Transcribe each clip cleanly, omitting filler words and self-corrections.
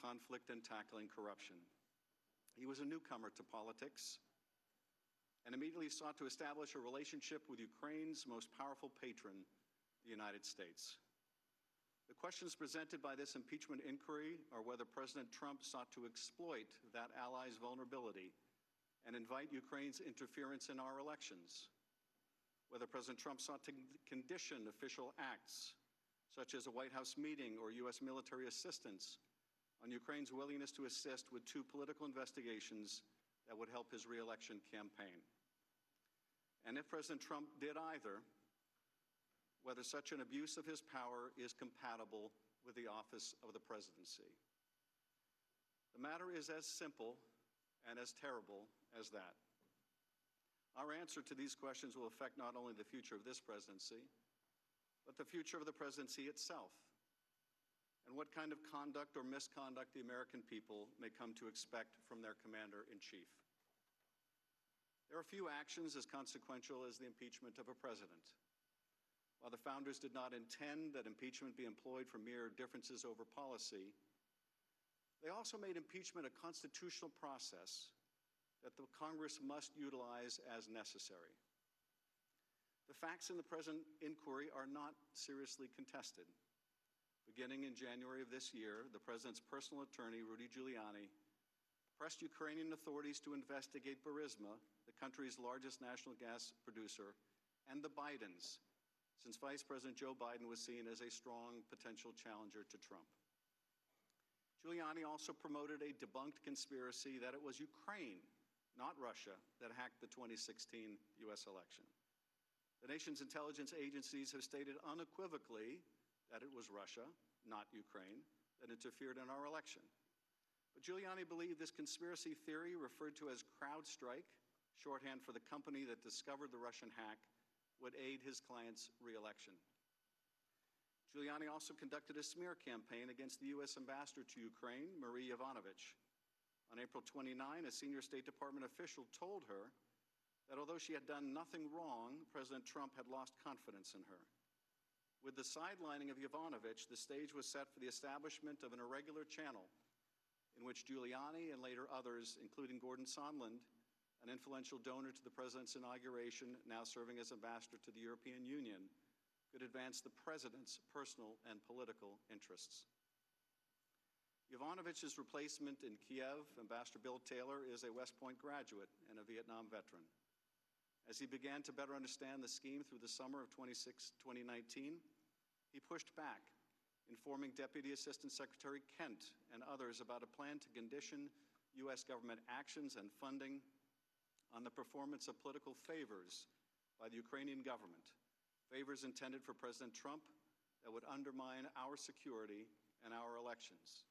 conflict and tackling corruption. He was a newcomer to politics and immediately sought to establish a relationship with Ukraine's most powerful patron, the United States. The questions presented by this impeachment inquiry are whether President Trump sought to exploit that ally's vulnerability and invite Ukraine's interference in our elections, whether President Trump sought to condition official acts, such as a White House meeting or U.S. military assistance, on Ukraine's willingness to assist with 2 political investigations that would help his re-election campaign. And if President Trump did either, whether such an abuse of his power is compatible with the office of the presidency. The matter is as simple and as terrible as that. Our answer to these questions will affect not only the future of this presidency, but the future of the presidency itself, and what kind of conduct or misconduct the American people may come to expect from their commander-in-chief. There are few actions as consequential as the impeachment of a president. While the founders did not intend that impeachment be employed for mere differences over policy, they also made impeachment a constitutional process that the Congress must utilize as necessary. The facts in the present inquiry are not seriously contested. Beginning in January of this year, the president's personal attorney, Rudy Giuliani, pressed Ukrainian authorities to investigate Burisma, the country's largest national gas producer, and the Bidens, since Vice President Joe Biden was seen as a strong potential challenger to Trump. Giuliani also promoted a debunked conspiracy that it was Ukraine, not Russia, that hacked the 2016 U.S. election. The nation's intelligence agencies have stated unequivocally that it was Russia, not Ukraine, that interfered in our election. But Giuliani believed this conspiracy theory, referred to as CrowdStrike, shorthand for the company that discovered the Russian hack, would aid his client's re-election. Giuliani also conducted a smear campaign against the U.S. ambassador to Ukraine, Marie Yovanovitch. On April 29, a senior State Department official told her that although she had done nothing wrong, President Trump had lost confidence in her. With the sidelining of Yovanovitch, the stage was set for the establishment of an irregular channel in which Giuliani and later others, including Gordon Sondland, an influential donor to the president's inauguration, now serving as ambassador to the European Union, could advance the president's personal and political interests. Yovanovitch's replacement in Kiev, Ambassador Bill Taylor, is a West Point graduate and a Vietnam veteran. As he began to better understand the scheme through the summer of 2019, he pushed back, informing Deputy Assistant Secretary Kent and others about a plan to condition U.S. government actions and funding on the performance of political favors by the Ukrainian government, favors intended for President Trump that would undermine our security and our elections.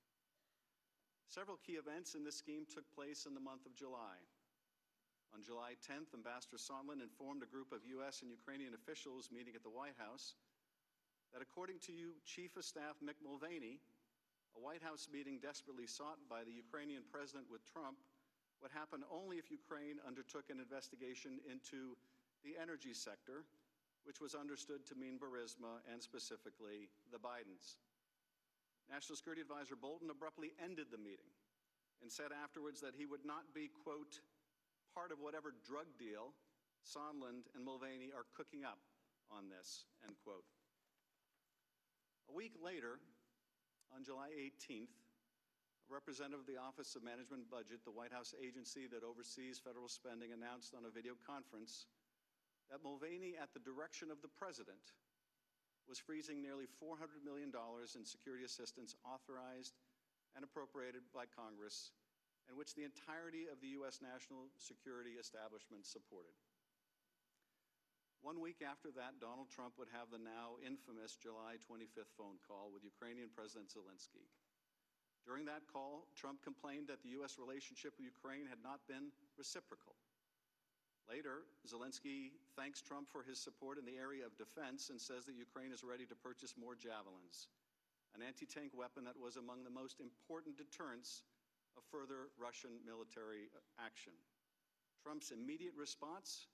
Several key events in this scheme took place in the month of July. On July 10th, Ambassador Sondland informed a group of U.S. and Ukrainian officials meeting at the White House that according to Chief of Staff Mick Mulvaney, a White House meeting desperately sought by the Ukrainian president with Trump would happen only if Ukraine undertook an investigation into the energy sector, which was understood to mean Burisma and specifically the Bidens. National Security Advisor Bolton abruptly ended the meeting and said afterwards that he would not be, quote, part of whatever drug deal Sondland and Mulvaney are cooking up on this, end quote. A week later, on July 18th, a representative of the Office of Management and Budget, the White House agency that oversees federal spending, announced on a video conference that Mulvaney, at the direction of the president, was freezing nearly $400 million in security assistance authorized and appropriated by Congress, and which the entirety of the U.S. national security establishment supported. 1 week after that, Donald Trump would have the now infamous July 25th phone call with Ukrainian President Zelensky. During that call, Trump complained that the U.S. relationship with Ukraine had not been reciprocal. Later, Zelensky thanks Trump for his support in the area of defense and says that Ukraine is ready to purchase more Javelins, an anti-tank weapon that was among the most important deterrents of further Russian military action. Trump's immediate response: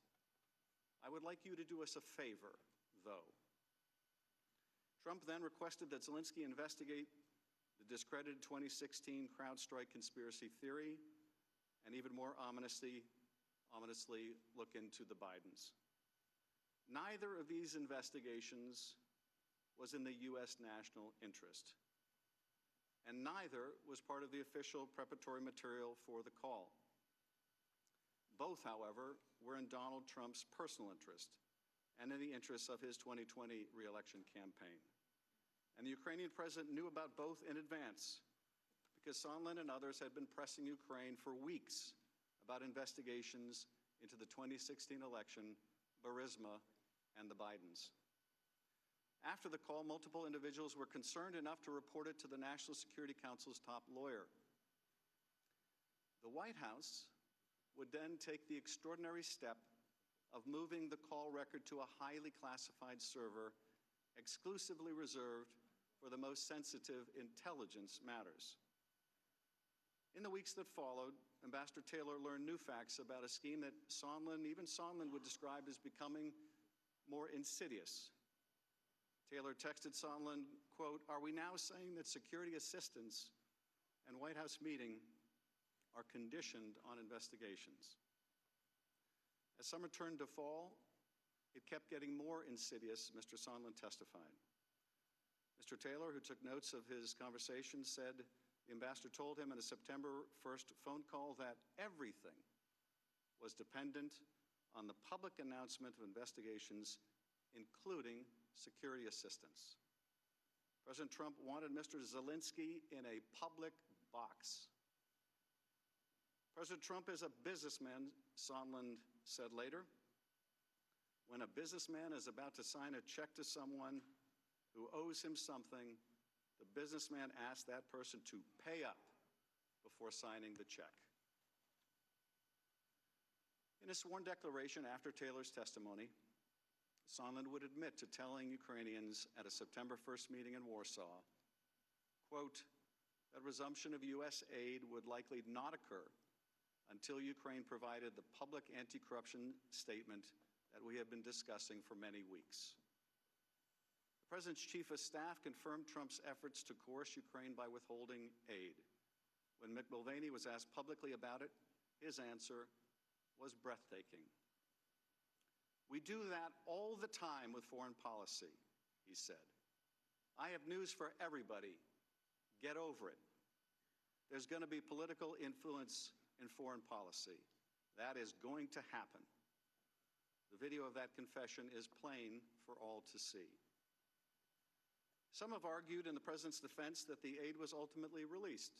I would like you to do us a favor, though. Trump then requested that Zelensky investigate the discredited 2016 CrowdStrike conspiracy theory, and even more ominously look into the Bidens. Neither of these investigations was in the U.S. national interest, and neither was part of the official preparatory material for the call. Both, however, were in Donald Trump's personal interest and in the interests of his 2020 re-election campaign. And the Ukrainian president knew about both in advance, because Sondland and others had been pressing Ukraine for weeks about investigations into the 2016 election, Burisma, and the Bidens. After the call, multiple individuals were concerned enough to report it to the National Security Council's top lawyer. The White House would then take the extraordinary step of moving the call record to a highly classified server exclusively reserved for the most sensitive intelligence matters. In the weeks that followed, Ambassador Taylor learned new facts about a scheme that even Sondland would describe as becoming more insidious. Taylor texted Sondland, quote, "Are we now saying that security assistance and White House meeting are conditioned on investigations?" As summer turned to fall, it kept getting more insidious, Mr. Sondland testified. Mr. Taylor, who took notes of his conversation, said the ambassador told him in a September 1st phone call that everything was dependent on the public announcement of investigations, including security assistance. President Trump wanted Mr. Zelensky in a public box. President Trump is a businessman, Sondland said later. When a businessman is about to sign a check to someone who owes him something, the businessman asks that person to pay up before signing the check. In a sworn declaration after Taylor's testimony, Sondland would admit to telling Ukrainians at a September 1st meeting in Warsaw, quote, that resumption of U.S. aid would likely not occur until Ukraine provided the public anti-corruption statement that we have been discussing for many weeks. The President's Chief of Staff confirmed Trump's efforts to coerce Ukraine by withholding aid. When Mick Mulvaney was asked publicly about it, his answer was breathtaking. "We do that all the time with foreign policy," he said. "I have news for everybody. Get over it. There's going to be political influence in foreign policy. That is going to happen." The video of that confession is plain for all to see. Some have argued in the President's defense that the aid was ultimately released,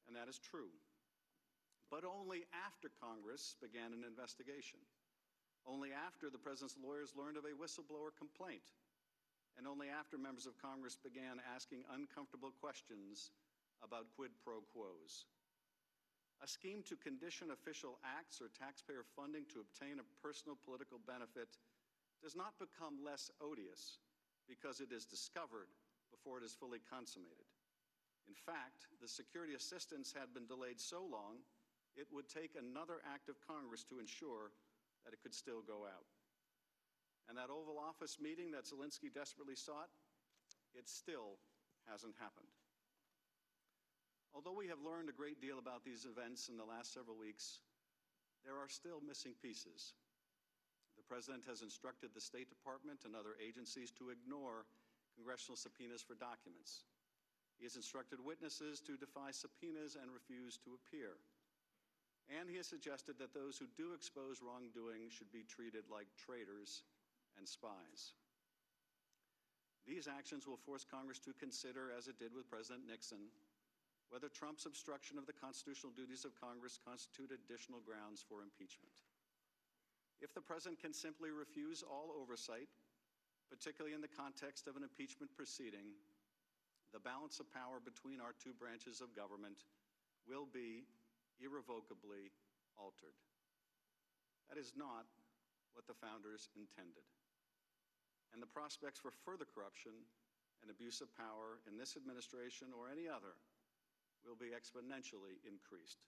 and that is true, but only after Congress began an investigation. Only after the President's lawyers learned of a whistleblower complaint, and only after members of Congress began asking uncomfortable questions about quid pro quos. A scheme to condition official acts or taxpayer funding to obtain a personal political benefit does not become less odious because it is discovered before it is fully consummated. In fact, the security assistance had been delayed so long, it would take another act of Congress to ensure that it could still go out. And that Oval Office meeting that Zelensky desperately sought, it still hasn't happened. Although we have learned a great deal about these events in the last several weeks, there are still missing pieces. The President has instructed the State Department and other agencies to ignore congressional subpoenas for documents. He has instructed witnesses to defy subpoenas and refuse to appear. And he has suggested that those who do expose wrongdoing should be treated like traitors and spies. These actions will force Congress to consider, as it did with President Nixon, whether Trump's obstruction of the constitutional duties of Congress constitute additional grounds for impeachment. If the President can simply refuse all oversight, particularly in the context of an impeachment proceeding, the balance of power between our two branches of government will be irrevocably altered. That is not what the founders intended. And the prospects for further corruption and abuse of power in this administration or any other will be exponentially increased.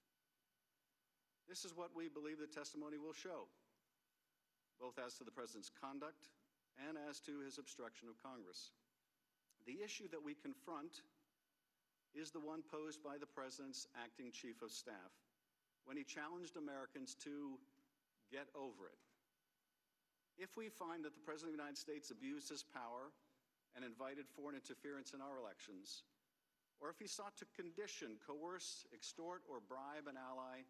This is what we believe the testimony will show, both as to the President's conduct and as to his obstruction of Congress. The issue that we confront is the one posed by the President's acting Chief of Staff when he challenged Americans to get over it. If we find that the President of the United States abused his power and invited foreign interference in our elections, or if he sought to condition, coerce, extort, or bribe an ally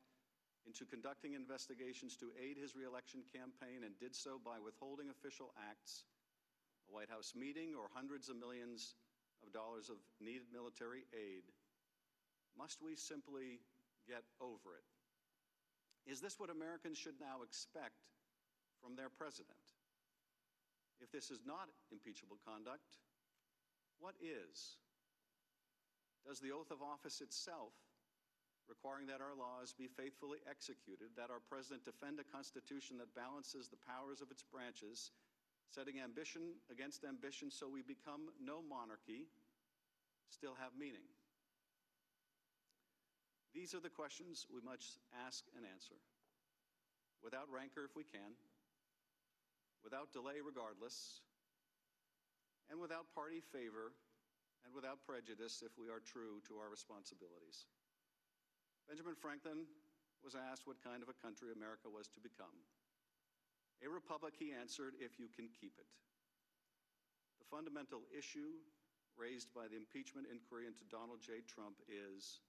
into conducting investigations to aid his reelection campaign and did so by withholding official acts, a White House meeting, or hundreds of millions of dollars of needed military aid, must we simply get over it? Is this what Americans should now expect from their president? If this is not impeachable conduct, what is? Does the oath of office itself, requiring that our laws be faithfully executed, that our president defend a constitution that balances the powers of its branches, setting ambition against ambition so we become no monarchy, still have meaning? These are the questions we must ask and answer, without rancor if we can, without delay regardless, and without party favor, and without prejudice if we are true to our responsibilities. Benjamin Franklin was asked what kind of a country America was to become. A republic, he answered, if you can keep it. The fundamental issue raised by the impeachment inquiry into Donald J. Trump is,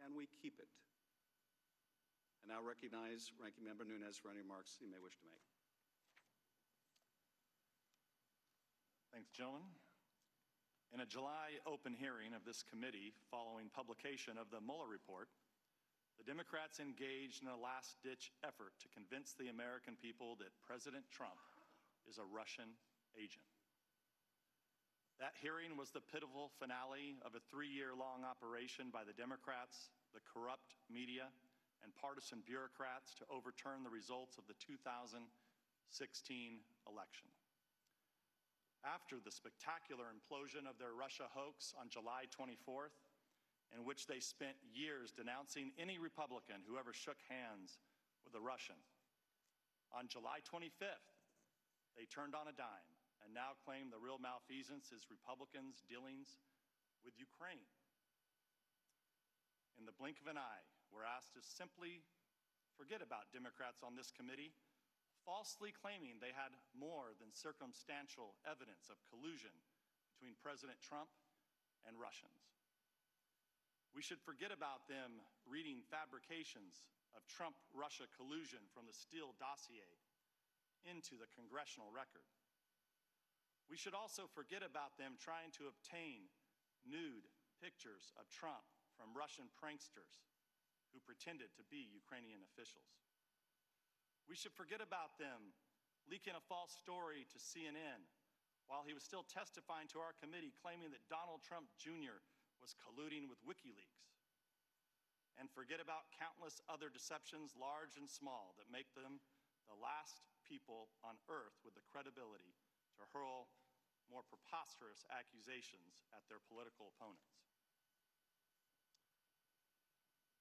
can we keep it? I now recognize Ranking Member Nunes for any remarks he may wish to make. Thanks, gentlemen. In a July open hearing of this committee following publication of the Mueller report, the Democrats engaged in a last-ditch effort to convince the American people that President Trump is a Russian agent. That hearing was the pivotal finale of a 3-year-long operation by the Democrats, the corrupt media, and partisan bureaucrats to overturn the results of the 2016 election. After the spectacular implosion of their Russia hoax on July 24th, in which they spent years denouncing any Republican who ever shook hands with a Russian, on July 25th, they turned on a dime and now claim the real malfeasance is Republicans' dealings with Ukraine. In the blink of an eye, we're asked to simply forget about Democrats on this committee, falsely claiming they had more than circumstantial evidence of collusion between President Trump and Russians. We should forget about them reading fabrications of Trump-Russia collusion from the Steele dossier into the congressional record. We should also forget about them trying to obtain nude pictures of Trump from Russian pranksters who pretended to be Ukrainian officials. We should forget about them leaking a false story to CNN while he was still testifying to our committee, claiming that Donald Trump Jr. was colluding with WikiLeaks. And forget about countless other deceptions, large and small, that make them the last people on earth with the credibility to hurl more preposterous accusations at their political opponents.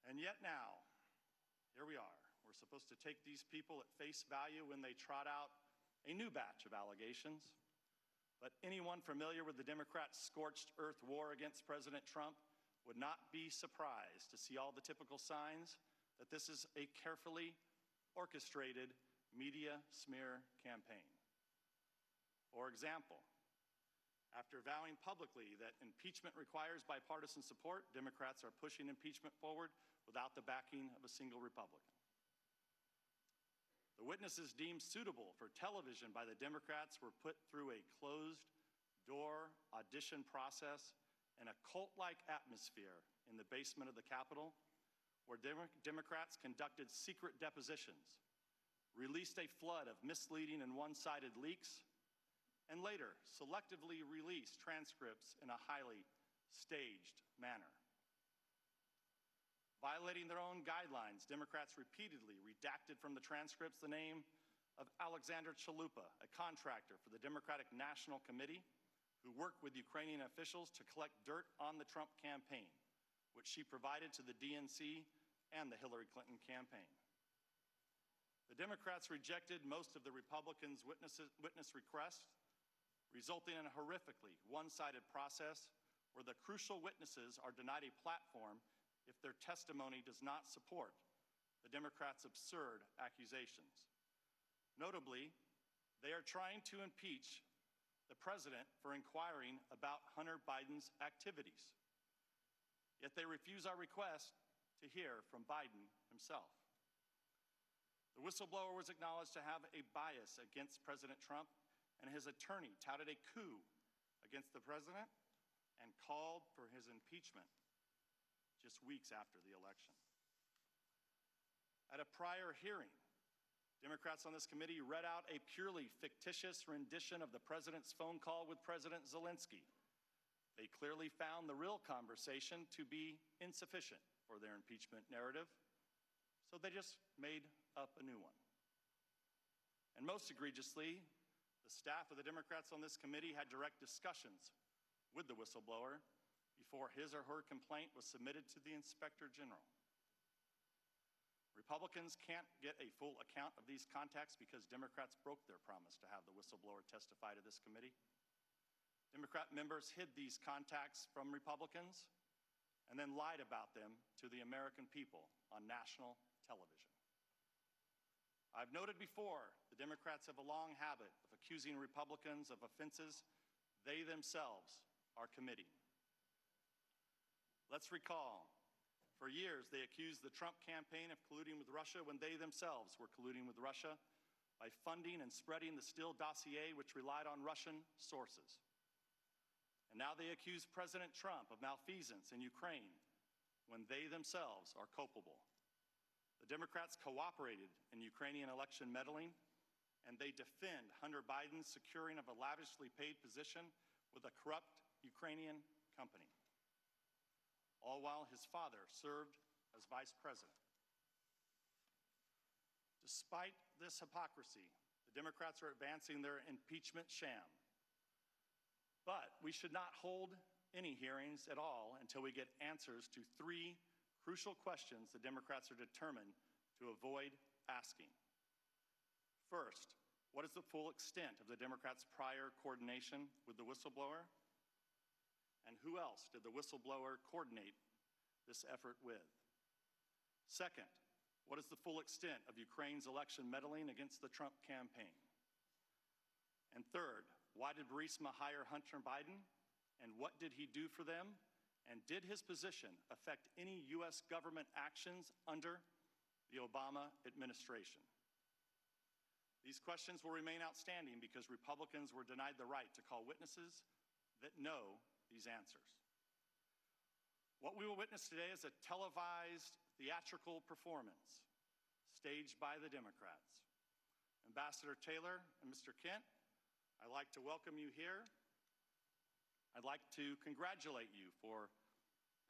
And yet now, here we are. We're supposed to take these people at face value when they trot out a new batch of allegations. But anyone familiar with the Democrats' scorched earth war against President Trump would not be surprised to see all the typical signs that this is a carefully orchestrated media smear campaign. For example, after vowing publicly that impeachment requires bipartisan support, Democrats are pushing impeachment forward without the backing of a single Republican. The witnesses deemed suitable for television by the Democrats were put through a closed-door audition process in a cult-like atmosphere in the basement of the Capitol, where Democrats conducted secret depositions, released a flood of misleading and one-sided leaks, and later selectively released transcripts in a highly staged manner. Violating their own guidelines, Democrats repeatedly redacted from the transcripts the name of Alexander Chalupa, a contractor for the Democratic National Committee who worked with Ukrainian officials to collect dirt on the Trump campaign, which she provided to the DNC and the Hillary Clinton campaign. The Democrats rejected most of the Republicans' witness requests, resulting in a horrifically one-sided process where the crucial witnesses are denied a platform if their testimony does not support the Democrats' absurd accusations. Notably, they are trying to impeach the president for inquiring about Hunter Biden's activities. Yet they refuse our request to hear from Biden himself. The whistleblower was acknowledged to have a bias against President Trump, and his attorney touted a coup against the president and called for his impeachment just weeks after the election. At a prior hearing, Democrats on this committee read out a purely fictitious rendition of the president's phone call with President Zelensky. They clearly found the real conversation to be insufficient for their impeachment narrative, so they just made up a new one. And most egregiously, the staff of the Democrats on this committee had direct discussions with the whistleblower before his or her complaint was submitted to the Inspector General. Republicans can't get a full account of these contacts because Democrats broke their promise to have the whistleblower testify to this committee. Democrat members hid these contacts from Republicans and then lied about them to the American people on national television. I've noted before, the Democrats have a long habit of accusing Republicans of offenses they themselves are committing. Let's recall, for years they accused the Trump campaign of colluding with Russia when they themselves were colluding with Russia by funding and spreading the Steele dossier, which relied on Russian sources. And now they accuse President Trump of malfeasance in Ukraine when they themselves are culpable. The Democrats cooperated in Ukrainian election meddling, and they defend Hunter Biden's securing of a lavishly paid position with a corrupt Ukrainian company, all while his father served as vice president. Despite this hypocrisy, the Democrats are advancing their impeachment sham. But we should not hold any hearings at all until we get answers to three crucial questions the Democrats are determined to avoid asking. First, what is the full extent of the Democrats' prior coordination with the whistleblower? And who else did the whistleblower coordinate this effort with? Second, what is the full extent of Ukraine's election meddling against the Trump campaign? And third, why did Burisma hire Hunter Biden? And what did he do for them? And did his position affect any U.S. government actions under the Obama administration? These questions will remain outstanding because Republicans were denied the right to call witnesses that know these answers. What we will witness today is a televised theatrical performance staged by the Democrats. Ambassador Taylor and Mr. Kent, I'd like to welcome you here. I'd like to congratulate you for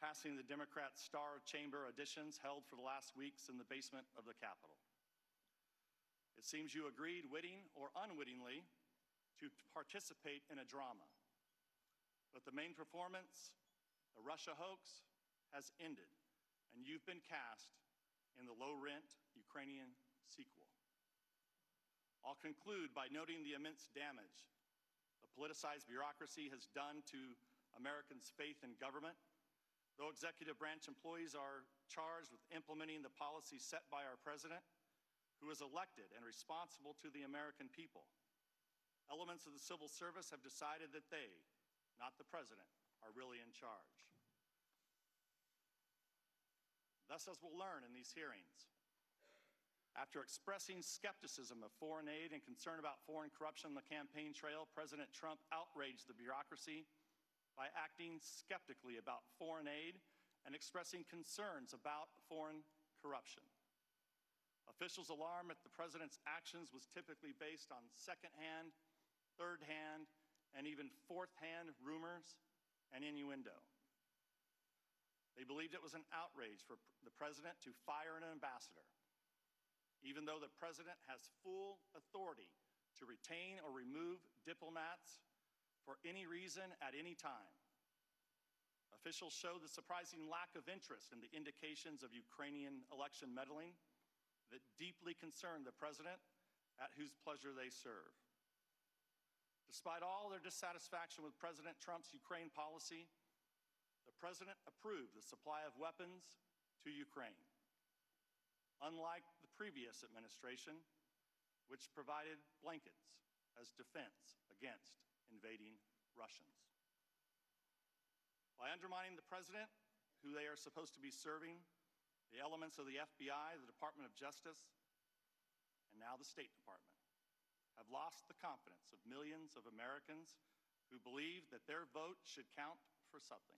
passing the Democrat Star Chamber auditions held for the last weeks in the basement of the Capitol. It seems you agreed, witting or unwittingly, to participate in a drama. But the main performance, the Russia hoax, has ended, and you've been cast in the low-rent Ukrainian sequel. I'll conclude by noting the immense damage the politicized bureaucracy has done to Americans' faith in government. Though executive branch employees are charged with implementing the policies set by our president, who is elected and responsible to the American people, elements of the civil service have decided that they, not the president, are really in charge. Thus, as we'll learn in these hearings, after expressing skepticism of foreign aid and concern about foreign corruption on the campaign trail, President Trump outraged the bureaucracy by acting skeptically about foreign aid and expressing concerns about foreign corruption. Officials' alarm at the president's actions was typically based on second-hand, third-hand, and even fourth-hand rumors and innuendo. They believed it was an outrage for the president to fire an ambassador, even though the president has full authority to retain or remove diplomats for any reason at any time. Officials showed the surprising lack of interest in the indications of Ukrainian election meddling that deeply concerned the president at whose pleasure they serve. Despite all their dissatisfaction with President Trump's Ukraine policy, President approved the supply of weapons to Ukraine, unlike the previous administration, which provided blankets as defense against invading Russians. By undermining the President, who they are supposed to be serving, the elements of the FBI, the Department of Justice, and now the State Department have lost the confidence of millions of Americans who believe that their vote should count for something.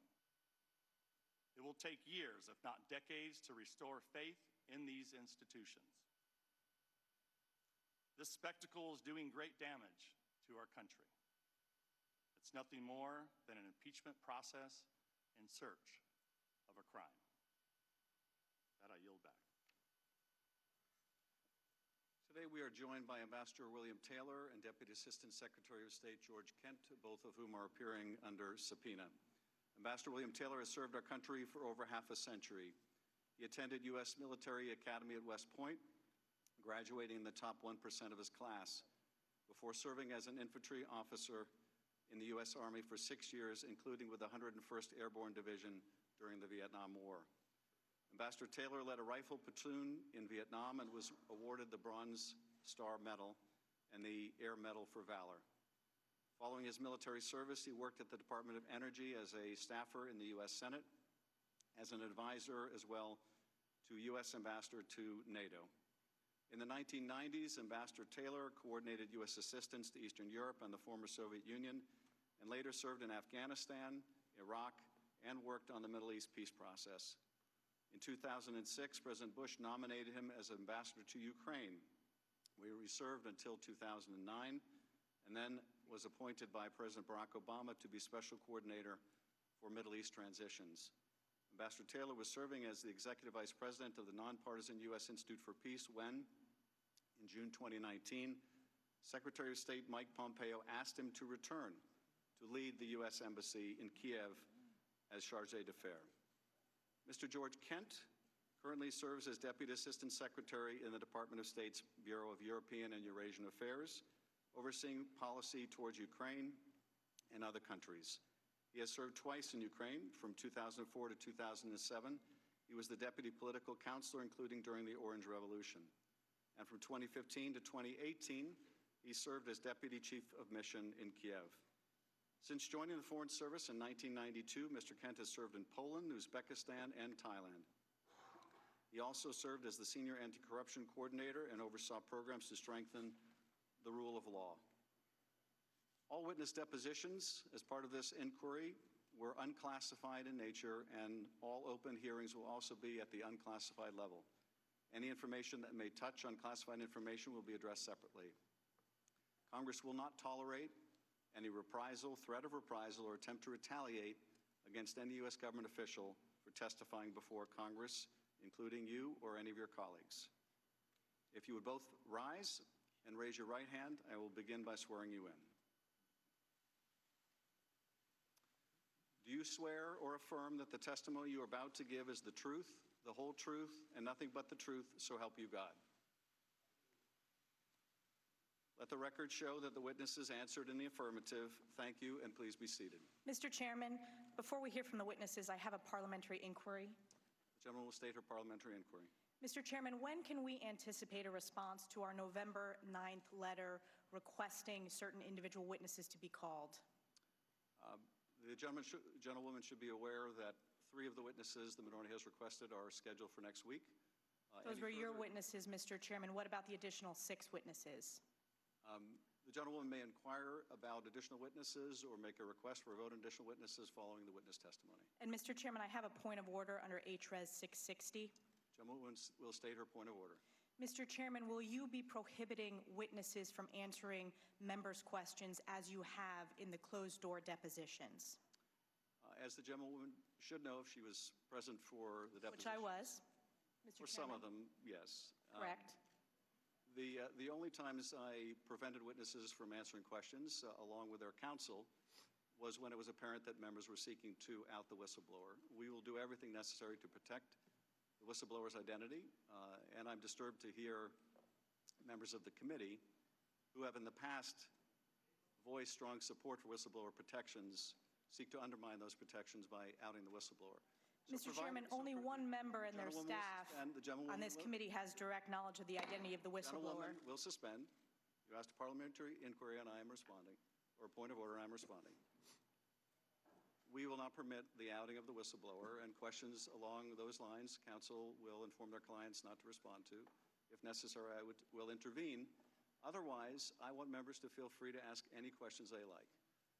It will take years, if not decades, to restore faith in these institutions. This spectacle is doing great damage to our country. It's nothing more than an impeachment process in search of a crime. That I yield back. Today we are joined by Ambassador William Taylor and Deputy Assistant Secretary of State George Kent, both of whom are appearing under subpoena. Ambassador William Taylor has served our country for over half a century. He attended U.S. Military Academy at West Point, graduating in the top 1% of his class, before serving as an infantry officer in the U.S. Army for 6 years, including with the 101st Airborne Division during the Vietnam War. Ambassador Taylor led a rifle platoon in Vietnam and was awarded the Bronze Star Medal and the Air Medal for Valor. Following his military service, he worked at the Department of Energy as a staffer in the U.S. Senate, as an advisor as well to U.S. Ambassador to NATO. In the 1990s, Ambassador Taylor coordinated U.S. assistance to Eastern Europe and the former Soviet Union, and later served in Afghanistan, Iraq, and worked on the Middle East peace process. In 2006, President Bush nominated him as ambassador to Ukraine, where he served until 2009, and then was appointed by President Barack Obama to be special coordinator for Middle East transitions. Ambassador Taylor was serving as the executive vice president of the nonpartisan U.S. Institute for Peace when, in June 2019, Secretary of State Mike Pompeo asked him to return to lead the U.S. Embassy in Kiev as chargé d'affaires. Mr. George Kent currently serves as Deputy Assistant Secretary in the Department of State's Bureau of European and Eurasian Affairs, overseeing policy towards Ukraine and other countries. He has served twice in Ukraine, from 2004 to 2007. He was the Deputy Political Counselor, including during the Orange Revolution. And from 2015 to 2018, he served as Deputy Chief of Mission in Kiev. Since joining the Foreign Service in 1992, Mr. Kent has served in Poland, Uzbekistan, and Thailand. He also served as the Senior Anti-Corruption Coordinator and oversaw programs to strengthen the rule of law. All witness depositions as part of this inquiry were unclassified in nature, and all open hearings will also be at the unclassified level. Any information that may touch unclassified information will be addressed separately. Congress will not tolerate any reprisal, threat of reprisal, or attempt to retaliate against any U.S. government official for testifying before Congress, including you or any of your colleagues. If you would both rise and raise your right hand, I will begin by swearing you in. Do you swear or affirm that the testimony you are about to give is the truth, the whole truth, and nothing but the truth, so help you God? Let the record show that the witnesses answered in the affirmative. Thank you, and please be seated. Mr. Chairman, before we hear from the witnesses, I have a parliamentary inquiry. The gentleman will state her parliamentary inquiry. Mr. Chairman, when can we anticipate a response to our November 9th letter requesting certain individual witnesses to be called? The gentlewoman should be aware that 3 of the witnesses the minority has requested are scheduled for next week. Those were your witnesses, Mr. Chairman. What about the additional 6 witnesses? The gentlewoman may inquire about additional witnesses or make a request for a vote on additional witnesses following the witness testimony. And Mr. Chairman, I have a point of order under HRES 660. Gentlewoman will state her point of order. Mr. Chairman, will you be prohibiting witnesses from answering members' questions as you have in the closed-door depositions? As the gentlewoman should know if she was present for the deposition. Which I was, Mr. For Chairman. some of them, yes. Correct. The only times I prevented witnesses from answering questions, along with their counsel, was when it was apparent that members were seeking to out the whistleblower. We will do everything necessary to protect the whistleblower's identity, and I'm disturbed to hear members of the committee who have in the past voiced strong support for whistleblower protections seek to undermine those protections by outing the whistleblower. Mr. Chairman, only one member and their Gentlewoman will staff suspend. The gentlewoman on this will- committee has direct knowledge of the identity of the whistleblower. Gentlewoman will suspend. You asked a parliamentary inquiry, and I am responding, or a point of order, and I'm responding. We will not permit the outing of the whistleblower, and questions along those lines, counsel will inform their clients not to respond to. If necessary, I will intervene. Otherwise, I want members to feel free to ask any questions they like.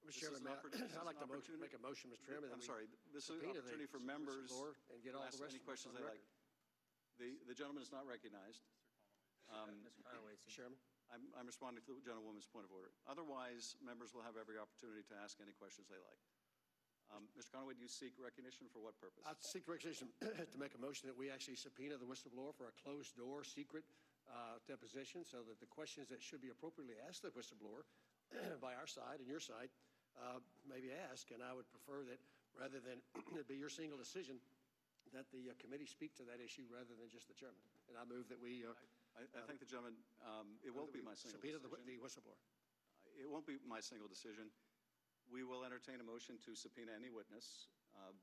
Mr. This is Chairman, an oppor- this is I'd like an to opportunity- make a motion, Mr. Chairman. that I'm we sorry, this is an subpoena the opportunity for members whistleblower and get to all ask the rest any of us questions on they record. like. The gentleman is not recognized. Mr. Chairman. I'm responding to the gentlewoman's point of order. Otherwise, members will have every opportunity to ask any questions they like. Mr. Conaway, do you seek recognition for what purpose? I seek recognition to make a motion that we actually subpoena the whistleblower for a closed-door, secret deposition, so that the questions that should be appropriately asked the whistleblower by our side and your side may be asked. And I would prefer that rather than it be your single decision, that the committee speak to that issue rather than just the chairman. And I move that we I think the gentleman, it won't be my single subpoena decision. the whistleblower. It won't be my single decision. We will entertain a motion to subpoena any witness,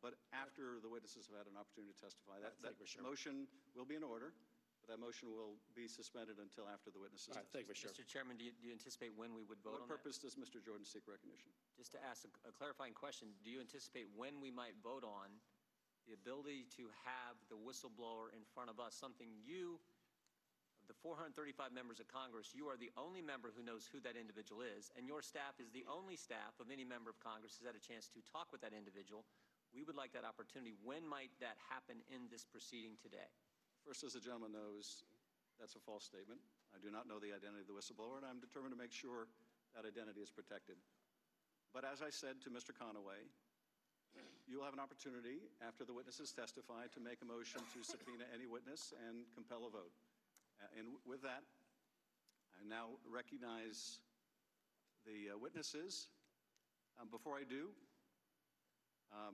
but after the witnesses have had an opportunity to testify. That Thank you, Mr. Chairman. motion will be in order, but that motion will be suspended until after the witnesses All right, testify. thank you, Mr. Mr. Chairman, do you anticipate when we would For vote what on that? purpose does Mr. Jordan seek recognition? Just to ask a clarifying question, do you anticipate when we might vote on the ability to have the whistleblower in front of us, something you, of the 435 members of Congress, you are the only member who knows who that individual is, and your staff is the only staff of any member of Congress who's had a chance to talk with that individual. We would like that opportunity. When might that happen in this proceeding today? First, as the gentleman knows, that's a false statement. I do not know the identity of the whistleblower, and I'm determined to make sure that identity is protected. But as I said to Mr. Conaway, you'll have an opportunity after the witnesses testify to make a motion to subpoena any witness and compel a vote. And with that, I now recognize the witnesses. Before I do, I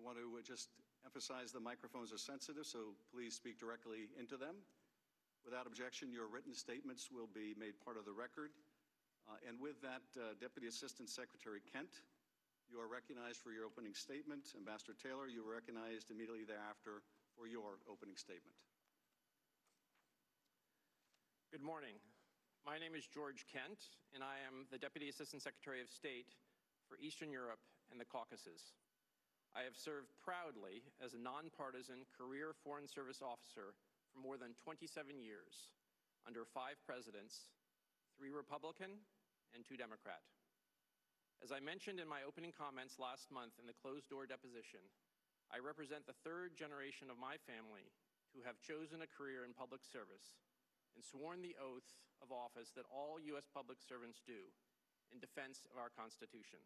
want to just emphasize the microphones are sensitive, so please speak directly into them. Without objection, your written statements will be made part of the record. And with that, Deputy Assistant Secretary Kent, you are recognized for your opening statement. Ambassador Taylor, you are recognized immediately thereafter for your opening statement. Good morning. My name is George Kent, and I am the Deputy Assistant Secretary of State for Eastern Europe and the Caucasus. I have served proudly as a nonpartisan career Foreign Service officer for more than 27 years under 5 presidents, 3 Republican and 2 Democrat. As I mentioned in my opening comments last month in the closed-door deposition, I represent the 3rd generation of my family who have chosen a career in public service and sworn the oath of office that all U.S. public servants do in defense of our Constitution.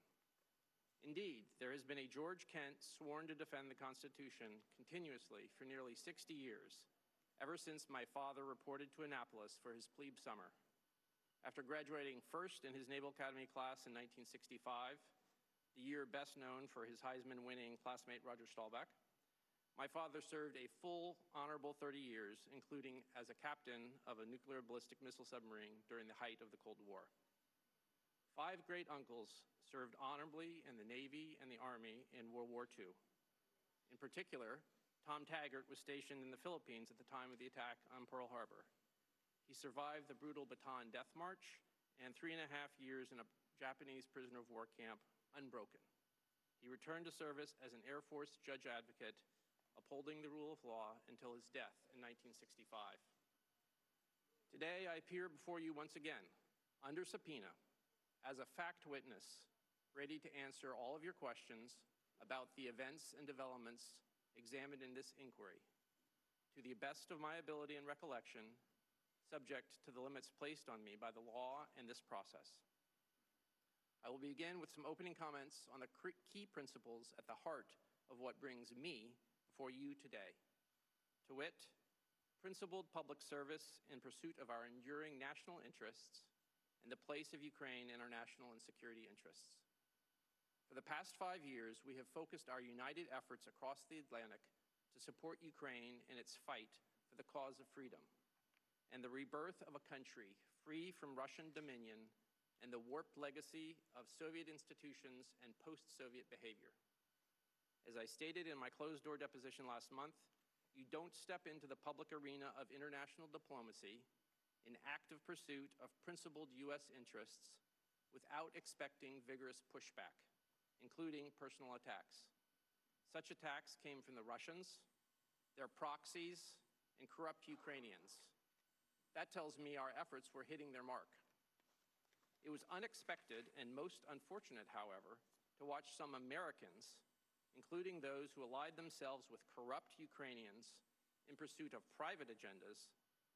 Indeed, there has been a George Kent sworn to defend the Constitution continuously for nearly 60 years, ever since my father reported to Annapolis for his plebe summer. After graduating first in his Naval Academy class in 1965, the year best known for his Heisman-winning classmate Roger Staubach, my father served a full, honorable 30 years, including as a captain of a nuclear ballistic missile submarine during the height of the Cold War. 5 great-uncles served honorably in the Navy and the Army in World War II. In particular, Tom Taggart was stationed in the Philippines at the time of the attack on Pearl Harbor. He survived the brutal Bataan Death March and 3.5 years in a Japanese prisoner of war camp unbroken. He returned to service as an Air Force judge advocate, upholding the rule of law until his death in 1965. Today, I appear before you once again, under subpoena, as a fact witness, ready to answer all of your questions about the events and developments examined in this inquiry, to the best of my ability and recollection, subject to the limits placed on me by the law and this process. I will begin with some opening comments on the key principles at the heart of what brings me before you today. To wit, principled public service in pursuit of our enduring national interests and the place of Ukraine in our national and security interests. For the past 5 years, we have focused our united efforts across the Atlantic to support Ukraine in its fight for the cause of freedom and the rebirth of a country free from Russian dominion and the warped legacy of Soviet institutions and post-Soviet behavior. As I stated in my closed-door deposition last month, you don't step into the public arena of international diplomacy in active pursuit of principled U.S. interests without expecting vigorous pushback, including personal attacks. Such attacks came from the Russians, their proxies, and corrupt Ukrainians. That tells me our efforts were hitting their mark. It was unexpected and most unfortunate, however, to watch some Americans, including those who allied themselves with corrupt Ukrainians in pursuit of private agendas,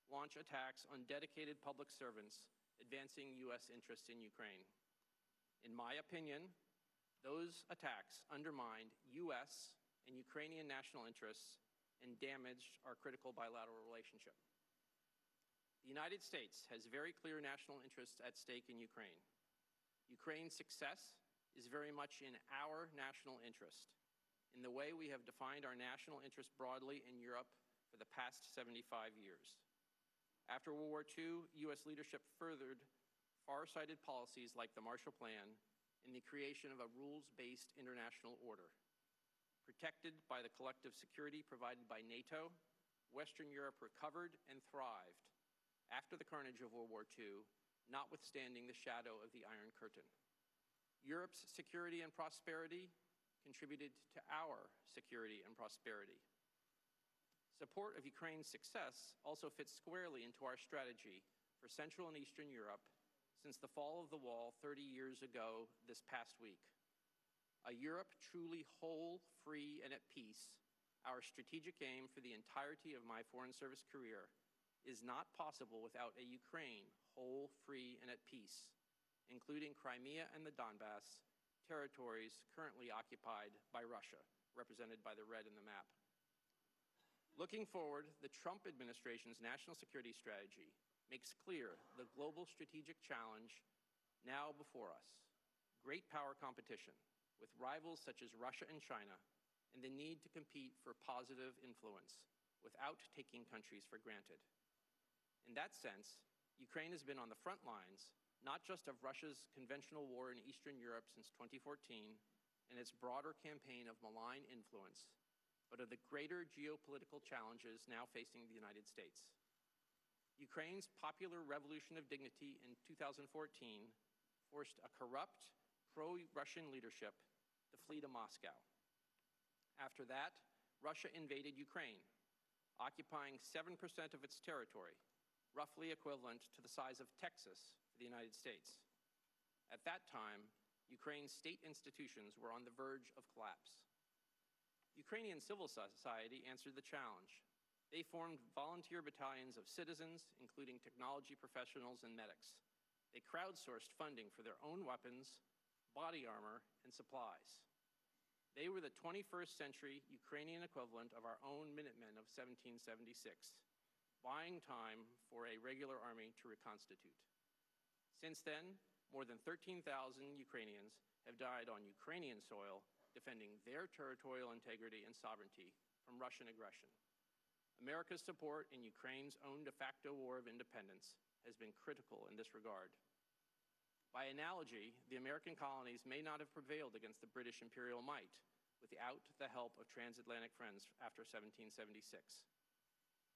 launch attacks on dedicated public servants advancing U.S. interests in Ukraine. In my opinion, those attacks undermined U.S. and Ukrainian national interests and damaged our critical bilateral relationship. The United States has very clear national interests at stake in Ukraine. Ukraine's success is very much in our national interest, in the way we have defined our national interest broadly in Europe for the past 75 years. After World War II, U.S. leadership furthered far-sighted policies like the Marshall Plan in the creation of a rules-based international order. Protected by the collective security provided by NATO, Western Europe recovered and thrived after the carnage of World War II, notwithstanding the shadow of the Iron Curtain. Europe's security and prosperity contributed to our security and prosperity. Support of Ukraine's success also fits squarely into our strategy for Central and Eastern Europe since the fall of the wall 30 years ago this past week. A Europe truly whole, free, and at peace, our strategic aim for the entirety of my Foreign Service career, is not possible without a Ukraine whole, free, and at peace, including Crimea and the Donbass, territories currently occupied by Russia, represented by the red in the map. Looking forward, the Trump administration's national security strategy makes clear the global strategic challenge now before us: great power competition with rivals such as Russia and China, and the need to compete for positive influence without taking countries for granted. In that sense, Ukraine has been on the front lines, not just of Russia's conventional war in Eastern Europe since 2014 and its broader campaign of malign influence, but of the greater geopolitical challenges now facing the United States. Ukraine's popular revolution of dignity in 2014 forced a corrupt, pro-Russian leadership to flee to Moscow. After that, Russia invaded Ukraine, occupying 7% of its territory, roughly equivalent to the size of Texas for the United States. At that time, Ukraine's state institutions were on the verge of collapse. Ukrainian civil society answered the challenge. They formed volunteer battalions of citizens, including technology professionals and medics. They crowdsourced funding for their own weapons, body armor, and supplies. They were the 21st century Ukrainian equivalent of our own Minutemen of 1776, buying time for a regular army to reconstitute. Since then, more than 13,000 Ukrainians have died on Ukrainian soil defending their territorial integrity and sovereignty from Russian aggression. America's support in Ukraine's own de facto war of independence has been critical in this regard. By analogy, the American colonies may not have prevailed against the British imperial might without the help of transatlantic friends after 1776.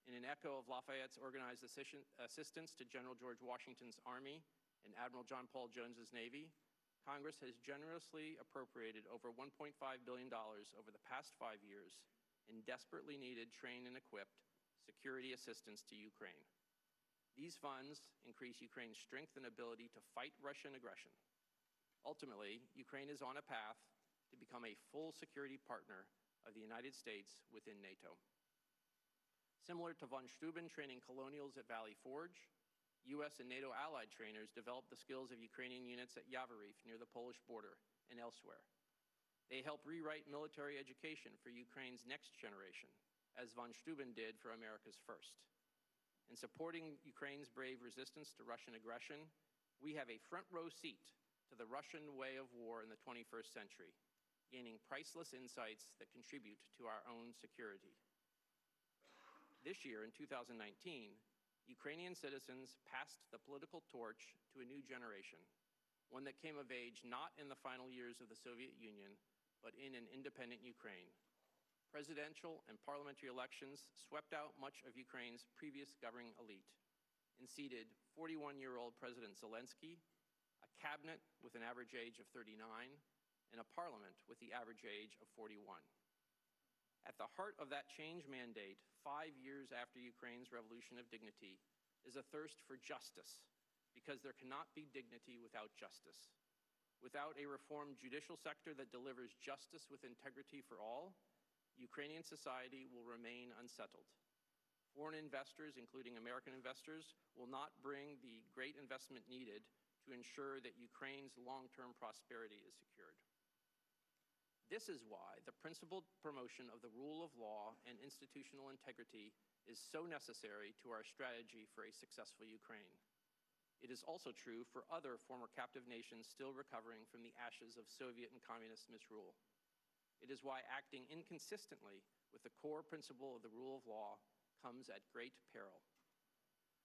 In an echo of Lafayette's organized assistance to General George Washington's Army and Admiral John Paul Jones's Navy, Congress has generously appropriated over $1.5 billion over the past 5 years in desperately needed trained and equipped security assistance to Ukraine. These funds increase Ukraine's strength and ability to fight Russian aggression. Ultimately, Ukraine is on a path to become a full security partner of the United States within NATO. Similar to von Steuben training colonials at Valley Forge, U.S. and NATO allied trainers developed the skills of Ukrainian units at Yavoriv near the Polish border and elsewhere. They help rewrite military education for Ukraine's next generation, as von Steuben did for America's first. In supporting Ukraine's brave resistance to Russian aggression, we have a front-row seat to the Russian way of war in the 21st century, gaining priceless insights that contribute to our own security. This year, in 2019, Ukrainian citizens passed the political torch to a new generation, one that came of age not in the final years of the Soviet Union, but in an independent Ukraine. Presidential and parliamentary elections swept out much of Ukraine's previous governing elite and seated 41-year-old President Zelensky, a cabinet with an average age of 39, and a parliament with the average age of 41. At the heart of that change mandate, 5 years after Ukraine's revolution of dignity, is a thirst for justice, because there cannot be dignity without justice. Without a reformed judicial sector that delivers justice with integrity for all, Ukrainian society will remain unsettled. Foreign investors, including American investors, will not bring the great investment needed to ensure that Ukraine's long-term prosperity is secured. This is why the principled promotion of the rule of law and institutional integrity is so necessary to our strategy for a successful Ukraine. It is also true for other former captive nations still recovering from the ashes of Soviet and communist misrule. It is why acting inconsistently with the core principle of the rule of law comes at great peril.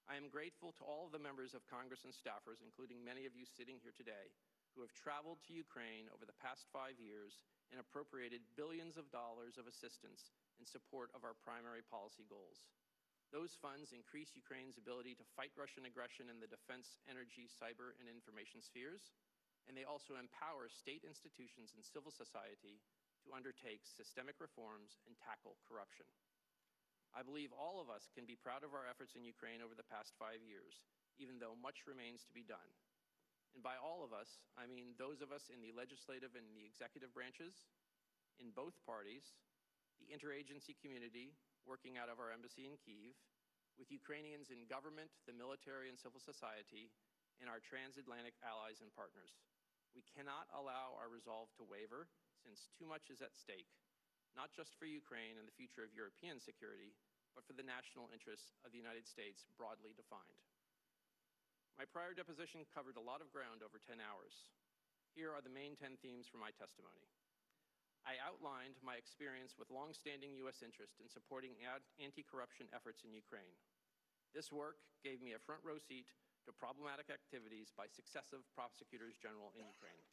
I am grateful to all of the members of Congress and staffers, including many of you sitting here today, who have traveled to Ukraine over the past 5 years and appropriated billions of dollars of assistance in support of our primary policy goals. Those funds increase Ukraine's ability to fight Russian aggression in the defense, energy, cyber, and information spheres, and they also empower state institutions and civil society to undertake systemic reforms and tackle corruption. I believe all of us can be proud of our efforts in Ukraine over the past 5 years, even though much remains to be done. And by all of us, I mean those of us in the legislative and the executive branches, in both parties, the interagency community working out of our embassy in Kyiv, with Ukrainians in government, the military, and civil society, and our transatlantic allies and partners. We cannot allow our resolve to waver, since too much is at stake, not just for Ukraine and the future of European security, but for the national interests of the United States broadly defined. My prior deposition covered a lot of ground over 10 hours. Here are the main 10 themes for my testimony. I outlined my experience with longstanding U.S. interest in supporting anti-corruption efforts in Ukraine. This work gave me a front row seat to problematic activities by successive prosecutors general in Ukraine.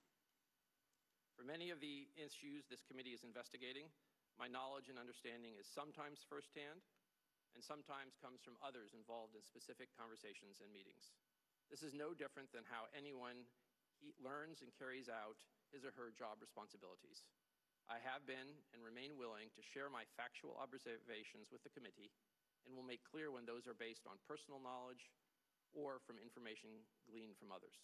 For many of the issues this committee is investigating, my knowledge and understanding is sometimes firsthand and sometimes comes from others involved in specific conversations and meetings. This is no different than how anyone learns and carries out his or her job responsibilities. I have been and remain willing to share my factual observations with the committee and will make clear when those are based on personal knowledge or from information gleaned from others.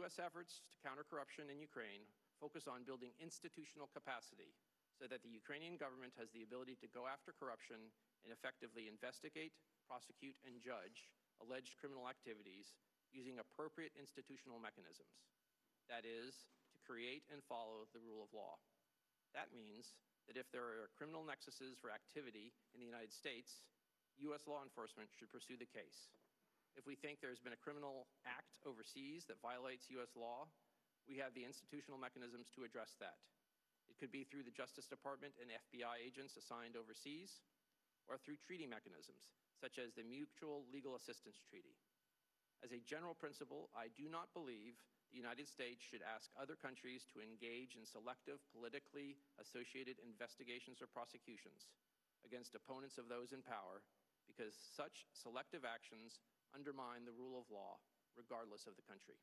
U.S. efforts to counter corruption in Ukraine focus on building institutional capacity so that the Ukrainian government has the ability to go after corruption and effectively investigate, prosecute, and judge alleged criminal activities using appropriate institutional mechanisms. That is, to create and follow the rule of law. That means that if there are criminal nexuses for activity in the United States, U.S. law enforcement should pursue the case. If we think there's been a criminal act overseas that violates U.S. law, we have the institutional mechanisms to address that. It could be through the Justice Department and FBI agents assigned overseas, or through treaty mechanisms, such as the Mutual Legal Assistance Treaty. As a general principle, I do not believe the United States should ask other countries to engage in selective, politically associated investigations or prosecutions against opponents of those in power, because such selective actions undermine the rule of law, regardless of the country.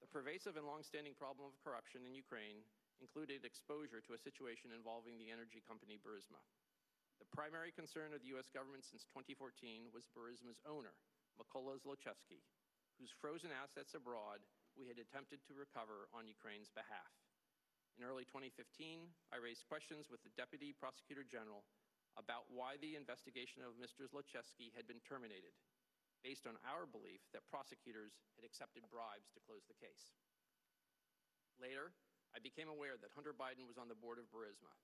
The pervasive and longstanding problem of corruption in Ukraine included exposure to a situation involving the energy company Burisma. The primary concern of the U.S. government since 2014 was Burisma's owner, Mykola Zlochevsky, whose frozen assets abroad we had attempted to recover on Ukraine's behalf. In early 2015, I raised questions with the Deputy Prosecutor General about why the investigation of Mr. Zlochevsky had been terminated, based on our belief that prosecutors had accepted bribes to close the case. Later, I became aware that Hunter Biden was on the board of Burisma.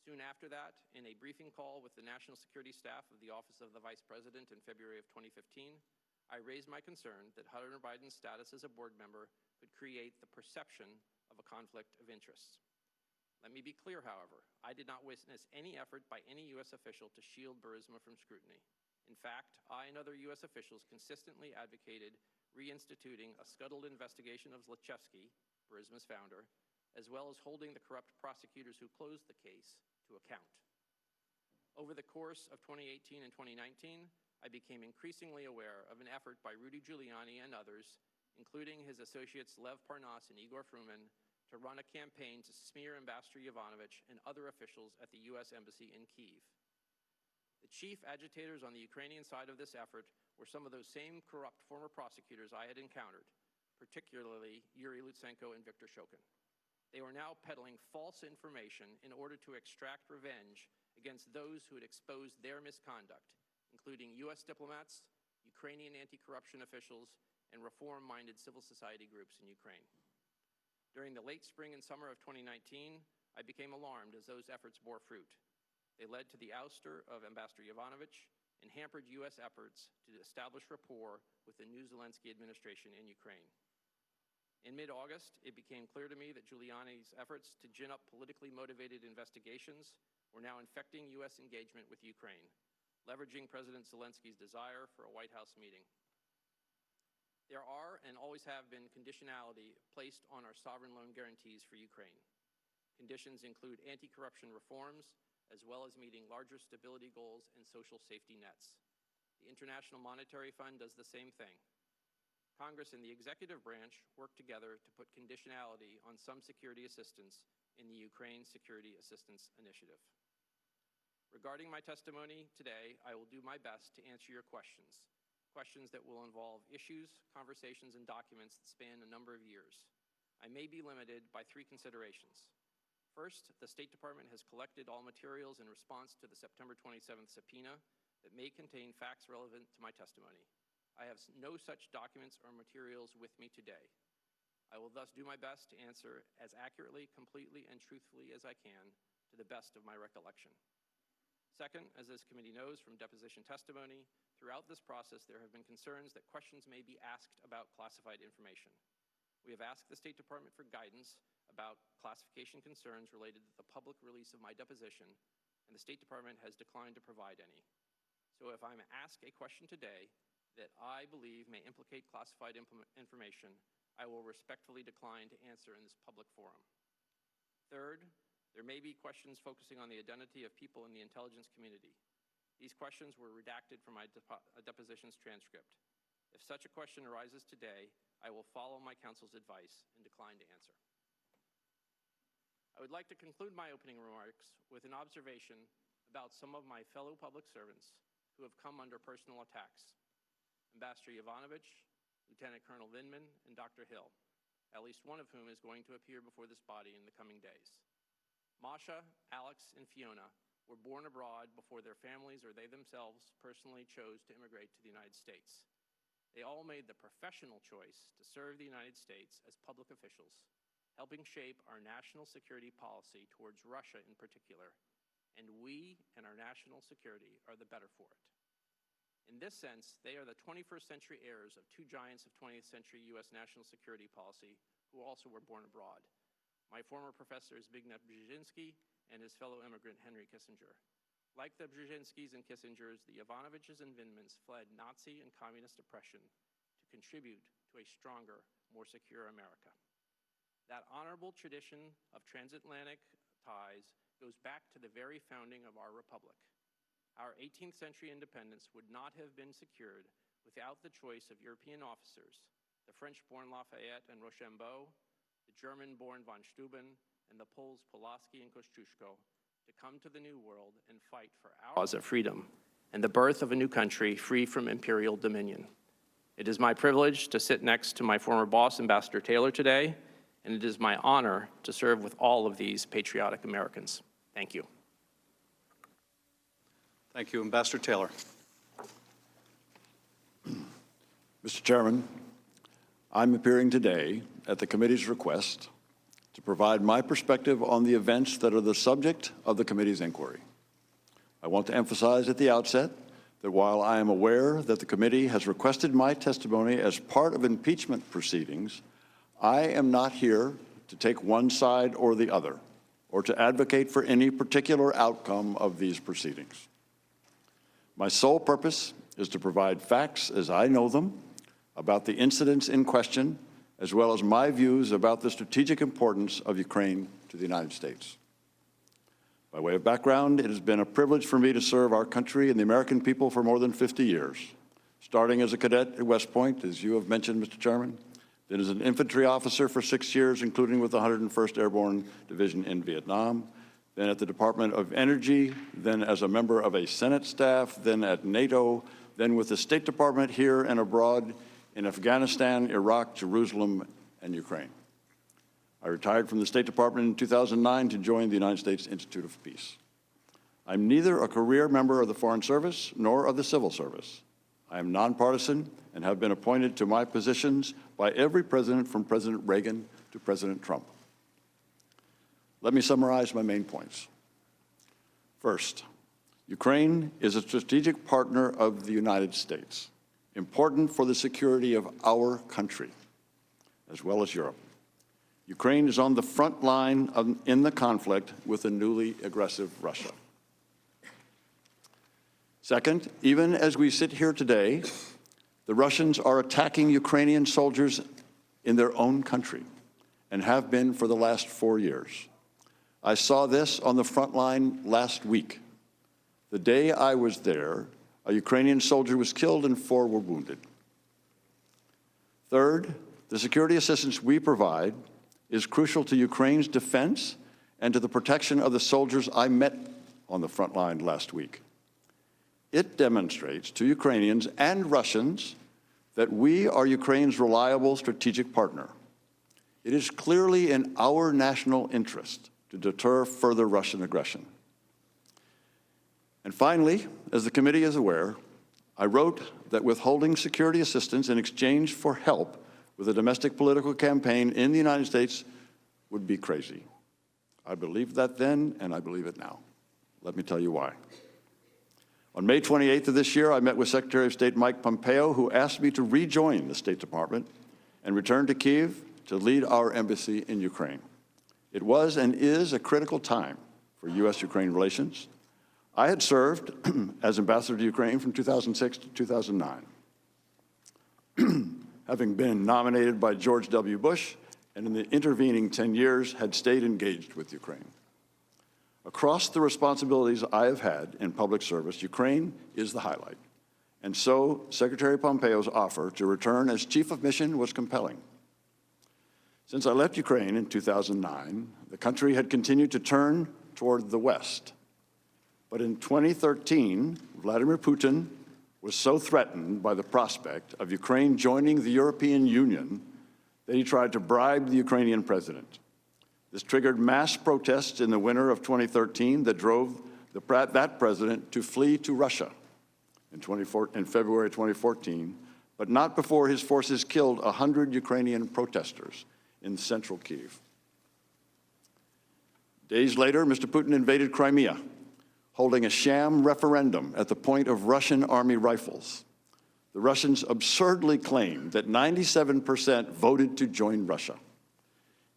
Soon after that, in a briefing call with the National Security Staff of the Office of the Vice President in February of 2015, I raised my concern that Hunter Biden's status as a board member could create the perception of a conflict of interests. Let me be clear, however, I did not witness any effort by any U.S. official to shield Burisma from scrutiny. In fact, I and other U.S. officials consistently advocated reinstituting a scuttled investigation of Zlochevsky, Burisma's founder, as well as holding the corrupt prosecutors who closed the case to account. Over the course of 2018 and 2019, I became increasingly aware of an effort by Rudy Giuliani and others, including his associates Lev Parnas and Igor Fruman, to run a campaign to smear Ambassador Yovanovitch and other officials at the U.S. Embassy in Kyiv. The chief agitators on the Ukrainian side of this effort were some of those same corrupt former prosecutors I had encountered, particularly Yuri Lutsenko and Viktor Shokin. They were now peddling false information in order to extract revenge against those who had exposed their misconduct, including U.S. diplomats, Ukrainian anti-corruption officials, and reform-minded civil society groups in Ukraine. During the late spring and summer of 2019, I became alarmed as those efforts bore fruit. They led to the ouster of Ambassador Yovanovitch and hampered U.S. efforts to establish rapport with the new Zelensky administration in Ukraine. In mid-August, it became clear to me that Giuliani's efforts to gin up politically motivated investigations were now infecting U.S. engagement with Ukraine, leveraging President Zelensky's desire for a White House meeting. There are and always have been conditionality placed on our sovereign loan guarantees for Ukraine. Conditions include anti-corruption reforms, as well as meeting larger stability goals and social safety nets. The International Monetary Fund does the same thing. Congress and the executive branch work together to put conditionality on some security assistance in the Ukraine Security Assistance Initiative. Regarding my testimony today, I will do my best to answer your questions that will involve issues, conversations, and documents that span a number of years. I may be limited by 3 considerations. First, the State Department has collected all materials in response to the September 27th subpoena that may contain facts relevant to my testimony. I have no such documents or materials with me today. I will thus do my best to answer as accurately, completely, and truthfully as I can to the best of my recollection. Second, as this committee knows from deposition testimony, throughout this process there have been concerns that questions may be asked about classified information. We have asked the State Department for guidance about classification concerns related to the public release of my deposition, and the State Department has declined to provide any. So if I'm asked a question today that I believe may implicate classified information, I will respectfully decline to answer in this public forum. Third, there may be questions focusing on the identity of people in the intelligence community. These questions were redacted from my deposition's transcript. If such a question arises today, I will follow my counsel's advice and decline to answer. I would like to conclude my opening remarks with an observation about some of my fellow public servants who have come under personal attacks. Ambassador Yovanovitch, Lieutenant Colonel Vindman, and Dr. Hill, at least one of whom is going to appear before this body in the coming days. Masha, Alex, and Fiona were born abroad before their families or they themselves personally chose to immigrate to the United States. They all made the professional choice to serve the United States as public officials, helping shape our national security policy towards Russia in particular, and we and our national security are the better for it. In this sense, they are the 21st century heirs of 2 giants of 20th century U.S. national security policy who also were born abroad. My former professor Zbigniew Brzezinski and his fellow immigrant Henry Kissinger. Like the Brzezinskis and Kissingers, the Yovanovitches and Vindmans fled Nazi and communist oppression to contribute to a stronger, more secure America. That honorable tradition of transatlantic ties goes back to the very founding of our republic. Our 18th century independence would not have been secured without the choice of European officers, the French-born Lafayette and Rochambeau, the German-born von Steuben, and the Poles Pulaski and Kosciuszko, to come to the New World and fight for our cause of freedom and the birth of a new country free from imperial dominion. It is my privilege to sit next to my former boss, Ambassador Taylor, today, and it is my honor to serve with all of these patriotic Americans. Thank you. Thank you, Ambassador Taylor. Mr. Chairman, I'm appearing today at the committee's request to provide my perspective on the events that are the subject of the committee's inquiry. I want to emphasize at the outset that while I am aware that the committee has requested my testimony as part of impeachment proceedings, I am not here to take one side or the other, or to advocate for any particular outcome of these proceedings. My sole purpose is to provide facts as I know them, about the incidents in question, as well as my views about the strategic importance of Ukraine to the United States. By way of background, it has been a privilege for me to serve our country and the American people for more than 50 years, starting as a cadet at West Point, as you have mentioned, Mr. Chairman, then as an infantry officer for 6 years, including with the 101st Airborne Division in Vietnam, then at the Department of Energy, then as a member of a Senate staff, then at NATO, then with the State Department here and abroad in Afghanistan, Iraq, Jerusalem, and Ukraine. I retired from the State Department in 2009 to join the United States Institute of Peace. I'm neither a career member of the Foreign Service nor of the Civil Service. I am nonpartisan and have been appointed to my positions by every president from President Reagan to President Trump. Let me summarize my main points. First, Ukraine is a strategic partner of the United States, important for the security of our country, as well as Europe. Ukraine is on the front line in the conflict with a newly aggressive Russia. Second, even as we sit here today, the Russians are attacking Ukrainian soldiers in their own country and have been for the last 4 years. I saw this on the front line last week. The day I was there, a Ukrainian soldier was killed and 4 were wounded. Third, the security assistance we provide is crucial to Ukraine's defense and to the protection of the soldiers I met on the front line last week. It demonstrates to Ukrainians and Russians that we are Ukraine's reliable strategic partner. It is clearly in our national interest to deter further Russian aggression. And finally, as the committee is aware, I wrote that withholding security assistance in exchange for help with a domestic political campaign in the United States would be crazy. I believed that then, and I believe it now. Let me tell you why. On May 28th of this year, I met with Secretary of State Mike Pompeo, who asked me to rejoin the State Department and return to Kyiv to lead our embassy in Ukraine. It was and is a critical time for U.S.-Ukraine relations. I had served as ambassador to Ukraine from 2006 to 2009. Having been nominated by George W. Bush, and in the intervening 10 years had stayed engaged with Ukraine. Across the responsibilities I have had in public service, Ukraine is the highlight. And so Secretary Pompeo's offer to return as chief of mission was compelling. Since I left Ukraine in 2009, the country had continued to turn toward the West. But in 2013, Vladimir Putin was so threatened by the prospect of Ukraine joining the European Union that he tried to bribe the Ukrainian president. This triggered mass protests in the winter of 2013 that drove that president to flee to Russia in February 2014, but not before his forces killed 100 Ukrainian protesters in central Kyiv. Days later, Mr. Putin invaded Crimea, holding a sham referendum at the point of Russian army rifles. The Russians absurdly claimed that 97% voted to join Russia.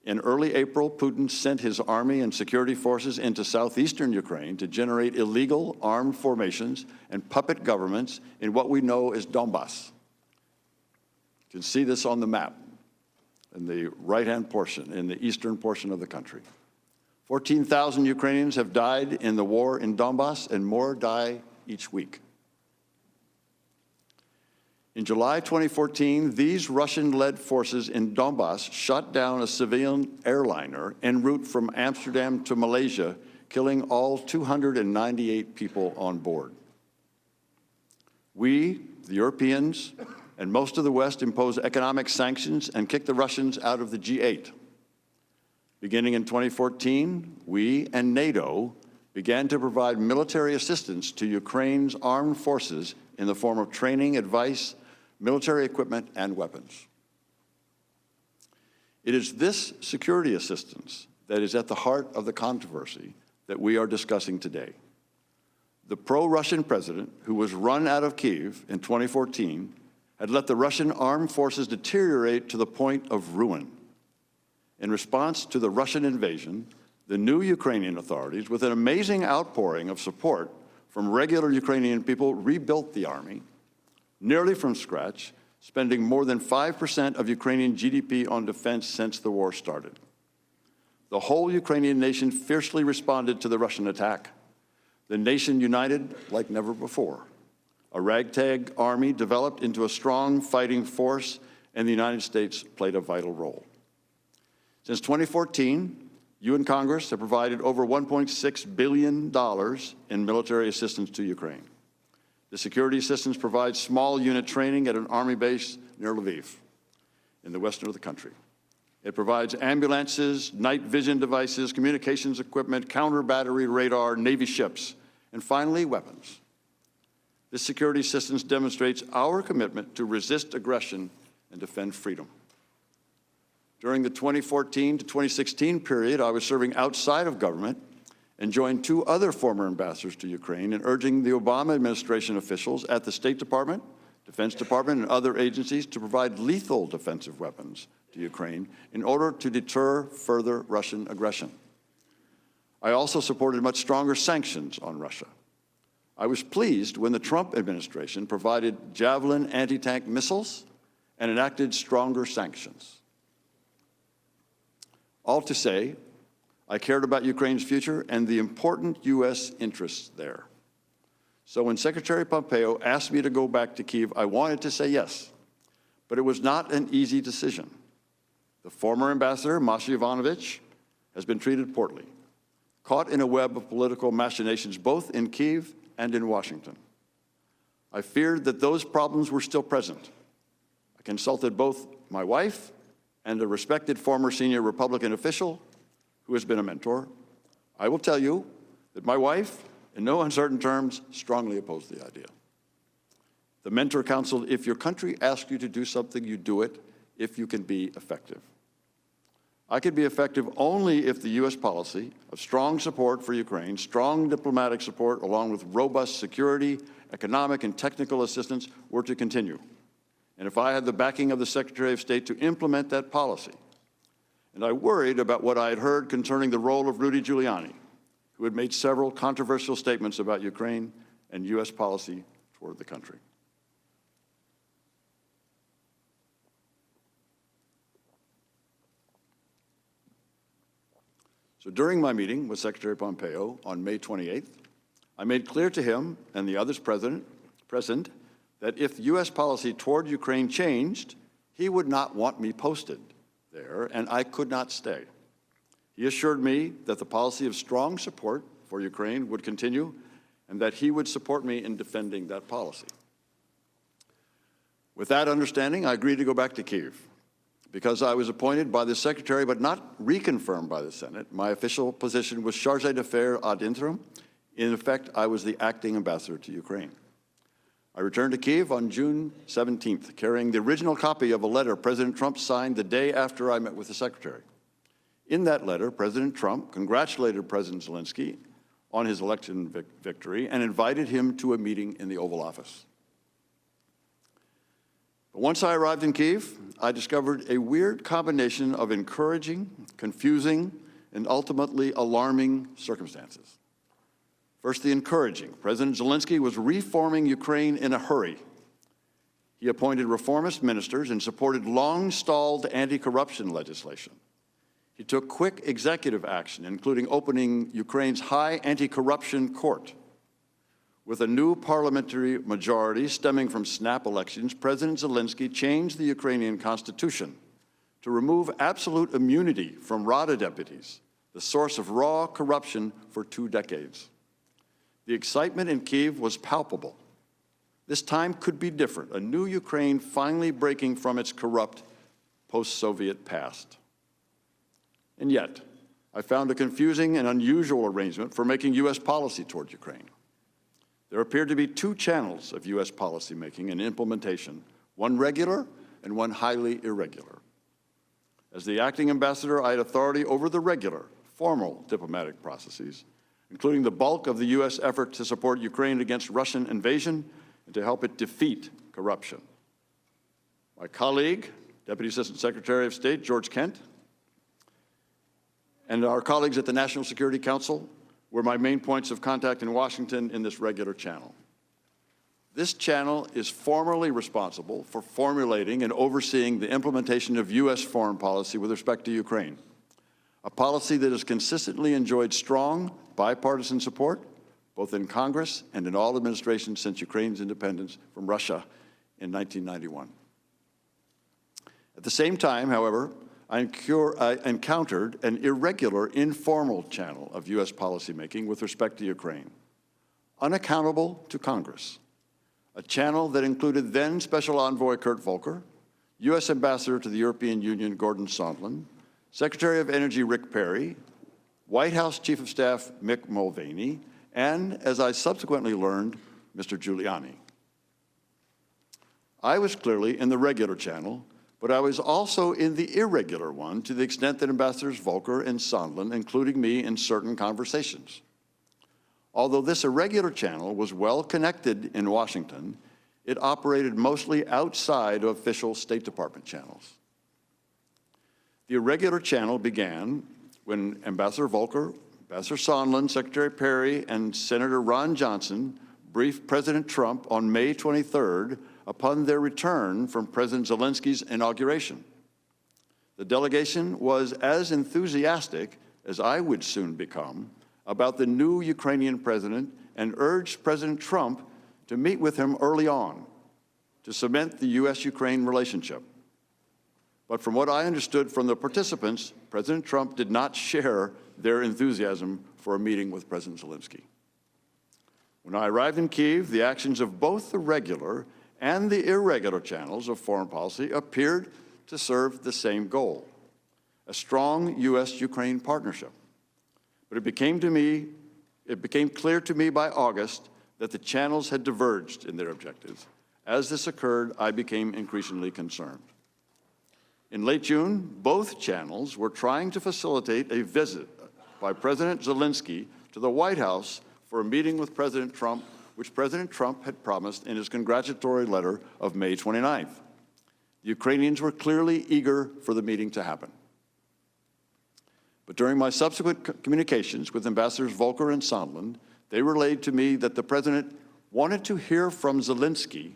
In early April, Putin sent his army and security forces into southeastern Ukraine to generate illegal armed formations and puppet governments in what we know as Donbass. You can see this on the map in the right-hand portion, in the eastern portion of the country. 14,000 Ukrainians have died in the war in Donbass, and more die each week. In July 2014, these Russian-led forces in Donbass shot down a civilian airliner en route from Amsterdam to Malaysia, killing all 298 people on board. We, the Europeans, and most of the West imposed economic sanctions and kicked the Russians out of the G8. Beginning in 2014, we and NATO began to provide military assistance to Ukraine's armed forces in the form of training, advice, military equipment, and weapons. It is this security assistance that is at the heart of the controversy that we are discussing today. The pro-Russian president, who was run out of Kyiv in 2014, had let the Russian armed forces deteriorate to the point of ruin. In response to the Russian invasion, the new Ukrainian authorities, with an amazing outpouring of support from regular Ukrainian people, rebuilt the army, nearly from scratch, spending more than 5% of Ukrainian GDP on defense since the war started. The whole Ukrainian nation fiercely responded to the Russian attack. The nation united like never before. A ragtag army developed into a strong fighting force, and the United States played a vital role. Since 2014, you and Congress have provided over $1.6 billion in military assistance to Ukraine. The security assistance provides small unit training at an Army base near Lviv in the western of the country. It provides ambulances, night vision devices, communications equipment, counter-battery radar, Navy ships, and finally, weapons. This security assistance demonstrates our commitment to resist aggression and defend freedom. During the 2014 to 2016 period, I was serving outside of government and joined two other former ambassadors to Ukraine in urging the Obama administration officials at the State Department, Defense Department, and other agencies to provide lethal defensive weapons to Ukraine in order to deter further Russian aggression. I also supported much stronger sanctions on Russia. I was pleased when the Trump administration provided Javelin anti-tank missiles and enacted stronger sanctions. All to say, I cared about Ukraine's future and the important U.S. interests there. So when Secretary Pompeo asked me to go back to Kyiv, I wanted to say yes, but it was not an easy decision. The former ambassador, Masha Yovanovitch, has been treated poorly, caught in a web of political machinations both in Kyiv and in Washington. I feared that those problems were still present. I consulted both my wife and a respected former senior Republican official who has been a mentor. I will tell you that my wife, in no uncertain terms, strongly opposed the idea. The mentor counseled, if your country asks you to do something, you do it if you can be effective. I could be effective only if the U.S. policy of strong support for Ukraine, strong diplomatic support, along with robust security, economic, and technical assistance were to continue, and if I had the backing of the Secretary of State to implement that policy. And I worried about what I had heard concerning the role of Rudy Giuliani, who had made several controversial statements about Ukraine and U.S. policy toward the country. So during my meeting with Secretary Pompeo on May 28th, I made clear to him and the others present that if U.S. policy toward Ukraine changed, he would not want me posted there, and I could not stay. He assured me that the policy of strong support for Ukraine would continue and that he would support me in defending that policy. With that understanding, I agreed to go back to Kyiv. Because I was appointed by the Secretary but not reconfirmed by the Senate, my official position was chargé d'affaires ad interim. In effect, I was the acting ambassador to Ukraine. I returned to Kyiv on June 17th, carrying the original copy of a letter President Trump signed the day after I met with the Secretary. In that letter, President Trump congratulated President Zelensky on his election victory and invited him to a meeting in the Oval Office. But once I arrived in Kyiv, I discovered a weird combination of encouraging, confusing, and ultimately alarming circumstances. First, the encouraging. President Zelensky was reforming Ukraine in a hurry. He appointed reformist ministers and supported long-stalled anti-corruption legislation. He took quick executive action, including opening Ukraine's high anti-corruption court. With a new parliamentary majority stemming from snap elections, President Zelensky changed the Ukrainian constitution to remove absolute immunity from Rada deputies, the source of raw corruption for 2 decades. The excitement in Kyiv was palpable. This time could be different, a new Ukraine finally breaking from its corrupt post-Soviet past. And yet, I found a confusing and unusual arrangement for making U.S. policy toward Ukraine. There appeared to be 2 channels of U.S. policymaking and implementation, one regular and one highly irregular. As the acting ambassador, I had authority over the regular, formal diplomatic processes, including the bulk of the U.S. effort to support Ukraine against Russian invasion and to help it defeat corruption. My colleague, Deputy Assistant Secretary of State George Kent, and our colleagues at the National Security Council were my main points of contact in Washington in this regular channel. This channel is formally responsible for formulating and overseeing the implementation of U.S. foreign policy with respect to Ukraine, a policy that has consistently enjoyed strong bipartisan support, both in Congress and in all administrations since Ukraine's independence from Russia in 1991. At the same time, however, I encountered an irregular, informal channel of U.S. policymaking with respect to Ukraine, unaccountable to Congress, a channel that included then Special Envoy Kurt Volker, U.S. Ambassador to the European Union Gordon Sondland, Secretary of Energy Rick Perry, White House Chief of Staff Mick Mulvaney, and, as I subsequently learned, Mr. Giuliani. I was clearly in the regular channel, but I was also in the irregular one to the extent that Ambassadors Volker and Sondland included me in certain conversations. Although this irregular channel was well connected in Washington, it operated mostly outside of official State Department channels. The irregular channel began when Ambassador Volker, Ambassador Sondland, Secretary Perry, and Senator Ron Johnson briefed President Trump on May 23rd upon their return from President Zelensky's inauguration. The delegation was as enthusiastic as I would soon become about the new Ukrainian president and urged President Trump to meet with him early on to cement the U.S.-Ukraine relationship. But from what I understood from the participants, President Trump did not share their enthusiasm for a meeting with President Zelensky. When I arrived in Kyiv, the actions of both the regular and the irregular channels of foreign policy appeared to serve the same goal, a strong U.S.-Ukraine partnership. But it became clear to me by August that the channels had diverged in their objectives. As this occurred, I became increasingly concerned. In late June, both channels were trying to facilitate a visit by President Zelensky to the White House for a meeting with President Trump, which President Trump had promised in his congratulatory letter of May 29th. The Ukrainians were clearly eager for the meeting to happen. But during my subsequent communications with Ambassadors Volker and Sondland, they relayed to me that the President wanted to hear from Zelensky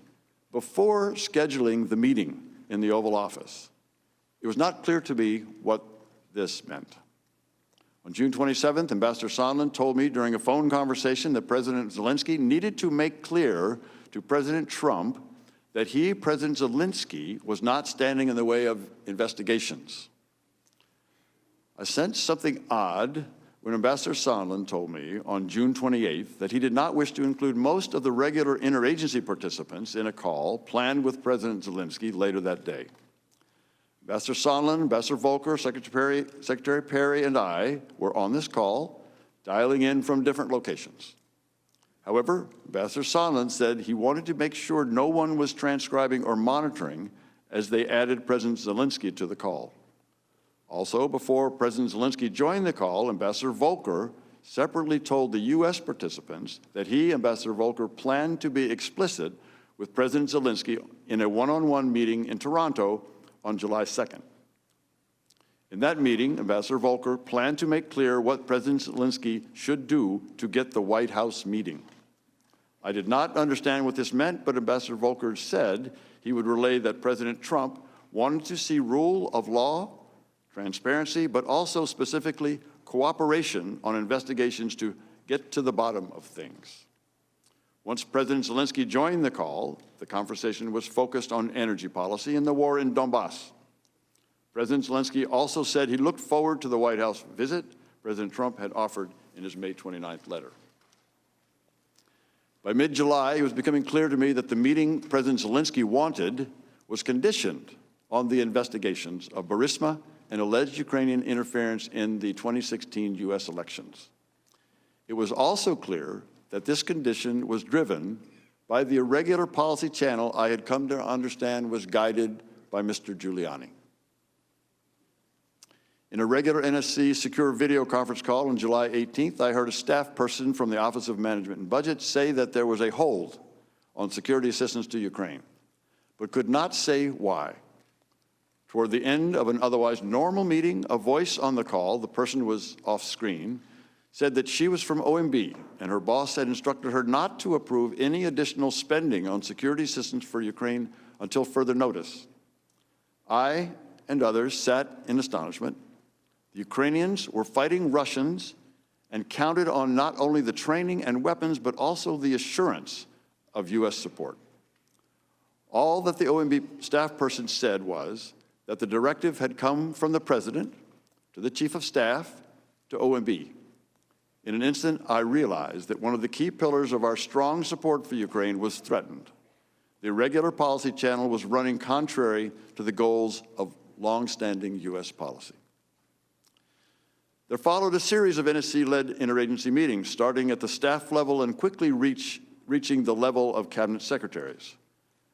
before scheduling the meeting in the Oval Office. It was not clear to me what this meant. On June 27th, Ambassador Sondland told me during a phone conversation that President Zelensky needed to make clear to President Trump that he, President Zelensky, was not standing in the way of investigations. I sensed something odd when Ambassador Sondland told me on June 28th that he did not wish to include most of the regular interagency participants in a call planned with President Zelensky later that day. Ambassador Sondland, Ambassador Volker, Secretary Perry, and I were on this call, dialing in from different locations. However, Ambassador Sondland said he wanted to make sure no one was transcribing or monitoring as they added President Zelensky to the call. Also, before President Zelensky joined the call, Ambassador Volker separately told the U.S. participants that he, Ambassador Volker, planned to be explicit with President Zelensky in a one-on-one meeting in Toronto on July 2nd. In that meeting, Ambassador Volker planned to make clear what President Zelensky should do to get the White House meeting. I did not understand what this meant, but Ambassador Volker said he would relay that President Trump wanted to see rule of law, transparency, but also specifically cooperation on investigations to get to the bottom of things. Once President Zelensky joined the call, the conversation was focused on energy policy and the war in Donbass. President Zelensky also said he looked forward to the White House visit President Trump had offered in his May 29th letter. By mid-July, it was becoming clear to me that the meeting President Zelensky wanted was conditioned on the investigations of Burisma and alleged Ukrainian interference in the 2016 U.S. elections. It was also clear that this condition was driven by the irregular policy channel I had come to understand was guided by Mr. Giuliani. In a regular NSC secure video conference call on July 18th, I heard a staff person from the Office of Management and Budget say that there was a hold on security assistance to Ukraine, but could not say why. Toward the end of an otherwise normal meeting, a voice on the call, the person was off screen, said that she was from OMB, and her boss had instructed her not to approve any additional spending on security assistance for Ukraine until further notice. I and others sat in astonishment. The Ukrainians were fighting Russians and counted on not only the training and weapons, but also the assurance of U.S. support. All that the OMB staff person said was that the directive had come from the President to the Chief of Staff to OMB. In an instant, I realized that one of the key pillars of our strong support for Ukraine was threatened. The irregular policy channel was running contrary to the goals of long-standing U.S. policy. There followed a series of NSC-led interagency meetings, starting at the staff level and quickly reaching the level of cabinet secretaries.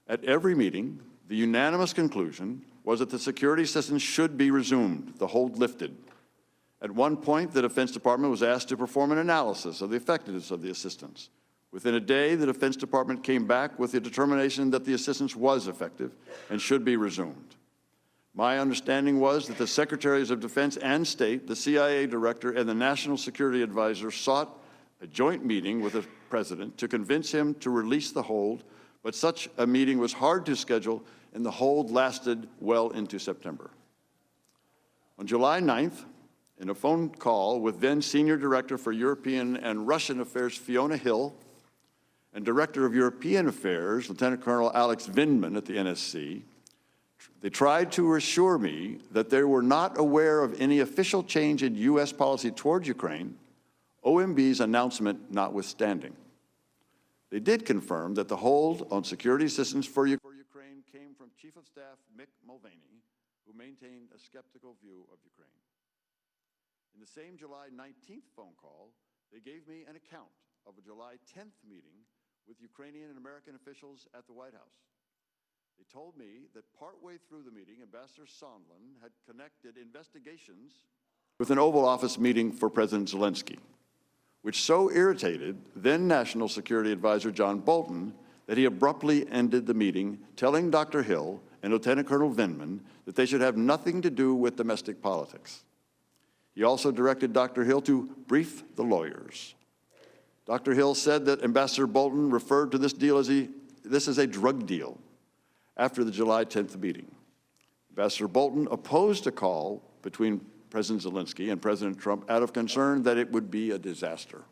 At every meeting, the unanimous conclusion was that the security assistance should be resumed, the hold lifted. At one point, the Defense Department was asked to perform an analysis of the effectiveness of the assistance. Within a day, the Defense Department came back with the determination that the assistance was effective and should be resumed. My understanding was that the Secretaries of Defense and State, the CIA Director, and the National Security Advisor sought a joint meeting with the President to convince him to release the hold, but such a meeting was hard to schedule, and the hold lasted well into September. On July 9th, in a phone call with then Senior Director for European and Russian Affairs Fiona Hill and Director of European Affairs Lieutenant Colonel Alex Vindman at the NSC, they tried to assure me that they were not aware of any official change in U.S. policy towards Ukraine, OMB's announcement notwithstanding. They did confirm that the hold on security assistance for Ukraine came from Chief of Staff Mick Mulvaney, who maintained a skeptical view of Ukraine. In the same July 19th phone call, they gave me an account of a July 10th meeting with Ukrainian and American officials at the White House. They told me that partway through the meeting, Ambassador Sondland had connected investigations with an Oval Office meeting for President Zelensky, which so irritated then National Security Advisor John Bolton that he abruptly ended the meeting, telling Dr. Hill and Lieutenant Colonel Vindman that they should have nothing to do with domestic politics. He also directed Dr. Hill to brief the lawyers. Dr. Hill said that Ambassador Bolton referred to this deal as a drug deal after the July 10th meeting. Ambassador Bolton opposed a call between President Zelensky and President Trump out of concern that it would be a disaster.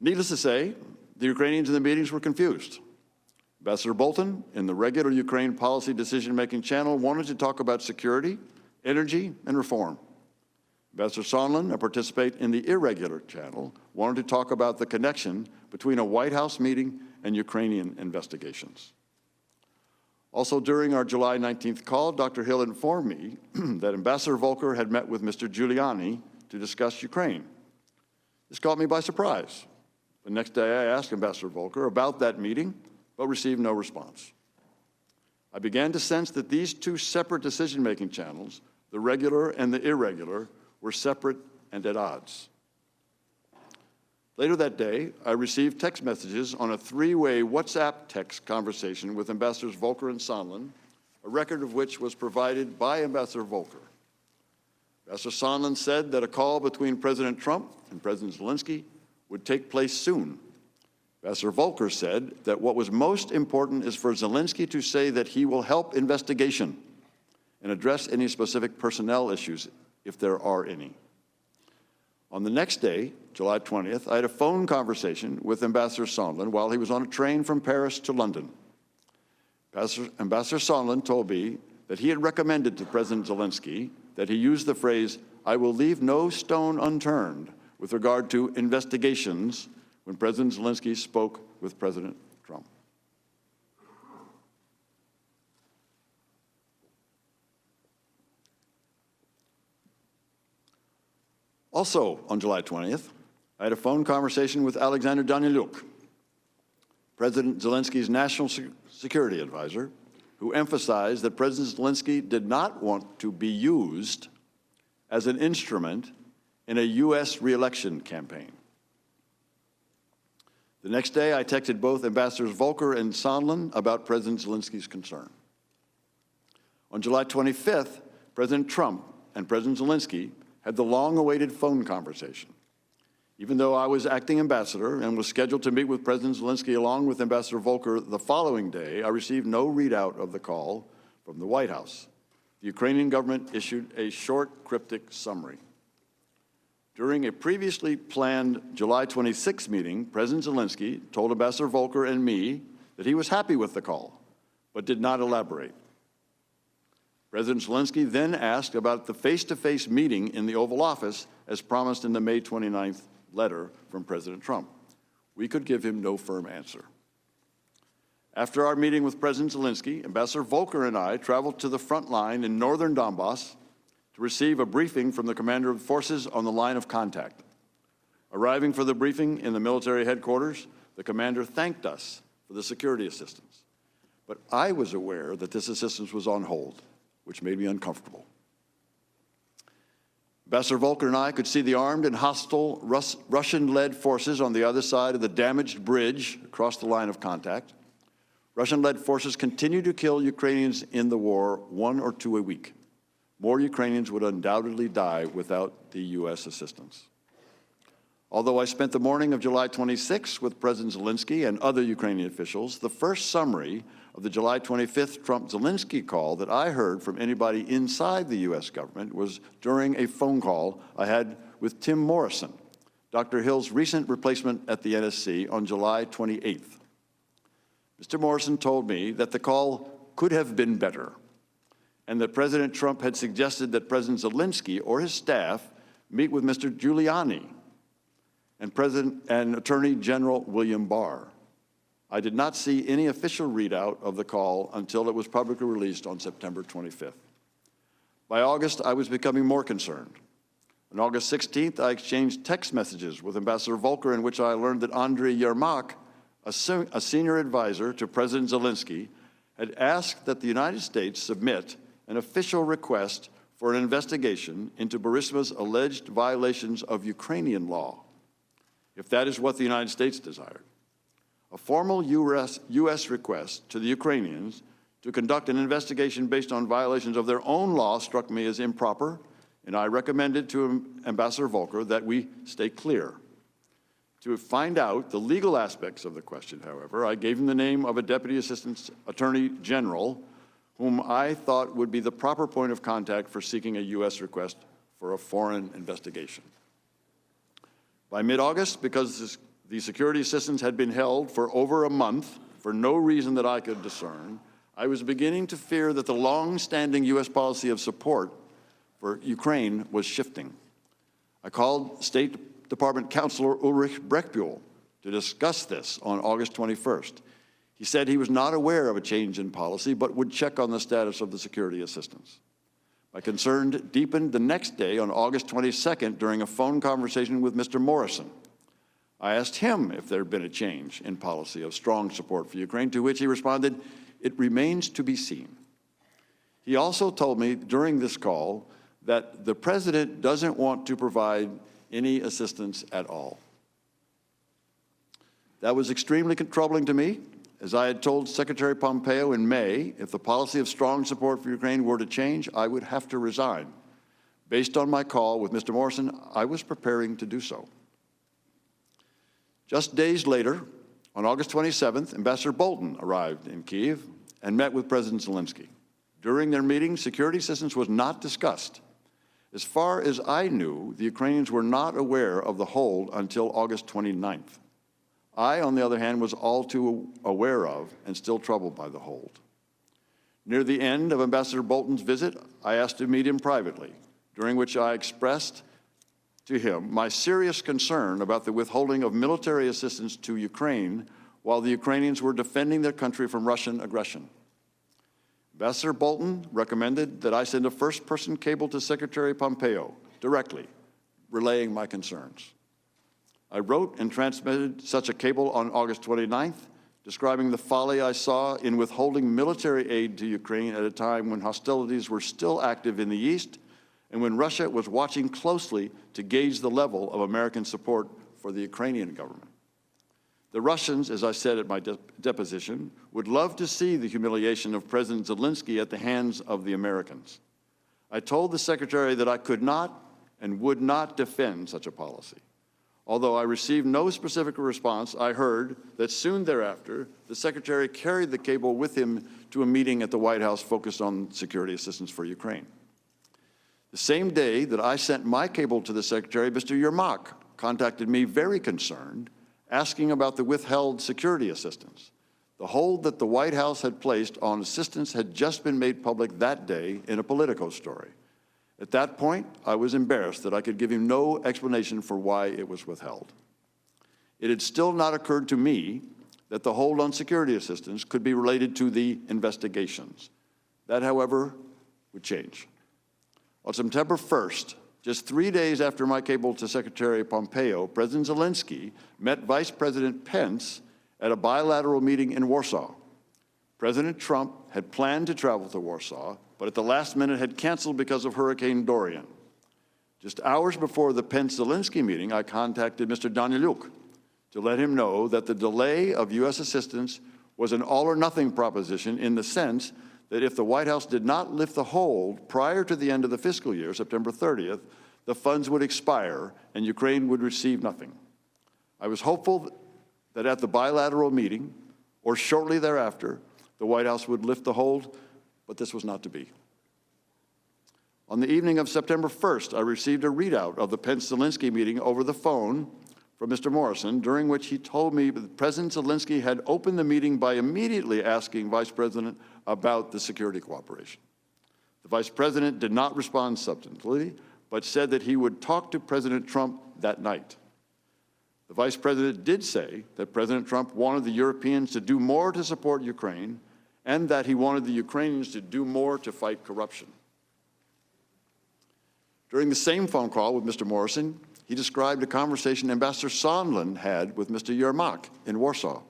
Needless to say, the Ukrainians in the meetings were confused. Ambassador Bolton, in the regular Ukraine policy decision-making channel, wanted to talk about security, energy, and reform. Ambassador Sondland, a participant in the irregular channel, wanted to talk about the connection between a White House meeting and Ukrainian investigations. Also, during our July 19th call, Dr. Hill informed me that Ambassador Volker had met with Mr. Giuliani to discuss Ukraine. This caught me by surprise. The next day, I asked Ambassador Volker about that meeting, but received no response. I began to sense that these two separate decision-making channels, the regular and the irregular, were separate and at odds. Later that day, I received text messages on a three-way WhatsApp text conversation with Ambassadors Volker and Sondland, a record of which was provided by Ambassador Volker. Ambassador Sondland said that a call between President Trump and President Zelensky would take place soon. Ambassador Volker said that what was most important is for Zelensky to say that he will help investigation and address any specific personnel issues, if there are any. On the next day, July 20th, I had a phone conversation with Ambassador Sondland while he was on a train from Paris to London. Ambassador Sondland told me that he had recommended to President Zelensky that he use the phrase, "I will leave no stone unturned," with regard to investigations when President Zelensky spoke with President Trump. Also, on July 20th, I had a phone conversation with Alexander Danylyuk, President Zelensky's national security advisor, who emphasized that President Zelensky did not want to be used as an instrument in a U.S. re-election campaign. The next day, I texted both Ambassadors Volker and Sondland about President Zelensky's concern. On July 25th, President Trump and President Zelensky had the long-awaited phone conversation. Even though I was acting ambassador and was scheduled to meet with President Zelensky along with Ambassador Volker the following day, I received no readout of the call from the White House. The Ukrainian government issued a short, cryptic summary. During a previously planned July 26 meeting, President Zelensky told Ambassador Volker and me that he was happy with the call, but did not elaborate. President Zelensky then asked about the face-to-face meeting in the Oval Office as promised in the May 29th letter from President Trump. We could give him no firm answer. After our meeting with President Zelensky, Ambassador Volker and I traveled to the front line in northern Donbass to receive a briefing from the commander of forces on the line of contact. Arriving for the briefing in the military headquarters, the commander thanked us for the security assistance. But I was aware that this assistance was on hold, which made me uncomfortable. Ambassador Volker and I could see the armed and hostile Russian-led forces on the other side of the damaged bridge across the line of contact. Russian-led forces continue to kill Ukrainians in the war, 1 or 2 a week. More Ukrainians would undoubtedly die without the U.S. assistance. Although I spent the morning of July 26 with President Zelensky and other Ukrainian officials, the first summary of the July 25th Trump-Zelensky call that I heard from anybody inside the U.S. government was during a phone call I had with Tim Morrison, Dr. Hill's recent replacement at the NSC, on July 28th. Mr. Morrison told me that the call could have been better, and that President Trump had suggested that President Zelensky or his staff meet with Mr. Giuliani and Attorney General William Barr. I did not see any official readout of the call until it was publicly released on September 25th. By August, I was becoming more concerned. On August 16th, I exchanged text messages with Ambassador Volker in which I learned that Andriy Yermak, a senior advisor to President Zelensky, had asked that the United States submit an official request for an investigation into Burisma's alleged violations of Ukrainian law, if that is what the United States desired. A formal U.S. request to the Ukrainians to conduct an investigation based on violations of their own law struck me as improper, and I recommended to Ambassador Volker that we stay clear. To find out the legal aspects of the question, however, I gave him the name of a Deputy Assistant Attorney General whom I thought would be the proper point of contact for seeking a U.S. request for a foreign investigation. By mid-August, because the security assistance had been held for over a month for no reason that I could discern, I was beginning to fear that the long-standing U.S. policy of support for Ukraine was shifting. I called State Department Counselor Ulrich Brechtbuhl to discuss this on August 21st. He said he was not aware of a change in policy, but would check on the status of the security assistance. My concern deepened the next day on August 22nd during a phone conversation with Mr. Morrison. I asked him if there had been a change in policy of strong support for Ukraine, to which he responded, "It remains to be seen." He also told me during this call that the president doesn't want to provide any assistance at all. That was extremely troubling to me, as I had told Secretary Pompeo in May, if the policy of strong support for Ukraine were to change, I would have to resign. Based on my call with Mr. Morrison, I was preparing to do so. Just days later, on August 27th, Ambassador Bolton arrived in Kyiv and met with President Zelensky. During their meeting, security assistance was not discussed. As far as I knew, the Ukrainians were not aware of the hold until August 29th. I, on the other hand, was all too aware of and still troubled by the hold. Near the end of Ambassador Bolton's visit, I asked to meet him privately, during which I expressed to him my serious concern about the withholding of military assistance to Ukraine while the Ukrainians were defending their country from Russian aggression. Ambassador Bolton recommended that I send a first-person cable to Secretary Pompeo directly, relaying my concerns. I wrote and transmitted such a cable on August 29th, describing the folly I saw in withholding military aid to Ukraine at a time when hostilities were still active in the East and when Russia was watching closely to gauge the level of American support for the Ukrainian government. The Russians, as I said at my deposition, would love to see the humiliation of President Zelensky at the hands of the Americans. I told the Secretary that I could not and would not defend such a policy. Although I received no specific response, I heard that soon thereafter, the Secretary carried the cable with him to a meeting at the White House focused on security assistance for Ukraine. The same day that I sent my cable to the Secretary, Mr. Yermak contacted me very concerned, asking about the withheld security assistance. The hold that the White House had placed on assistance had just been made public that day in a Politico story. At that point, I was embarrassed that I could give him no explanation for why it was withheld. It had still not occurred to me that the hold on security assistance could be related to the investigations. That, however, would change. On September 1st, just 3 days after my cable to Secretary Pompeo, President Zelensky met Vice President Pence at a bilateral meeting in Warsaw. President Trump had planned to travel to Warsaw, but at the last minute had canceled because of Hurricane Dorian. Just hours before the Pence-Zelensky meeting, I contacted Mr. Daniluk to let him know that the delay of U.S. assistance was an all-or-nothing proposition in the sense that if the White House did not lift the hold prior to the end of the fiscal year, September 30th, the funds would expire and Ukraine would receive nothing. I was hopeful that at the bilateral meeting, or shortly thereafter, the White House would lift the hold, but this was not to be. On the evening of September 1st, I received a readout of the Pence-Zelensky meeting over the phone from Mr. Morrison, during which he told me that President Zelensky had opened the meeting by immediately asking Vice President about the security cooperation. The Vice President did not respond substantively, but said that he would talk to President Trump that night. The Vice President did say that President Trump wanted the Europeans to do more to support Ukraine and that he wanted the Ukrainians to do more to fight corruption. During the same phone call with Mr. Morrison, he described a conversation Ambassador Sondland had with Mr. Yermak in Warsaw.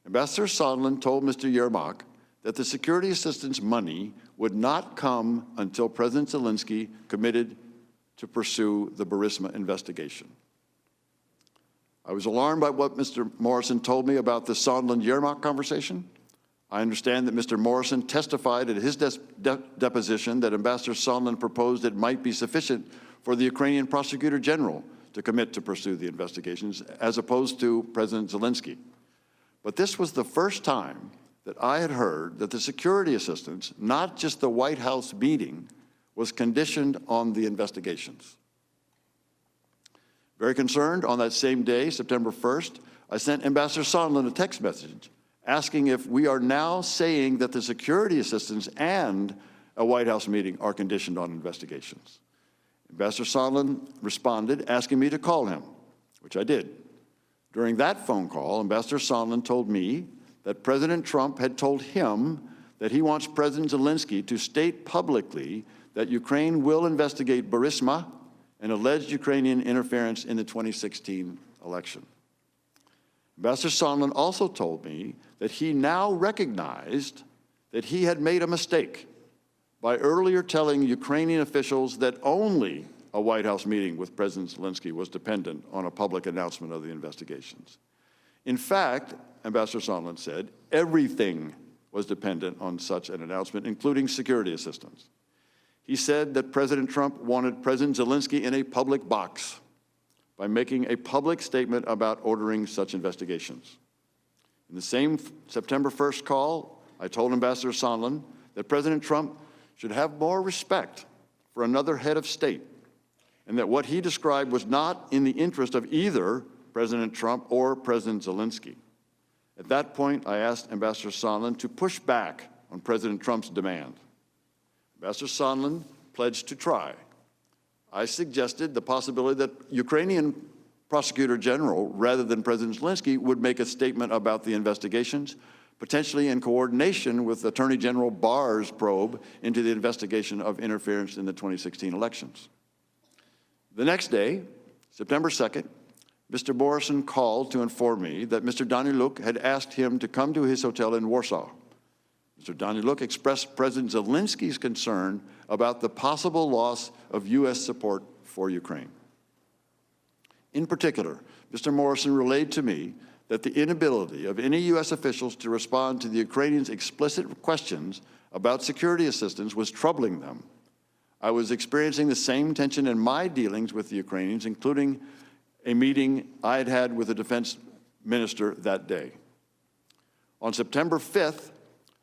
Ambassador Sondland told Mr. Yermak that the security assistance money would not come until President Zelensky committed to pursue the Burisma investigation. I was alarmed by what Mr. Morrison told me about the Sondland-Yermak conversation. I understand that Mr. Morrison testified at his deposition that Ambassador Sondland proposed it might be sufficient for the Ukrainian Prosecutor General to commit to pursue the investigations, as opposed to President Zelensky. But this was the first time that I had heard that the security assistance, not just the White House meeting, was conditioned on the investigations. Very concerned, on that same day, September 1st, I sent Ambassador Sondland a text message asking if we are now saying that the security assistance and a White House meeting are conditioned on investigations. Ambassador Sondland responded, asking me to call him, which I did. During that phone call, Ambassador Sondland told me that President Trump had told him that he wants President Zelensky to state publicly that Ukraine will investigate Burisma and alleged Ukrainian interference in the 2016 election. Ambassador Sondland also told me that he now recognized that he had made a mistake by earlier telling Ukrainian officials that only a White House meeting with President Zelensky was dependent on a public announcement of the investigations. In fact, Ambassador Sondland said, everything was dependent on such an announcement, including security assistance. He said that President Trump wanted President Zelensky in a public box by making a public statement about ordering such investigations. In the same September 1st call, I told Ambassador Sondland that President Trump should have more respect for another head of state, and that what he described was not in the interest of either President Trump or President Zelensky. At that point, I asked Ambassador Sondland to push back on President Trump's demand. Ambassador Sondland pledged to try. I suggested the possibility that Ukrainian Prosecutor General, rather than President Zelensky, would make a statement about the investigations, potentially in coordination with Attorney General Barr's probe into the investigation of interference in the 2016 elections. The next day, September 2nd, Mr. Morrison called to inform me that Mr. Daniluk had asked him to come to his hotel in Warsaw. Mr. Daniluk expressed President Zelensky's concern about the possible loss of U.S. support for Ukraine. In particular, Mr. Morrison relayed to me that the inability of any U.S. officials to respond to the Ukrainians' explicit questions about security assistance was troubling them. I was experiencing the same tension in my dealings with the Ukrainians, including a meeting I had had with the defense minister that day. On September 5th,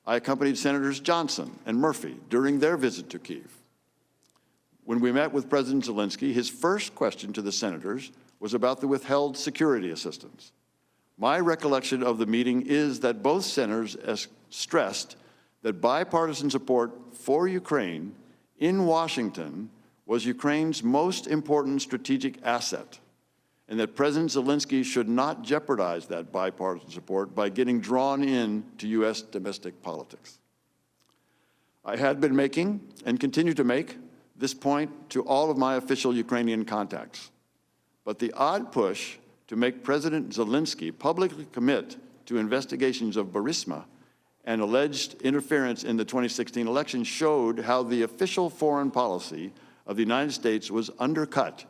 I accompanied Senators Johnson and Murphy during their visit to Kyiv. When we met with President Zelensky, his first question to the senators was about the withheld security assistance. My recollection of the meeting is that both senators stressed that bipartisan support for Ukraine in Washington was Ukraine's most important strategic asset, and that President Zelensky should not jeopardize that bipartisan support by getting drawn into U.S. domestic politics. I had been making, and continue to make, this point to all of my official Ukrainian contacts. But the odd push to make President Zelensky publicly commit to investigations of Burisma and alleged interference in the 2016 election showed how the official foreign policy of the United States was undercut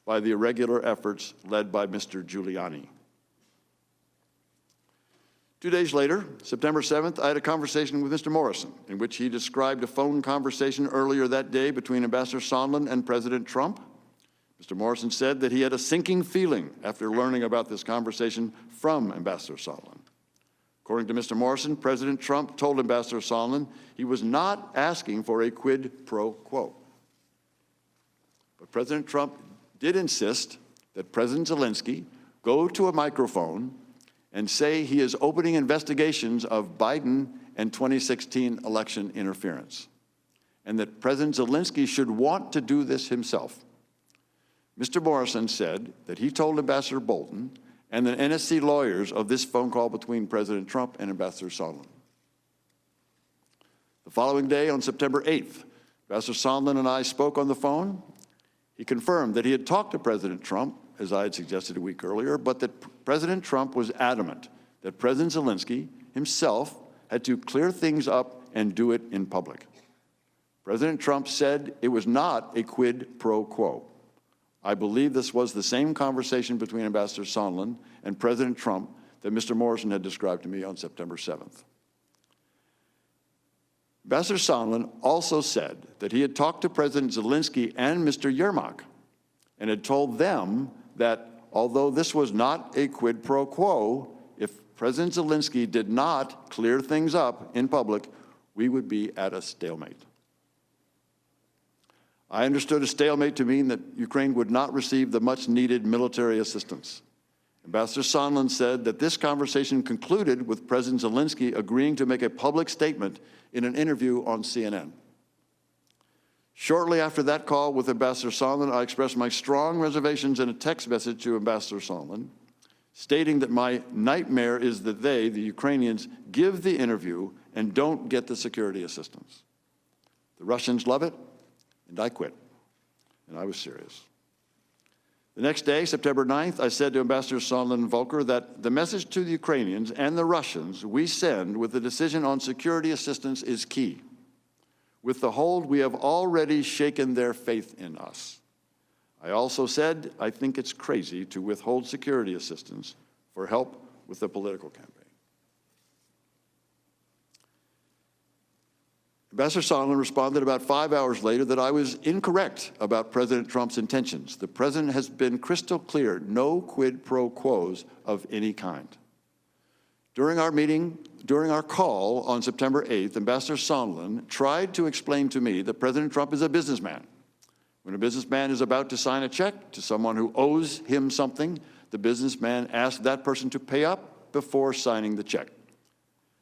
by the irregular efforts led by Mr. Giuliani. 2 days later, September 7th, I had a conversation with Mr. Morrison, in which he described a phone conversation earlier that day between Ambassador Sondland and President Trump. Mr. Morrison said that he had a sinking feeling after learning about this conversation from Ambassador Sondland. According to Mr. Morrison, President Trump told Ambassador Sondland he was not asking for a quid pro quo. But President Trump did insist that President Zelensky go to a microphone and say he is opening investigations of Biden and 2016 election interference, and that President Zelensky should want to do this himself. Mr. Morrison said that he told Ambassador Bolton and the NSC lawyers of this phone call between President Trump and Ambassador Sondland. The following day, on September 8th, Ambassador Sondland and I spoke on the phone. He confirmed that he had talked to President Trump, as I had suggested a week earlier, but that President Trump was adamant that President Zelensky himself had to clear things up and do it in public. President Trump said it was not a quid pro quo. I believe this was the same conversation between Ambassador Sondland and President Trump that Mr. Morrison had described to me on September 7th. Ambassador Sondland also said that he had talked to President Zelensky and Mr. Yermak and had told them that although this was not a quid pro quo, if President Zelensky did not clear things up in public, we would be at a stalemate. I understood a stalemate to mean that Ukraine would not receive the much-needed military assistance. Ambassador Sondland said that this conversation concluded with President Zelensky agreeing to make a public statement in an interview on CNN. Shortly after that call with Ambassador Sondland, I expressed my strong reservations in a text message to Ambassador Sondland, stating that my nightmare is that they, the Ukrainians, give the interview and don't get the security assistance. The Russians love it, and I quit. And I was serious. The next day, September 9th, I said to Ambassador Sondland and Volker that the message to the Ukrainians and the Russians we send with the decision on security assistance is key. With the hold, we have already shaken their faith in us. I also said I think it's crazy to withhold security assistance for help with the political campaign. Ambassador Sondland responded about 5 hours later that I was incorrect about President Trump's intentions. The president has been crystal clear, no quid pro quos of any kind. During our call on September 8th, Ambassador Sondland tried to explain to me that President Trump is a businessman. When a businessman is about to sign a check to someone who owes him something, the businessman asks that person to pay up before signing the check.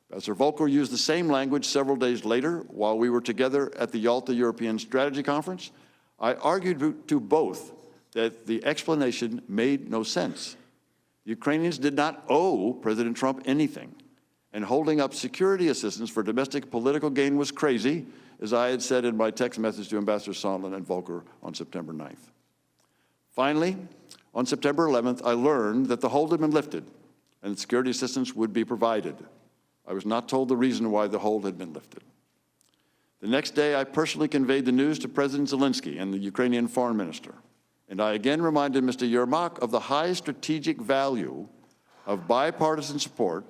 Ambassador Volker used the same language several days later while we were together at the Yalta European Strategy Conference. I argued to both that the explanation made no sense. The Ukrainians did not owe President Trump anything, and holding up security assistance for domestic political gain was crazy, as I had said in my text message to Ambassador Sondland and Volker on September 9th. Finally, on September 11th, I learned that the hold had been lifted and that security assistance would be provided. I was not told the reason why the hold had been lifted. The next day, I personally conveyed the news to President Zelensky and the Ukrainian foreign minister, and I again reminded Mr. Yermak of the high strategic value of bipartisan support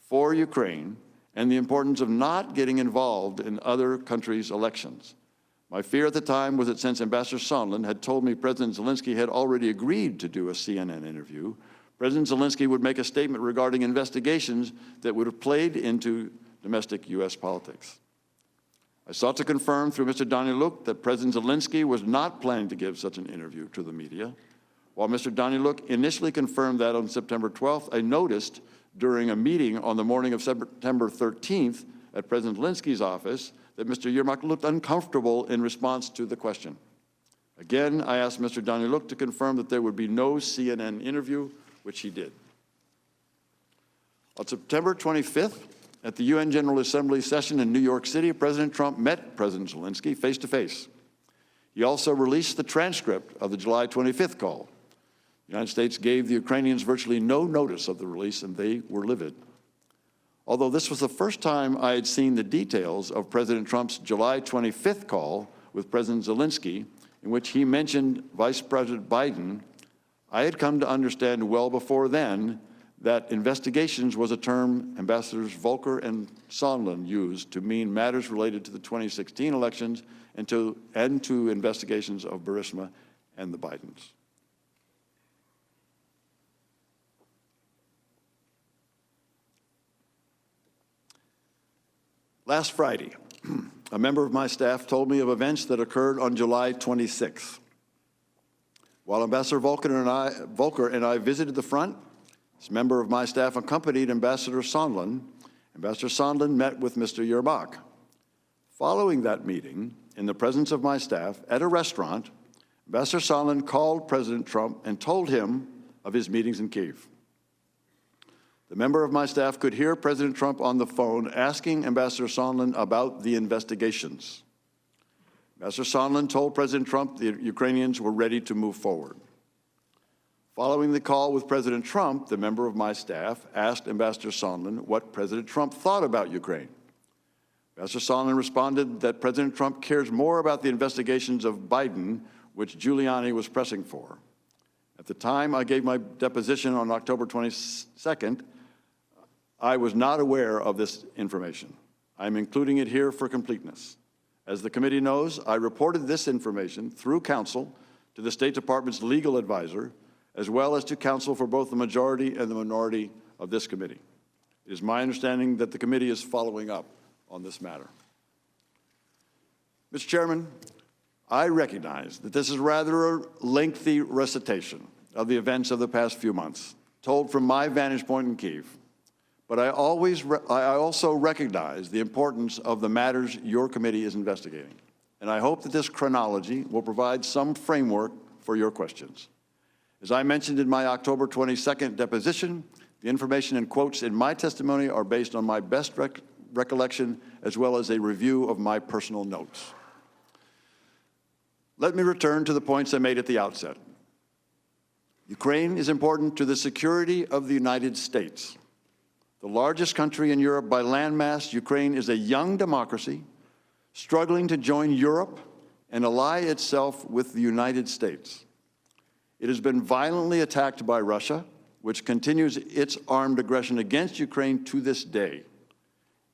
for Ukraine and the importance of not getting involved in other countries' elections. My fear at the time was that since Ambassador Sondland had told me President Zelensky had already agreed to do a CNN interview, President Zelensky would make a statement regarding investigations that would have played into domestic U.S. politics. I sought to confirm through Mr. Danylyuk that President Zelensky was not planning to give such an interview to the media. While Mr. Danylyuk initially confirmed that on September 12th, I noticed during a meeting on the morning of September 13th at President Zelensky's office that Mr. Yermak looked uncomfortable in response to the question. Again, I asked Mr. Danylyuk to confirm that there would be no CNN interview, which he did. On September 25th, at the UN General Assembly session in New York City, President Trump met President Zelensky face-to-face. He also released the transcript of the July 25th call. The United States gave the Ukrainians virtually no notice of the release, and they were livid. Although this was the first time I had seen the details of President Trump's July 25th call with President Zelensky, in which he mentioned Vice President Biden, I had come to understand well before then that investigations was a term Ambassadors Volker and Sondland used to mean matters related to the 2016 elections and to investigations of Burisma and the Bidens. Last Friday, a member of my staff told me of events that occurred on July 26th. While Ambassador Volker and I visited the front, this member of my staff accompanied Ambassador Sondland. Ambassador Sondland met with Mr. Yermak. Following that meeting, in the presence of my staff at a restaurant, Ambassador Sondland called President Trump and told him of his meetings in Kyiv. The member of my staff could hear President Trump on the phone asking Ambassador Sondland about the investigations. Ambassador Sondland told President Trump the Ukrainians were ready to move forward. Following the call with President Trump, the member of my staff asked Ambassador Sondland what President Trump thought about Ukraine. Ambassador Sondland responded that President Trump cares more about the investigations of Biden, which Giuliani was pressing for. At the time I gave my deposition on October 22nd, I was not aware of this information. I'm including it here for completeness. As the committee knows, I reported this information through counsel to the State Department's legal advisor, as well as to counsel for both the majority and the minority of this committee. It is my understanding that the committee is following up on this matter. Mr. Chairman, I recognize that this is rather a lengthy recitation of the events of the past few months, told from my vantage point in Kyiv. But I also recognize the importance of the matters your committee is investigating. And I hope that this chronology will provide some framework for your questions. As I mentioned in my October 22nd deposition, the information and quotes in my testimony are based on my best recollection as well as a review of my personal notes. Let me return to the points I made at the outset. Ukraine is important to the security of the United States. The largest country in Europe by landmass, Ukraine is a young democracy struggling to join Europe and ally itself with the United States. It has been violently attacked by Russia, which continues its armed aggression against Ukraine to this day.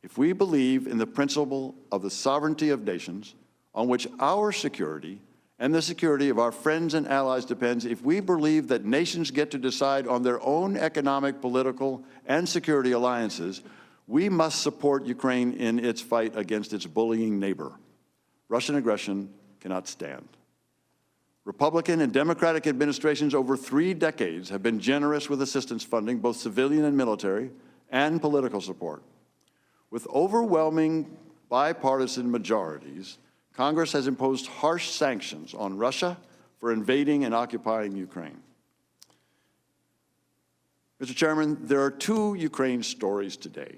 If we believe in the principle of the sovereignty of nations, on which our security and the security of our friends and allies depends, if we believe that nations get to decide on their own economic, political, and security alliances, we must support Ukraine in its fight against its bullying neighbor. Russian aggression cannot stand. Republican and Democratic administrations over 3 decades have been generous with assistance funding, both civilian and military, and political support. With overwhelming bipartisan majorities, Congress has imposed harsh sanctions on Russia for invading and occupying Ukraine. Mr. Chairman, there are 2 Ukraine stories today.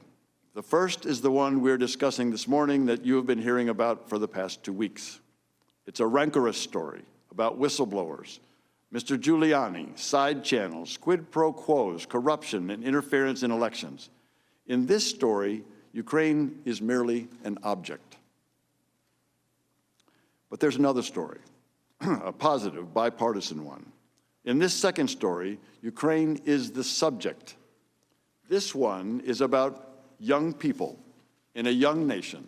The first is the one we're discussing this morning that you have been hearing about for the past 2 weeks. It's a rancorous story about whistleblowers, Mr. Giuliani, side channels, quid pro quos, corruption, and interference in elections. In this story, Ukraine is merely an object. But there's another story, a positive, bipartisan one. In this second story, Ukraine is the subject. This one is about young people in a young nation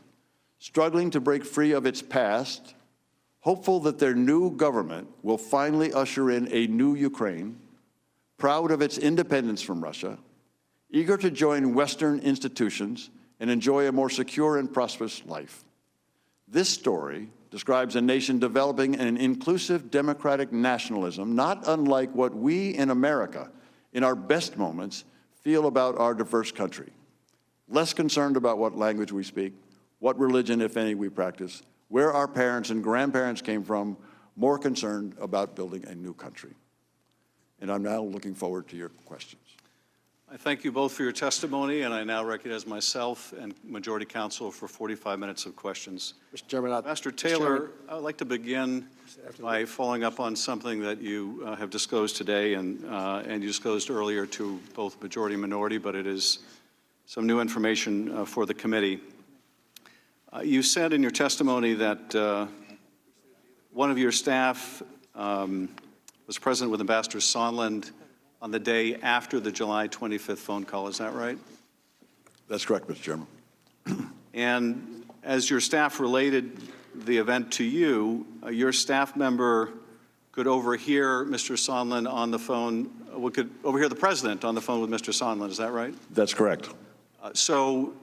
struggling to break free of its past hopeful that their new government will finally usher in a new Ukraine, proud of its independence from Russia, eager to join Western institutions and enjoy a more secure and prosperous life. This story describes a nation developing an inclusive democratic nationalism, not unlike what we in America, in our best moments, feel about our diverse country. Less concerned about what language we speak, what religion, if any, we practice, where our parents and grandparents came from, more concerned about building a new country. And I'm now looking forward to your questions. I thank you both for your testimony, and I now recognize myself and Majority Counsel for 45 minutes of questions. Mr. Chairman, Ambassador Taylor, I'd like to begin by following up on something that you have disclosed today and you disclosed earlier to both majority and minority, but it is some new information for the committee. You said in your testimony that one of your staff was present with Ambassador Sondland on the day after the July 25th phone call. Is that right? That's correct, Mr. Chairman. And as your staff related the event to you, your staff member could overhear Mr. Sondland on the phone, could overhear the president on the phone with Mr. Sondland. Is that right? That's correct. So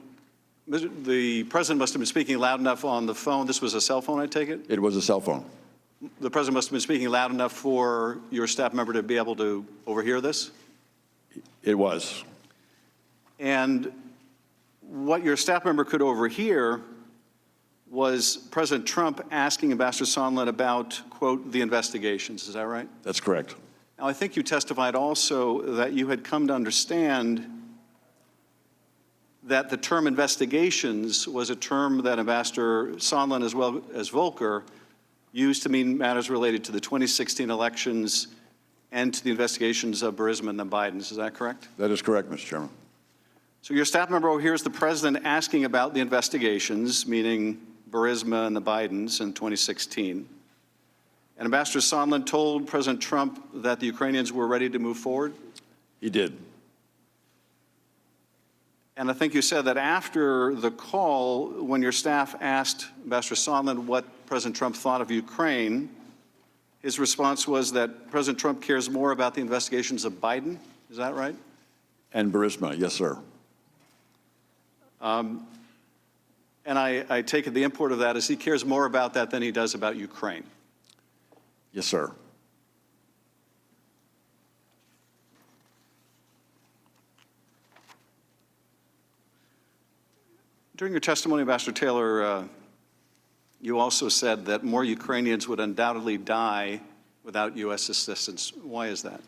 the president must have been speaking loud enough on the phone. This was a cell phone, I take it? It was a cell phone. The president must have been speaking loud enough for your staff member to be able to overhear this? It was. And what your staff member could overhear was President Trump asking Ambassador Sondland about, quote, the investigations. Is that right? That's correct. Now, I think you testified also that you had come to understand that the term investigations was a term that Ambassador Sondland, as well as Volker, used to mean matters related to the 2016 elections and to the investigations of Burisma and the Bidens. Is that correct? That is correct, Mr. Chairman. So your staff member overhears the president asking about the investigations, meaning Burisma and the Bidens in 2016. And Ambassador Sondland told President Trump that the Ukrainians were ready to move forward? He did. And I think you said that after the call, when your staff asked Ambassador Sondland what President Trump thought of Ukraine, his response was that President Trump cares more about the investigations of Biden. Is that right? And Burisma, yes, sir. And I take it the import of that is he cares more about that than he does about Ukraine. Yes, sir. During your testimony, Ambassador Taylor, you also said that more Ukrainians would undoubtedly die without U.S. assistance. Why is that?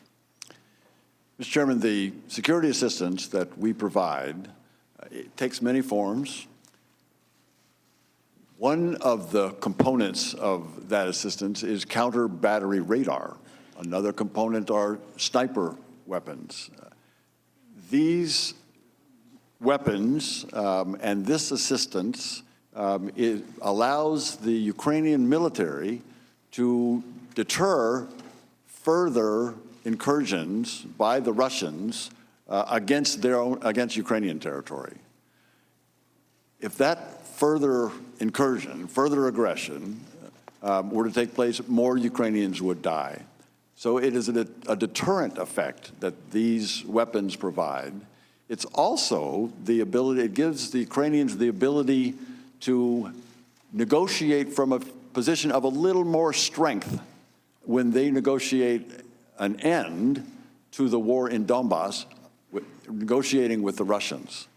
Mr. Chairman, the security assistance that we provide, it takes many forms. One of the components of that assistance is counter-battery radar. Another component are sniper weapons. These weapons and this assistance it allows the Ukrainian military to deter further incursions by the Russians against Ukrainian territory. If that further incursion, further aggression were to take place, more Ukrainians would die. So it is a deterrent effect that these weapons provide. It's also the ability, it gives the Ukrainians the ability to negotiate from a position of a little more strength when they negotiate an end to the war in Donbass, negotiating with the Russians.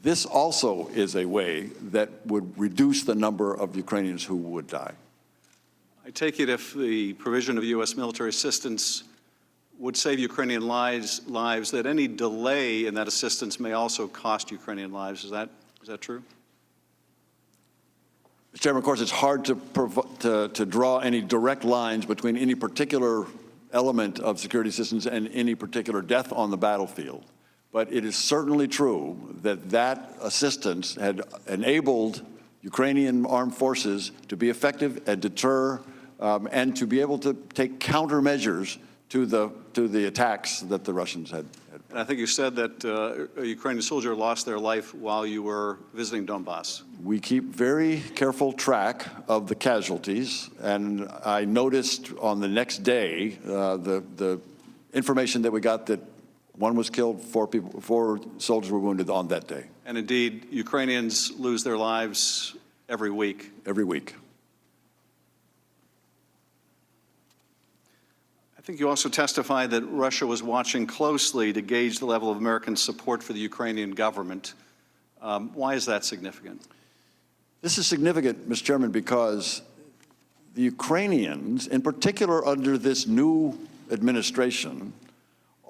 This also is a way that would reduce the number of Ukrainians who would die. I take it if the provision of U.S. military assistance would save Ukrainian lives, that any delay in that assistance may also cost Ukrainian lives. Is that true? Mr. Chairman, of course, it's hard to draw any direct lines between any particular element of security assistance and any particular death on the battlefield. But it is certainly true that that assistance had enabled Ukrainian armed forces to be effective and deter and to be able to take countermeasures to the attacks that the Russians had. And I think you said that a Ukrainian soldier lost their life while you were visiting Donbass. We keep very careful track of the casualties, and I noticed on the next day the information that we got that one was killed, 4 soldiers were wounded on that day. And indeed, Ukrainians lose their lives every week. Every week. I think you also testified that Russia was watching closely to gauge the level of American support for the Ukrainian government. Why is that significant? This is significant, Mr. Chairman, because the Ukrainians, in particular under this new administration,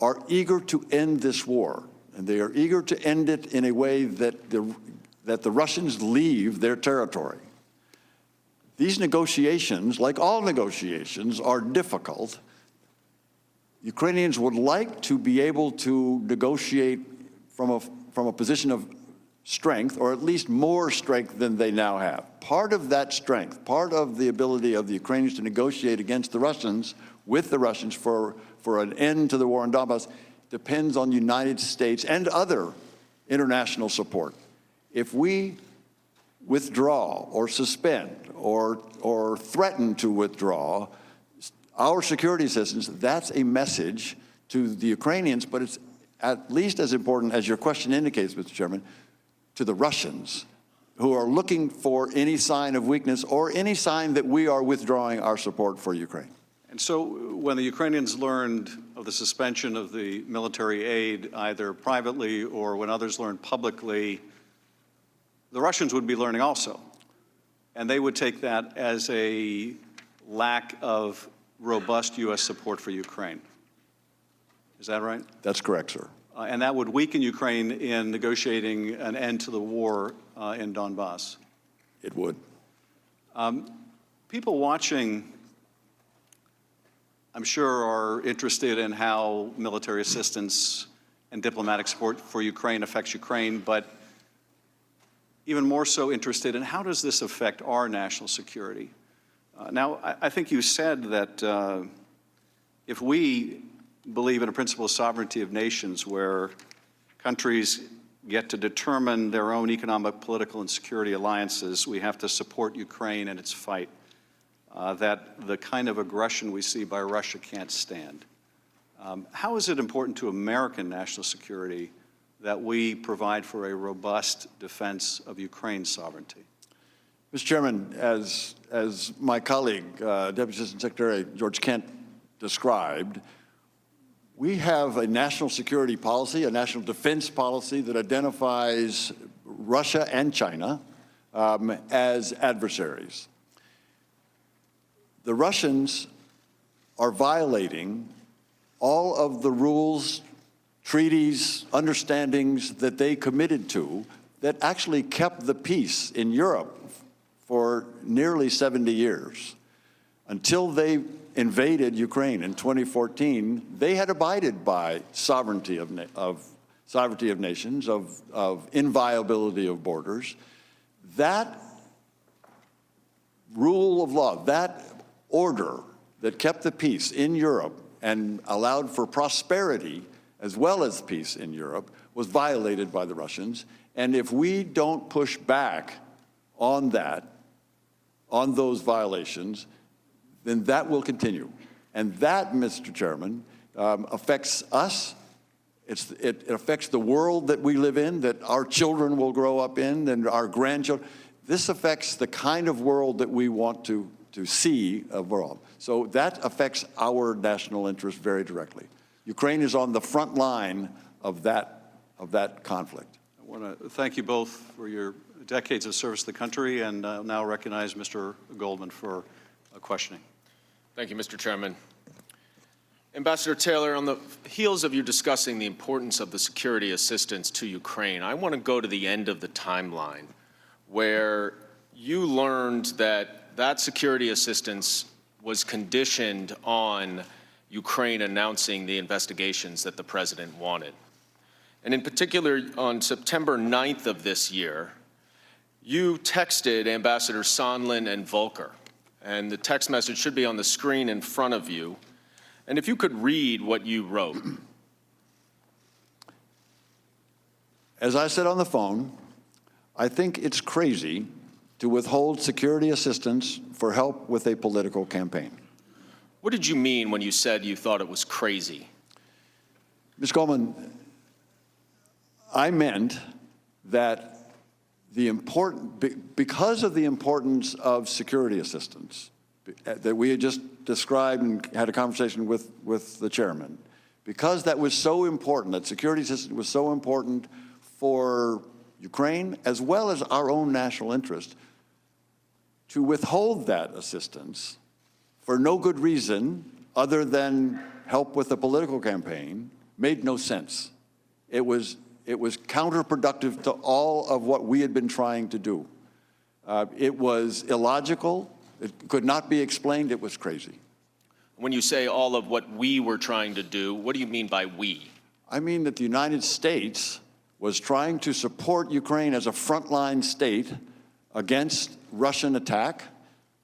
are eager to end this war. And they are eager to end it in a way that the Russians leave their territory. These negotiations, like all negotiations, are difficult. Ukrainians would like to be able to negotiate from a position of strength, or at least more strength than they now have. Part of that strength, part of the ability of the Ukrainians to negotiate against the Russians, with the Russians for an end to the war in Donbass, depends on United States and other international support. If we withdraw or suspend or threaten to withdraw our security assistance, that's a message to the Ukrainians, but it's at least as important, as your question indicates, Mr. Chairman, to the Russians, who are looking for any sign of weakness or any sign that we are withdrawing our support for Ukraine. And so when the Ukrainians learned of the suspension of the military aid, either privately or when others learned publicly, the Russians would be learning also. And they would take that as a lack of robust U.S. support for Ukraine. Is that right? That's correct, sir. And that would weaken Ukraine in negotiating an end to the war in Donbass. It would. People watching, I'm sure, are interested in how military assistance and diplomatic support for Ukraine affects Ukraine, but even more so interested in how does this affect our national security? Now, I think you said that if we believe in a principle of sovereignty of nations where countries get to determine their own economic, political, and security alliances, we have to support Ukraine in its fight, that the kind of aggression we see by Russia can't stand. How is it important to American national security that we provide for a robust defense of Ukraine's sovereignty? Mr. Chairman, as my colleague, Deputy Assistant Secretary George Kent described, we have a national security policy, a national defense policy that identifies Russia and China as adversaries. The Russians are violating all of the rules, treaties, understandings that they committed to that actually kept the peace in Europe for nearly 70 years. Until they invaded Ukraine in 2014, they had abided by sovereignty of nations, of inviolability of borders. That rule of law, that order that kept the peace in Europe and allowed for prosperity as well as peace in Europe was violated by the Russians. And if we don't push back on that, on those violations, then that will continue. And that, Mr. Chairman, affects us. It affects the world that we live in, that our children will grow up in, and our grandchildren. This affects the kind of world that we want to see abroad. So that affects our national interest very directly. Ukraine is on the front line of that conflict. I want to thank you both for your decades of service to the country, and now recognize Mr. Goldman for questioning. Thank you, Mr. Chairman. Ambassador Taylor, on the heels of you discussing the importance of the security assistance to Ukraine, I want to go to the end of the timeline where you learned that that security assistance was conditioned on Ukraine announcing the investigations that the president wanted. And in particular, on September 9th of this year, you texted Ambassador Sondland and Volker. And the text message should be on the screen in front of you. And if you could read what you wrote. As I said on the phone, I think it's crazy to withhold security assistance for help with a political campaign. What did you mean when you said you thought it was crazy? Ms. Goldman, I meant that because of the importance of security assistance that we had just described and had a conversation with the chairman, because that was so important, that security assistance was so important for Ukraine as well as our own national interest, to withhold that assistance for no good reason other than help with a political campaign made no sense. It was counterproductive to all of what we had been trying to do. It was illogical. It could not be explained. It was crazy. When you say all of what we were trying to do, what do you mean by we? I mean that the United States was trying to support Ukraine as a frontline state against Russian attack.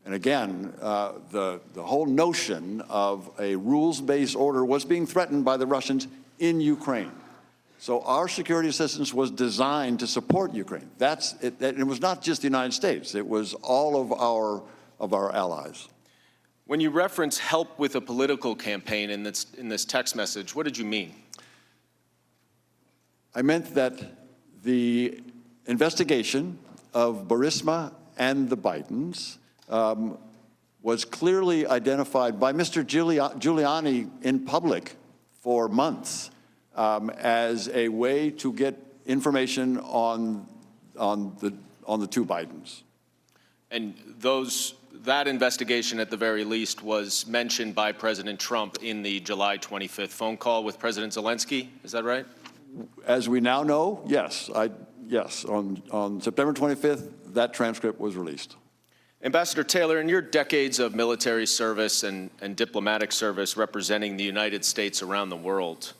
And again, the whole notion of a rules-based order was being threatened by the Russians in Ukraine. So our security assistance was designed to support Ukraine. It was not just the United States. It was all of our allies. When you reference help with a political campaign in this text message, what did you mean? I meant that the investigation of Burisma and the Bidens was clearly identified by Mr. Giuliani in public for months as a way to get information on the two Bidens. And that investigation, at the very least, was mentioned by President Trump in the July 25th phone call with President Zelensky. Is that right? As we now know, yes. Yes, on September 25th, that transcript was released. Ambassador Taylor, in your decades of military service and diplomatic service representing the United States around the world,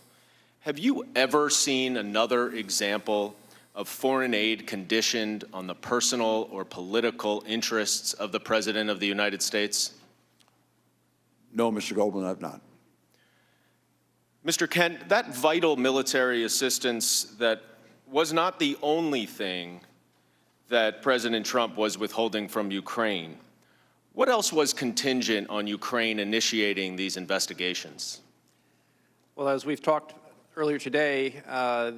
have you ever seen another example of foreign aid conditioned on the personal or political interests of the President of the United States? No, Mr. Goldman, I've not. Mr. Kent, that vital military assistance that was not the only thing that President Trump was withholding from Ukraine. What else was contingent on Ukraine initiating these investigations? Well, as we've talked earlier today,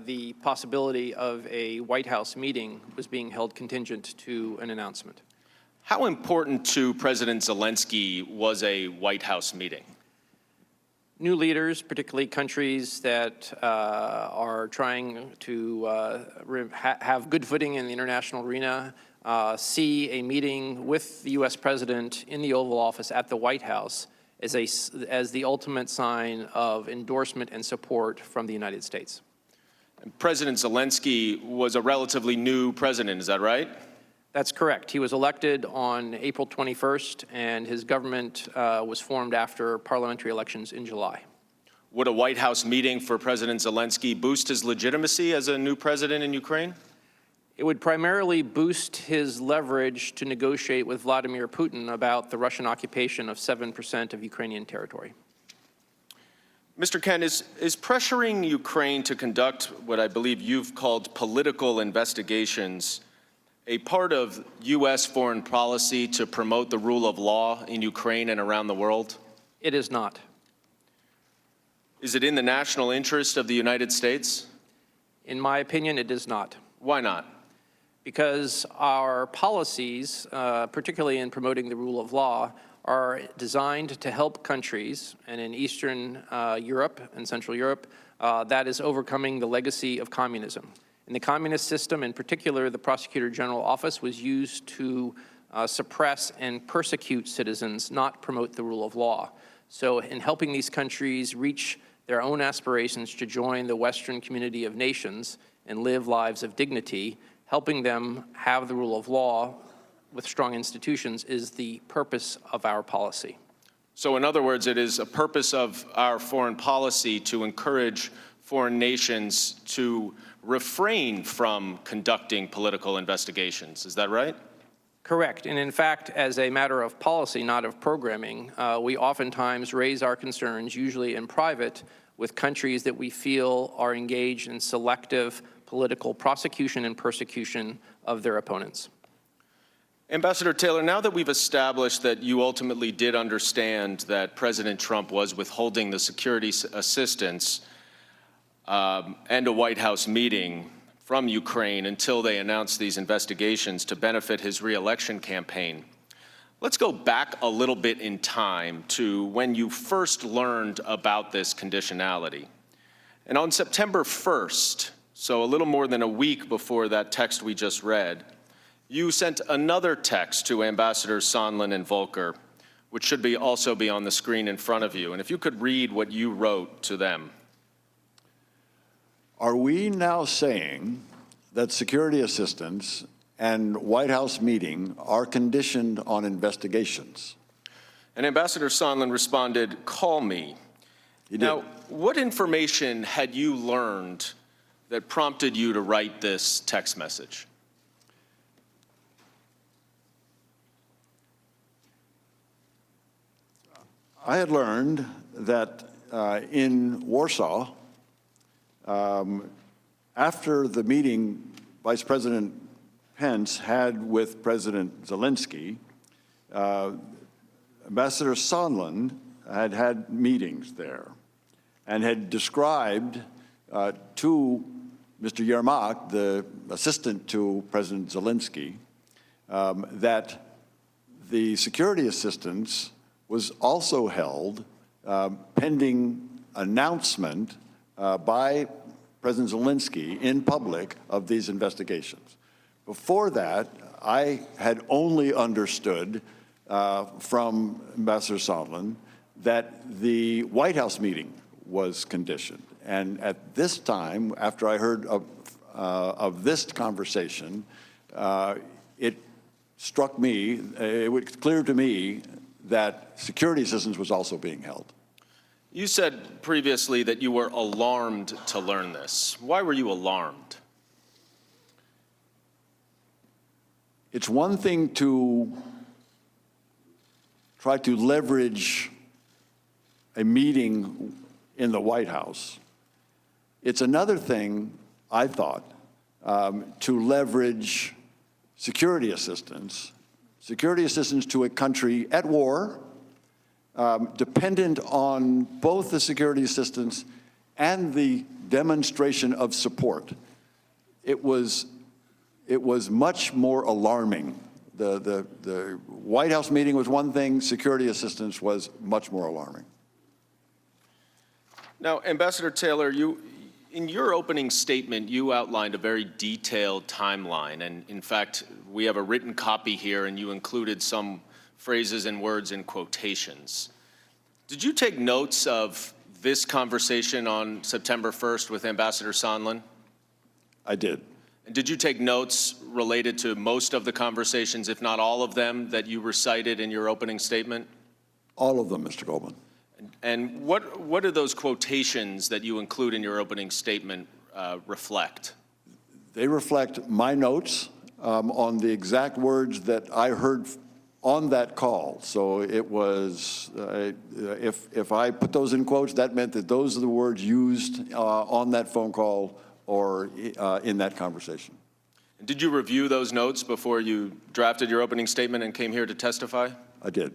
the possibility of a White House meeting was being held contingent to an announcement. How important to President Zelensky was a White House meeting? New leaders, particularly countries that are trying to have good footing in the international arena, see a meeting with the U.S. President in the Oval Office at the White House as the ultimate sign of endorsement and support from the United States. And President Zelensky was a relatively new president, is that right? That's correct. He was elected on April 21st, and his government was formed after parliamentary elections in July. Would a White House meeting for President Zelensky boost his legitimacy as a new president in Ukraine? It would primarily boost his leverage to negotiate with Vladimir Putin about the Russian occupation of 7% of Ukrainian territory. Mr. Kent, is pressuring Ukraine to conduct what I believe you've called political investigations a part of U.S. foreign policy to promote the rule of law in Ukraine and around the world? It is not. Is it in the national interest of the United States? In my opinion, it is not. Why not? Because our policies, particularly in promoting the rule of law, are designed to help countries, and in Eastern Europe and Central Europe, that is overcoming the legacy of communism. In the communist system, in particular, the Prosecutor General Office was used to suppress and persecute citizens, not promote the rule of law. So in helping these countries reach their own aspirations to join the Western community of nations and live lives of dignity, helping them have the rule of law with strong institutions is the purpose of our policy. So in other words, it is a purpose of our foreign policy to encourage foreign nations to refrain from conducting political investigations. Is that right? Correct. And in fact, as a matter of policy, not of programming, we oftentimes raise our concerns, usually in private, with countries that we feel are engaged in selective political prosecution and persecution of their opponents. Ambassador Taylor, now that we've established that you ultimately did understand that President Trump was withholding the security assistance and a White House meeting from Ukraine until they announced these investigations to benefit his re-election campaign, let's go back a little bit in time to when you first learned about this conditionality. And on September 1st, so a little more than a week before that text we just read, you sent another text to Ambassadors Sondland and Volker, which should also be on the screen in front of you. And if you could read what you wrote to them. Are we now saying that security assistance and White House meeting are conditioned on investigations? And Ambassador Sondland responded, "Call me." He did. Now, what information had you learned that prompted you to write this text message? I had learned that in Warsaw, after the meeting Vice President Pence had with President Zelensky, Ambassador Sondland had meetings there and had described to Mr. Yermak, the assistant to President Zelensky, that the security assistance was also held pending announcement by President Zelensky in public of these investigations. Before that, I had only understood from Ambassador Sondland that the White House meeting was conditioned. And at this time, after I heard of this conversation, it struck me, it was clear to me that security assistance was also being held. You said previously that you were alarmed to learn this. Why were you alarmed? It's one thing to try to leverage a meeting in the White House. It's another thing, I thought, to leverage security assistance to a country at war, dependent on both the security assistance and the demonstration of support. It was much more alarming. The White House meeting was one thing, security assistance was much more alarming. Now, Ambassador Taylor, in your opening statement, you outlined a very detailed timeline, and in fact, we have a written copy here, and you included some phrases and words in quotations. Did you take notes of this conversation on September 1st with Ambassador Sondland? I did. And did you take notes related to most of the conversations, if not all of them, that you recited in your opening statement? All of them, Mr. Goldman. And what do those quotations that you include in your opening statement reflect? They reflect my notes on the exact words that I heard on that call. So it was, if I put those in quotes, that meant that those are the words used on that phone call or in that conversation. Did you review those notes before you drafted your opening statement and came here to testify? I did.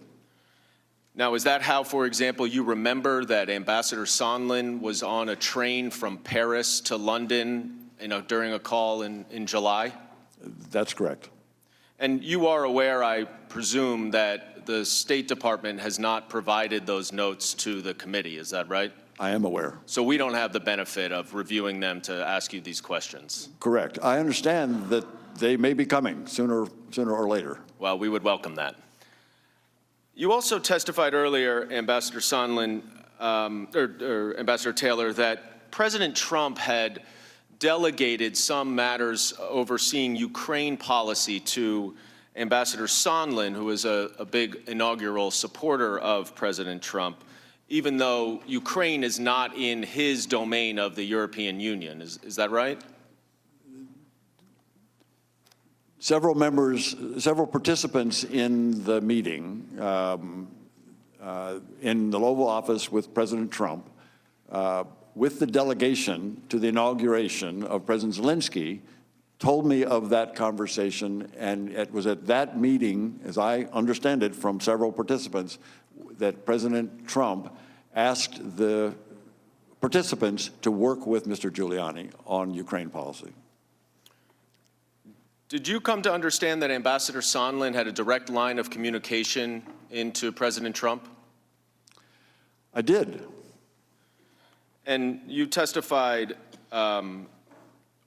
Now, is that how, for example, you remember that Ambassador Sondland was on a train from Paris to London, during a call in July? That's correct. And you are aware, I presume, that the State Department has not provided those notes to the committee, is that right? I am aware. So we don't have the benefit of reviewing them to ask you these questions? Correct. I understand that they may be coming sooner or later. Well, we would welcome that. You also testified earlier, Ambassador Sondland, or Ambassador Taylor, that President Trump had delegated some matters overseeing Ukraine policy to Ambassador Sondland, who is a big inaugural supporter of President Trump, even though Ukraine is not in his domain of the European Union. Is that right? Several participants in the meeting in the Oval Office with President Trump with the delegation to the inauguration of President Zelensky, told me of that conversation, and it was at that meeting, as I understand it from several participants, that President Trump asked the participants to work with Mr. Giuliani on Ukraine policy. Did you come to understand that Ambassador Sondland had a direct line of communication into President Trump? I did. And you testified, or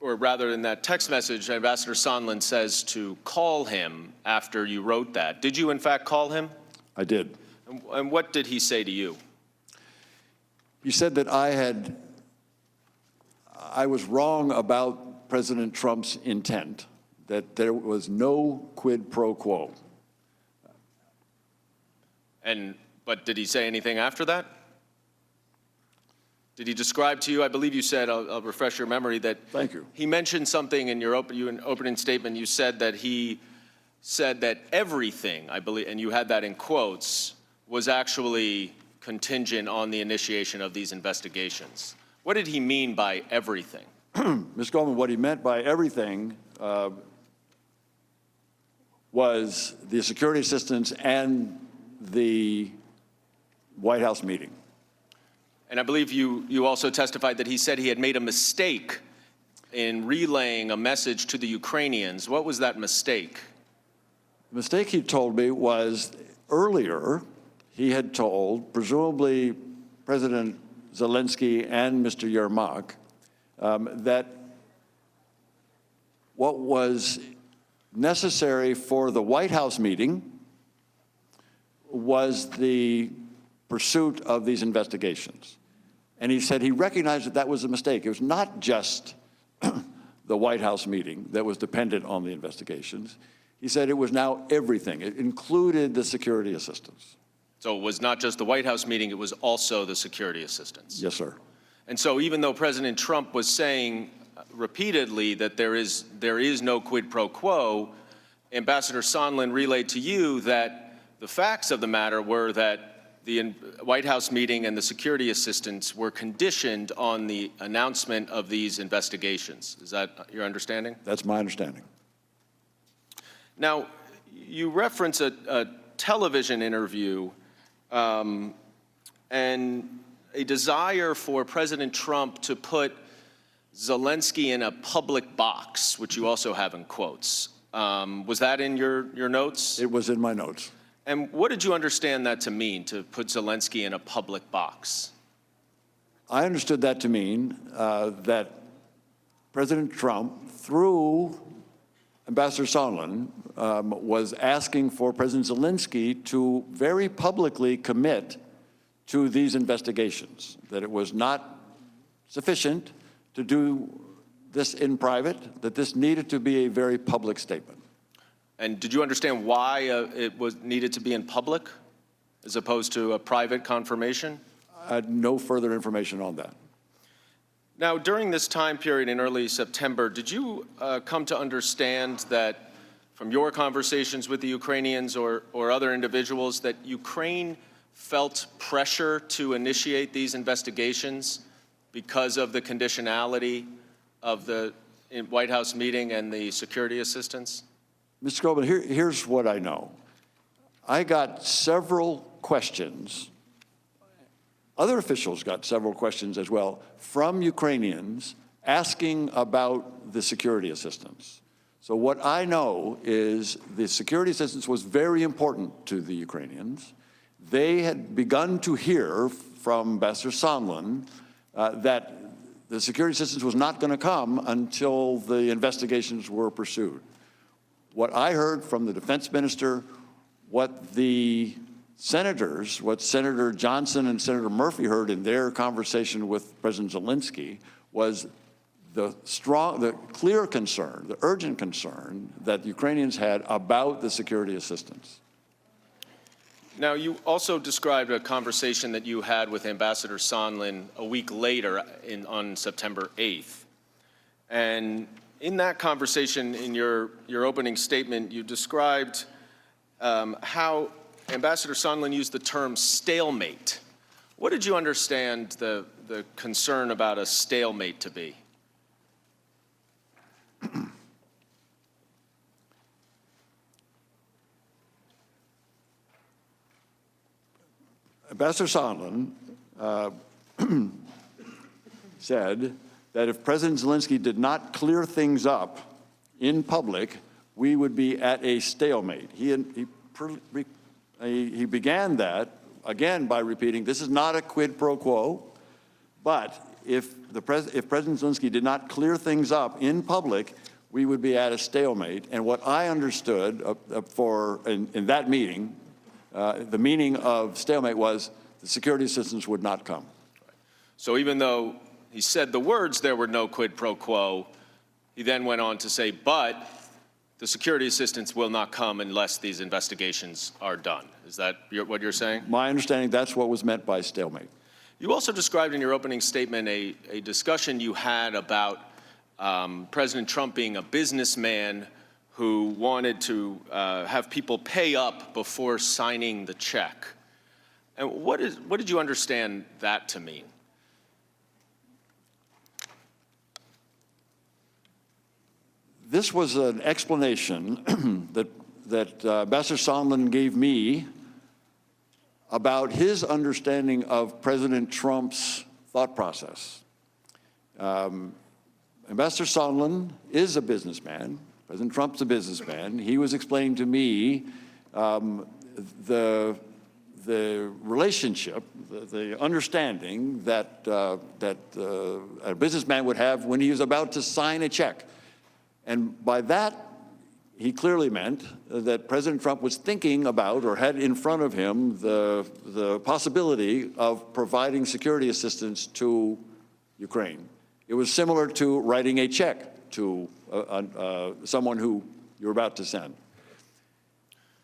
rather in that text message, Ambassador Sondland says to call him after you wrote that. Did you in fact call him? I did. And what did he say to you? He said that I was wrong about President Trump's intent, that there was no quid pro quo. But did he say anything after that? Did he describe to you, I believe you said, I'll refresh your memory, that Thank you. he mentioned something in your opening statement. You said that he said that everything, I believe, and you had that in quotes, was actually contingent on the initiation of these investigations. What did he mean by everything? Ms. Goldman, what he meant by everything was the security assistance and the White House meeting. And I believe you also testified that he said he had made a mistake in relaying a message to the Ukrainians. What was that mistake? The mistake he told me was earlier he had told, presumably President Zelensky and Mr. Yermak, that what was necessary for the White House meeting was the pursuit of these investigations. And he said he recognized that that was a mistake. It was not just the White House meeting that was dependent on the investigations. He said it was now everything. It included the security assistance. So it was not just the White House meeting, it was also the security assistance. Yes, sir. And so even though President Trump was saying repeatedly that there is no quid pro quo, Ambassador Sondland relayed to you that the facts of the matter were that the White House meeting and the security assistance were conditioned on the announcement of these investigations. Is that your understanding? That's my understanding. Now, you reference a television interview and a desire for President Trump to put Zelensky in a public box, which you also have in quotes. Was that in your notes? It was in my notes. And what did you understand that to mean, to put Zelensky in a public box? I understood that to mean that President Trump, through Ambassador Sondland, was asking for President Zelensky to very publicly commit to these investigations, that it was not sufficient to do this in private, that this needed to be a very public statement. And did you understand why it was needed to be in public as opposed to a private confirmation? I had no further information on that. Now, during this time period in early September, did you come to understand that from your conversations with the Ukrainians or other individuals that Ukraine felt pressure to initiate these investigations because of the conditionality of the White House meeting and the security assistance? Mr. Goldman, here's what I know. I got several questions. Other officials got several questions as well from Ukrainians asking about the security assistance. So what I know is the security assistance was very important to the Ukrainians. They had begun to hear from Ambassador Sondland that the security assistance was not going to come until the investigations were pursued. What I heard from the defense minister, what the senators, what Senator Johnson and Senator Murphy heard in their conversation with President Zelensky was the clear concern, the urgent concern that Ukrainians had about the security assistance. Now, you also described a conversation that you had with Ambassador Sondland a week later on September 8th. And in that conversation, in your opening statement, you described how Ambassador Sondland used the term stalemate What did you understand the concern about a stalemate to be? Ambassador Sondland said that if President Zelensky did not clear things up in public, we would be at a stalemate. He began that, again, by repeating, this is not a quid pro quo, but if President Zelensky did not clear things up in public, we would be at a stalemate. And what I understood in that meeting, the meaning of stalemate was the security assistance would not come. So even though he said the words, there were no quid pro quo, he then went on to say, but the security assistance will not come unless these investigations are done. Is that what you're saying? My understanding, that's what was meant by stalemate. You also described in your opening statement a discussion you had about President Trump being a businessman who wanted to have people pay up before signing the check. And what did you understand that to mean? This was an explanation that Ambassador Sondland gave me about his understanding of President Trump's thought process. Ambassador Sondland is a businessman. President Trump's a businessman. He was explaining to me the relationship, the understanding that a businessman would have when he was about to sign a check. And by that, he clearly meant that President Trump was thinking about or had in front of him the possibility of providing security assistance to Ukraine. It was similar to writing a check to someone who you're about to send.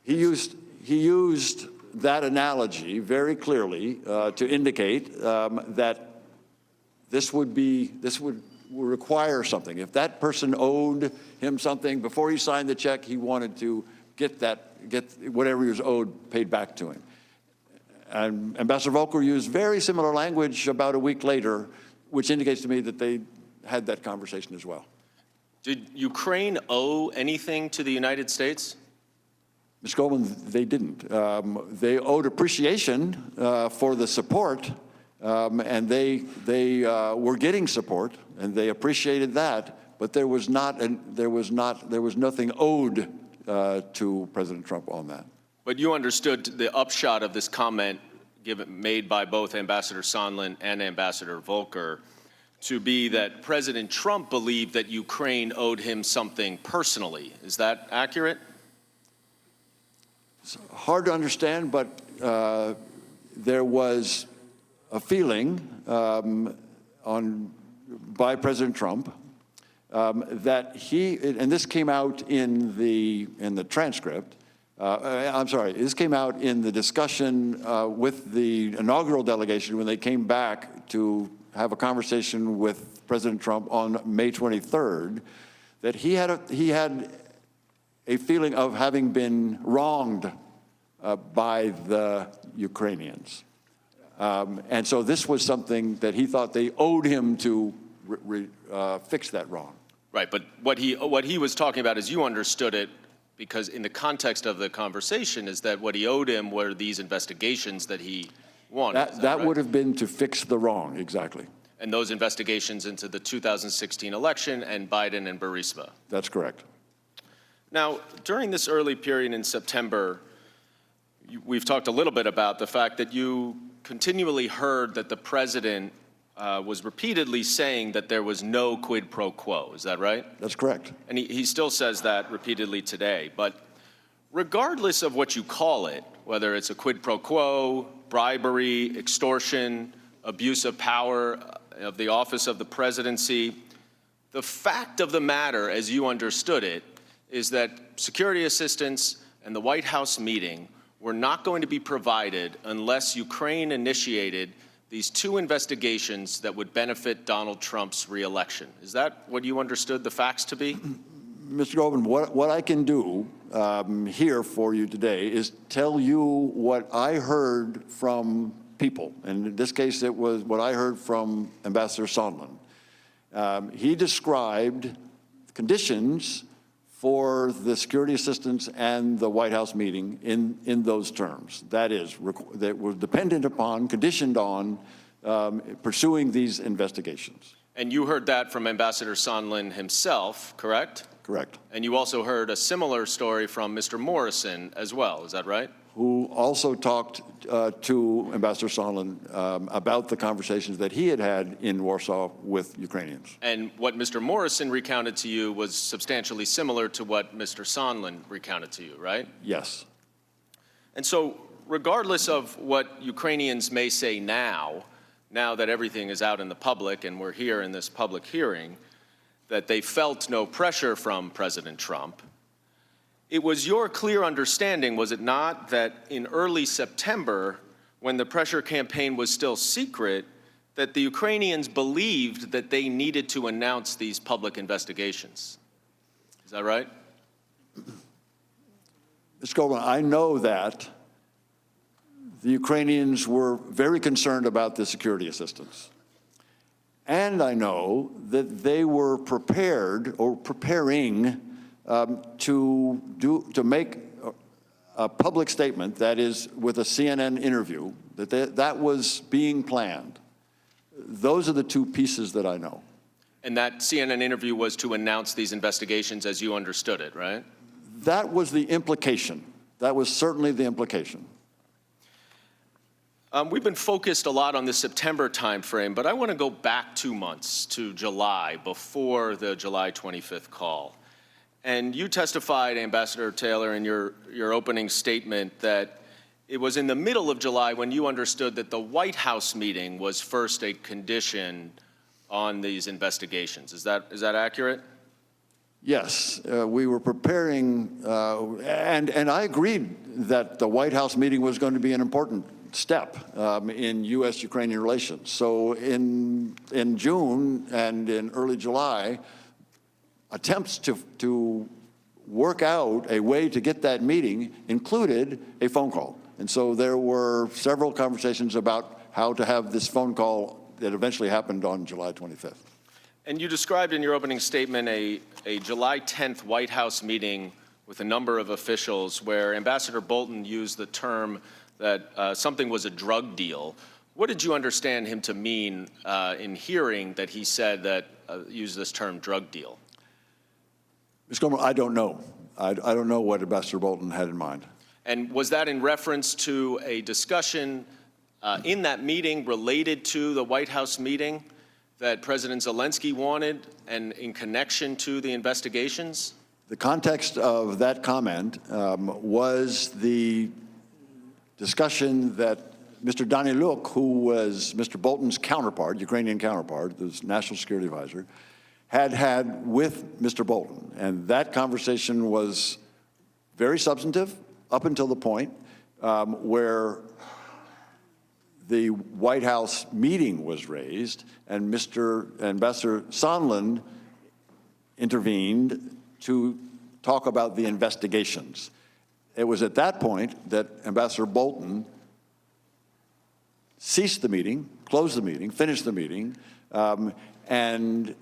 He used that analogy very clearly to indicate that this would require something. If that person owed him something before he signed the check, he wanted to get whatever he was owed paid back to him. And Ambassador Volker used very similar language about a week later, which indicates to me that they had that conversation as well. Did Ukraine owe anything to the United States? Ms. Goldman, they didn't. They owed appreciation for the support, and they were getting support, and they appreciated that. But there was nothing owed to President Trump on that. But you understood the upshot of this comment made by both Ambassador Sondland and Ambassador Volker to be that President Trump believed that Ukraine owed him something personally. Is that accurate? It's hard to understand, but there was a feeling by President Trump that he, and this came out in the transcript, I'm sorry, this came out in the discussion with the inaugural delegation when they came back to have a conversation with President Trump on May 23rd, that he had a feeling of having been wronged by the Ukrainians. And so this was something that he thought they owed him to fix that wrong. Right, but what he was talking about, as you understood it, because in the context of the conversation, is that what he owed him were these investigations that he wanted. That right? Would have been to fix the wrong, exactly. And those investigations into the 2016 election and Biden and Burisma. That's correct. Now, during this early period in September, we've talked a little bit about the fact that you continually heard that the president was repeatedly saying that there was no quid pro quo. Is that right? That's correct. And he still says that repeatedly today. But regardless of what you call it, whether it's a quid pro quo, bribery, extortion, abuse of power of the office of the presidency, the fact of the matter, as you understood it, is that security assistance and the White House meeting were not going to be provided unless Ukraine initiated these two investigations that would benefit Donald Trump's reelection. Is that what you understood the facts to be? Mr. Goldman, what I can do here for you today is tell you what I heard from people. And in this case, it was what I heard from Ambassador Sondland. He described conditions for the security assistance and the White House meeting in those terms. That is, that were dependent upon, conditioned on pursuing these investigations. And you heard that from Ambassador Sondland himself, correct? Correct. And you also heard a similar story from Mr. Morrison as well, is that right? Who also talked to Ambassador Sondland about the conversations that he had had in Warsaw with Ukrainians. And what Mr. Morrison recounted to you was substantially similar to what Mr. Sondland recounted to you, right? Yes. And so, regardless of what Ukrainians may say now that everything is out in the public and we're here in this public hearing, that they felt no pressure from President Trump, it was your clear understanding, was it not, that in early September, when the pressure campaign was still secret, that the Ukrainians believed that they needed to announce these public investigations? Is that right? Mr. Goldman, I know that the Ukrainians were very concerned about the security assistance. And I know that they were prepared or preparing to make a public statement, that is, with a CNN interview, that was being planned. Those are the two pieces that I know. And that CNN interview was to announce these investigations as you understood it, right? That was the implication. That was certainly the implication. We've been focused a lot on the September timeframe, but I want to go back 2 months to July, before the July 25th call. And you testified, Ambassador Taylor, in your opening statement that it was in the middle of July when you understood that the White House meeting was first a condition on these investigations. Is that accurate? Yes, we were preparing, and I agreed that the White House meeting was going to be an important step in U.S.-Ukrainian relations. So in June and in early July, attempts to work out a way to get that meeting included a phone call. And so there were several conversations about how to have this phone call that eventually happened on July 25th. And you described in your opening statement a July 10th White House meeting with a number of officials where Ambassador Bolton used the term that something was a drug deal. What did you understand him to mean in hearing that he said that, used this term drug deal? Mr. Goldman, I don't know. I don't know what Ambassador Bolton had in mind. And was that in reference to a discussion in that meeting related to the White House meeting that President Zelensky wanted and in connection to the investigations? The context of that comment was the discussion that Mr. Daniluk, who was Mr. Bolton's counterpart, Ukrainian counterpart, the National Security Advisor, had with Mr. Bolton. And that conversation was very substantive up until the point where the White House meeting was raised and Mr. Ambassador Sondland intervened to talk about the investigations. It was at that point that Ambassador Bolton ceased the meeting, closed the meeting, finished the meeting, and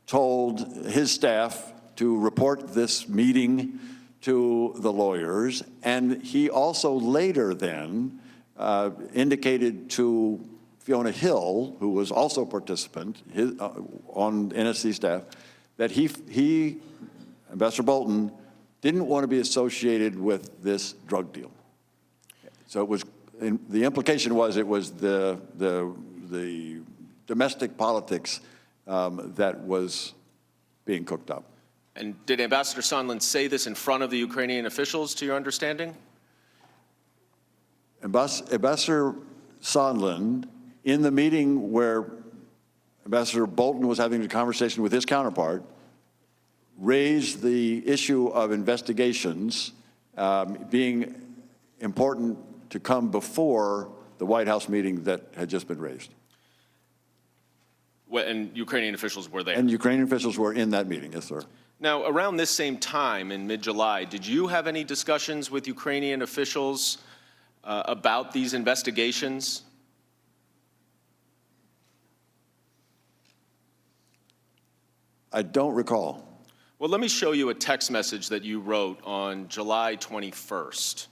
told his staff to report this meeting to the lawyers. And he also later then indicated to Fiona Hill, who was also a participant on NSC staff, that he, Ambassador Bolton, didn't want to be associated with this drug deal. So it was, the implication was it was the domestic politics that was being cooked up. And did Ambassador Sondland say this in front of the Ukrainian officials, to your understanding? Ambassador Sondland, in the meeting where Ambassador Bolton was having a conversation with his counterpart, raised the issue of investigations being important to come before the White House meeting that had just been raised. And Ukrainian officials were there? And Ukrainian officials were in that meeting, yes, sir. Now, around this same time, in mid-July, did you have any discussions with Ukrainian officials about these investigations? I don't recall. Well, let me show you a text message that you wrote on July 21st,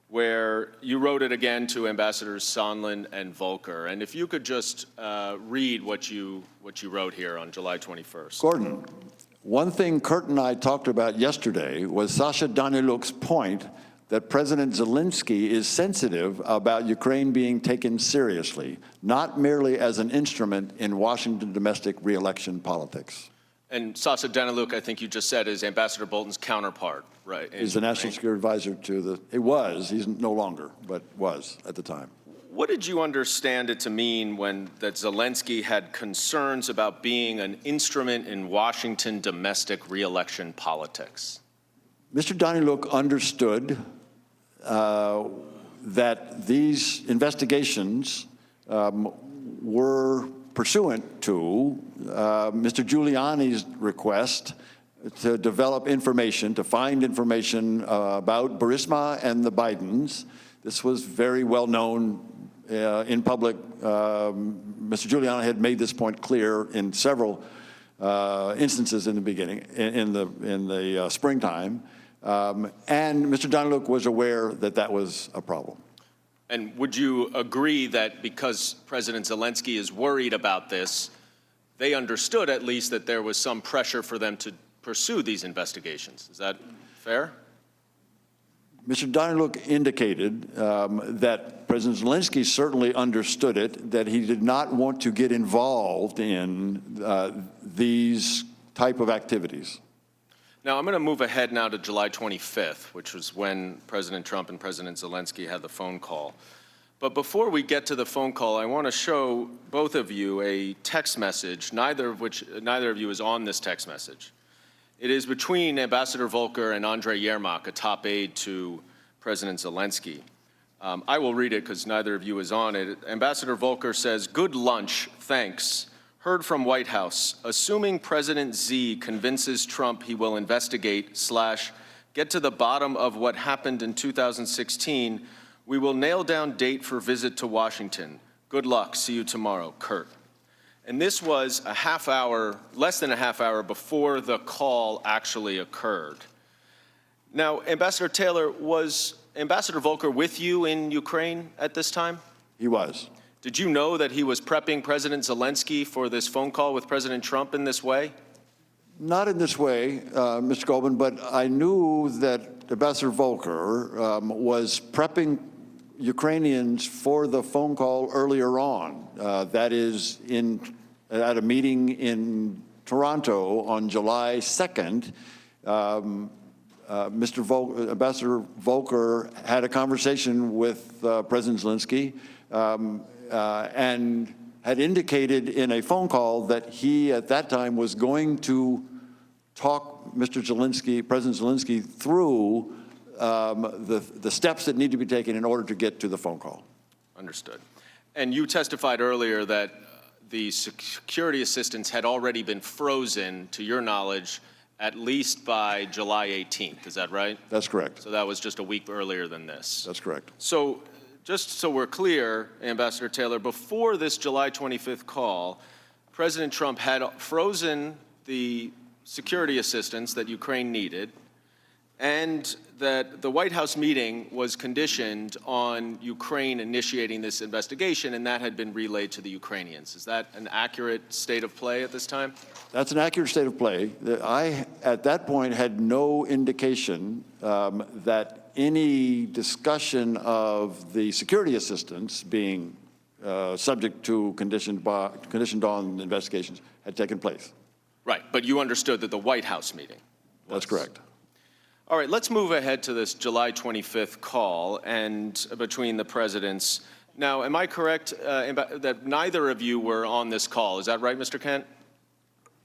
where you wrote it again to Ambassadors Sondland and Volker. And if you could just read what you wrote here on July 21st. Gordon, one thing Kurt and I talked about yesterday was Sasha Daniluk's point that President Zelensky is sensitive about Ukraine being taken seriously, not merely as an instrument in Washington domestic re-election politics. And Sasha Daniluk, I think you just said, is Ambassador Bolton's counterpart, right? He's the National Security Advisor to the, he's no longer, but was at the time. What did you understand it to mean when that Zelensky had concerns about being an instrument in Washington domestic re-election politics? Mr. Daniluk understood that these investigations were pursuant to Mr. Giuliani's request to develop information, to find information about Burisma and the Bidens. This was very well known in public. Mr. Giuliani had made this point clear in several instances in the beginning, in the springtime. And Mr. Daniluk was aware that that was a problem. And would you agree that because President Zelensky is worried about this, they understood at least that there was some pressure for them to pursue these investigations? Is that fair? Mr. Daniluk indicated that President Zelensky certainly understood it, that he did not want to get involved in these type of activities. Now, I'm going to move ahead now to July 25th, which was when President Trump and President Zelensky had the phone call. But before we get to the phone call, I want to show both of you a text message, neither of you is on this text message. It is between Ambassador Volker and Andrei Yermak, a top aide to President Zelensky. I will read it because neither of you is on it. Ambassador Volker says, "Good lunch, thanks. Heard from White House, assuming President Z convinces Trump he will investigate / get to the bottom of what happened in 2016, we will nail down date for visit to Washington. Good luck, see you tomorrow, Kurt." And this was a half hour, less than a half hour before the call actually occurred. Now, Ambassador Taylor, was Ambassador Volker with you in Ukraine at this time? He was. Did you know that he was prepping President Zelensky for this phone call with President Trump in this way? Not in this way, Mr. Goldman, but I knew that Ambassador Volker was prepping Ukrainians for the phone call earlier on. That is, at a meeting in Toronto on July 2nd, Ambassador Volker had a conversation with President Zelensky and had indicated in a phone call that he, at that time, was going to talk President Zelensky through the steps that need to be taken in order to get to the phone call. Understood. And you testified earlier that the security assistance had already been frozen, to your knowledge, at least by July 18th. Is that right? That's correct. So that was just a week earlier than this. That's correct. So just so we're clear, Ambassador Taylor, before this July 25th call, President Trump had frozen the security assistance that Ukraine needed, and that the White House meeting was conditioned on Ukraine initiating this investigation, and that had been relayed to the Ukrainians. Is that an accurate state of play at this time? That's an accurate state of play. I, at that point, had no indication that any discussion of the security assistance being subject to conditioned on investigations had taken place. Right, but you understood that the White House meeting was. That's correct. All right, let's move ahead to this July 25th call and between the presidents. Now, am I correct that neither of you were on this call? Is that right, Mr. Kent?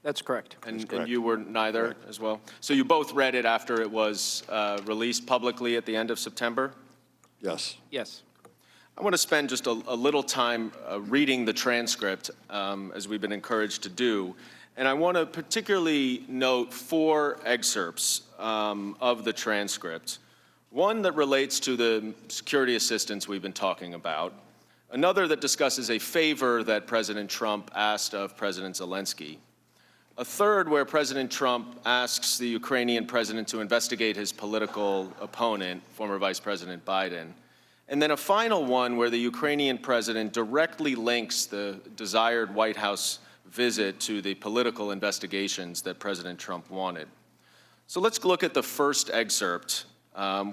That's correct. And you were neither as well? So you both read it after it was released publicly at the end of September? Yes. Yes. I want to spend just a little time reading the transcript, as we've been encouraged to do. And I want to particularly note 4 excerpts of the transcript One that relates to the security assistance we've been talking about, another that discusses a favor that President Trump asked of President Zelensky, a third where President Trump asks the Ukrainian president to investigate his political opponent, former Vice President Biden, and then a final one where the Ukrainian president directly links the desired White House visit to the political investigations that President Trump wanted. So let's look at the first excerpt,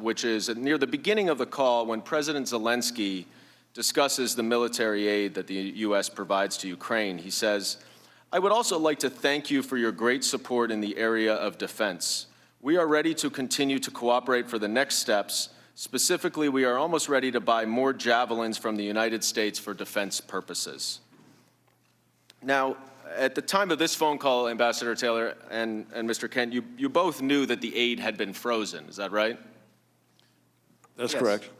which is near the beginning of the call when President Zelensky discusses the military aid that the U.S. provides to Ukraine. He says, "I would also like to thank you for your great support in the area of defense. We are ready to continue to cooperate for the next steps. Specifically, we are almost ready to buy more Javelins from the United States for defense purposes." Now, at the time of this phone call, Ambassador Taylor and Mr. Kent, you both knew that the aid had been frozen. Is that right? That's correct.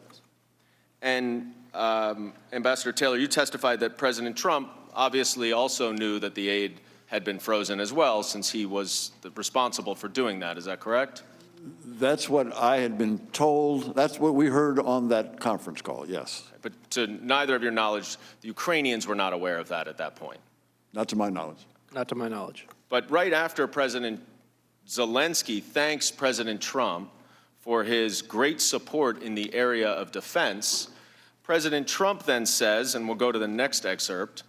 And Ambassador Taylor, you testified that President Trump obviously also knew that the aid had been frozen as well, since he was responsible for doing that. Is that correct? That's what I had been told. That's what we heard on that conference call, yes. But to neither of your knowledge, the Ukrainians were not aware of that at that point. Not to my knowledge. Not to my knowledge. But right after President Zelensky thanks President Trump for his great support in the area of defense, President Trump then says, and we'll go to the next excerpt,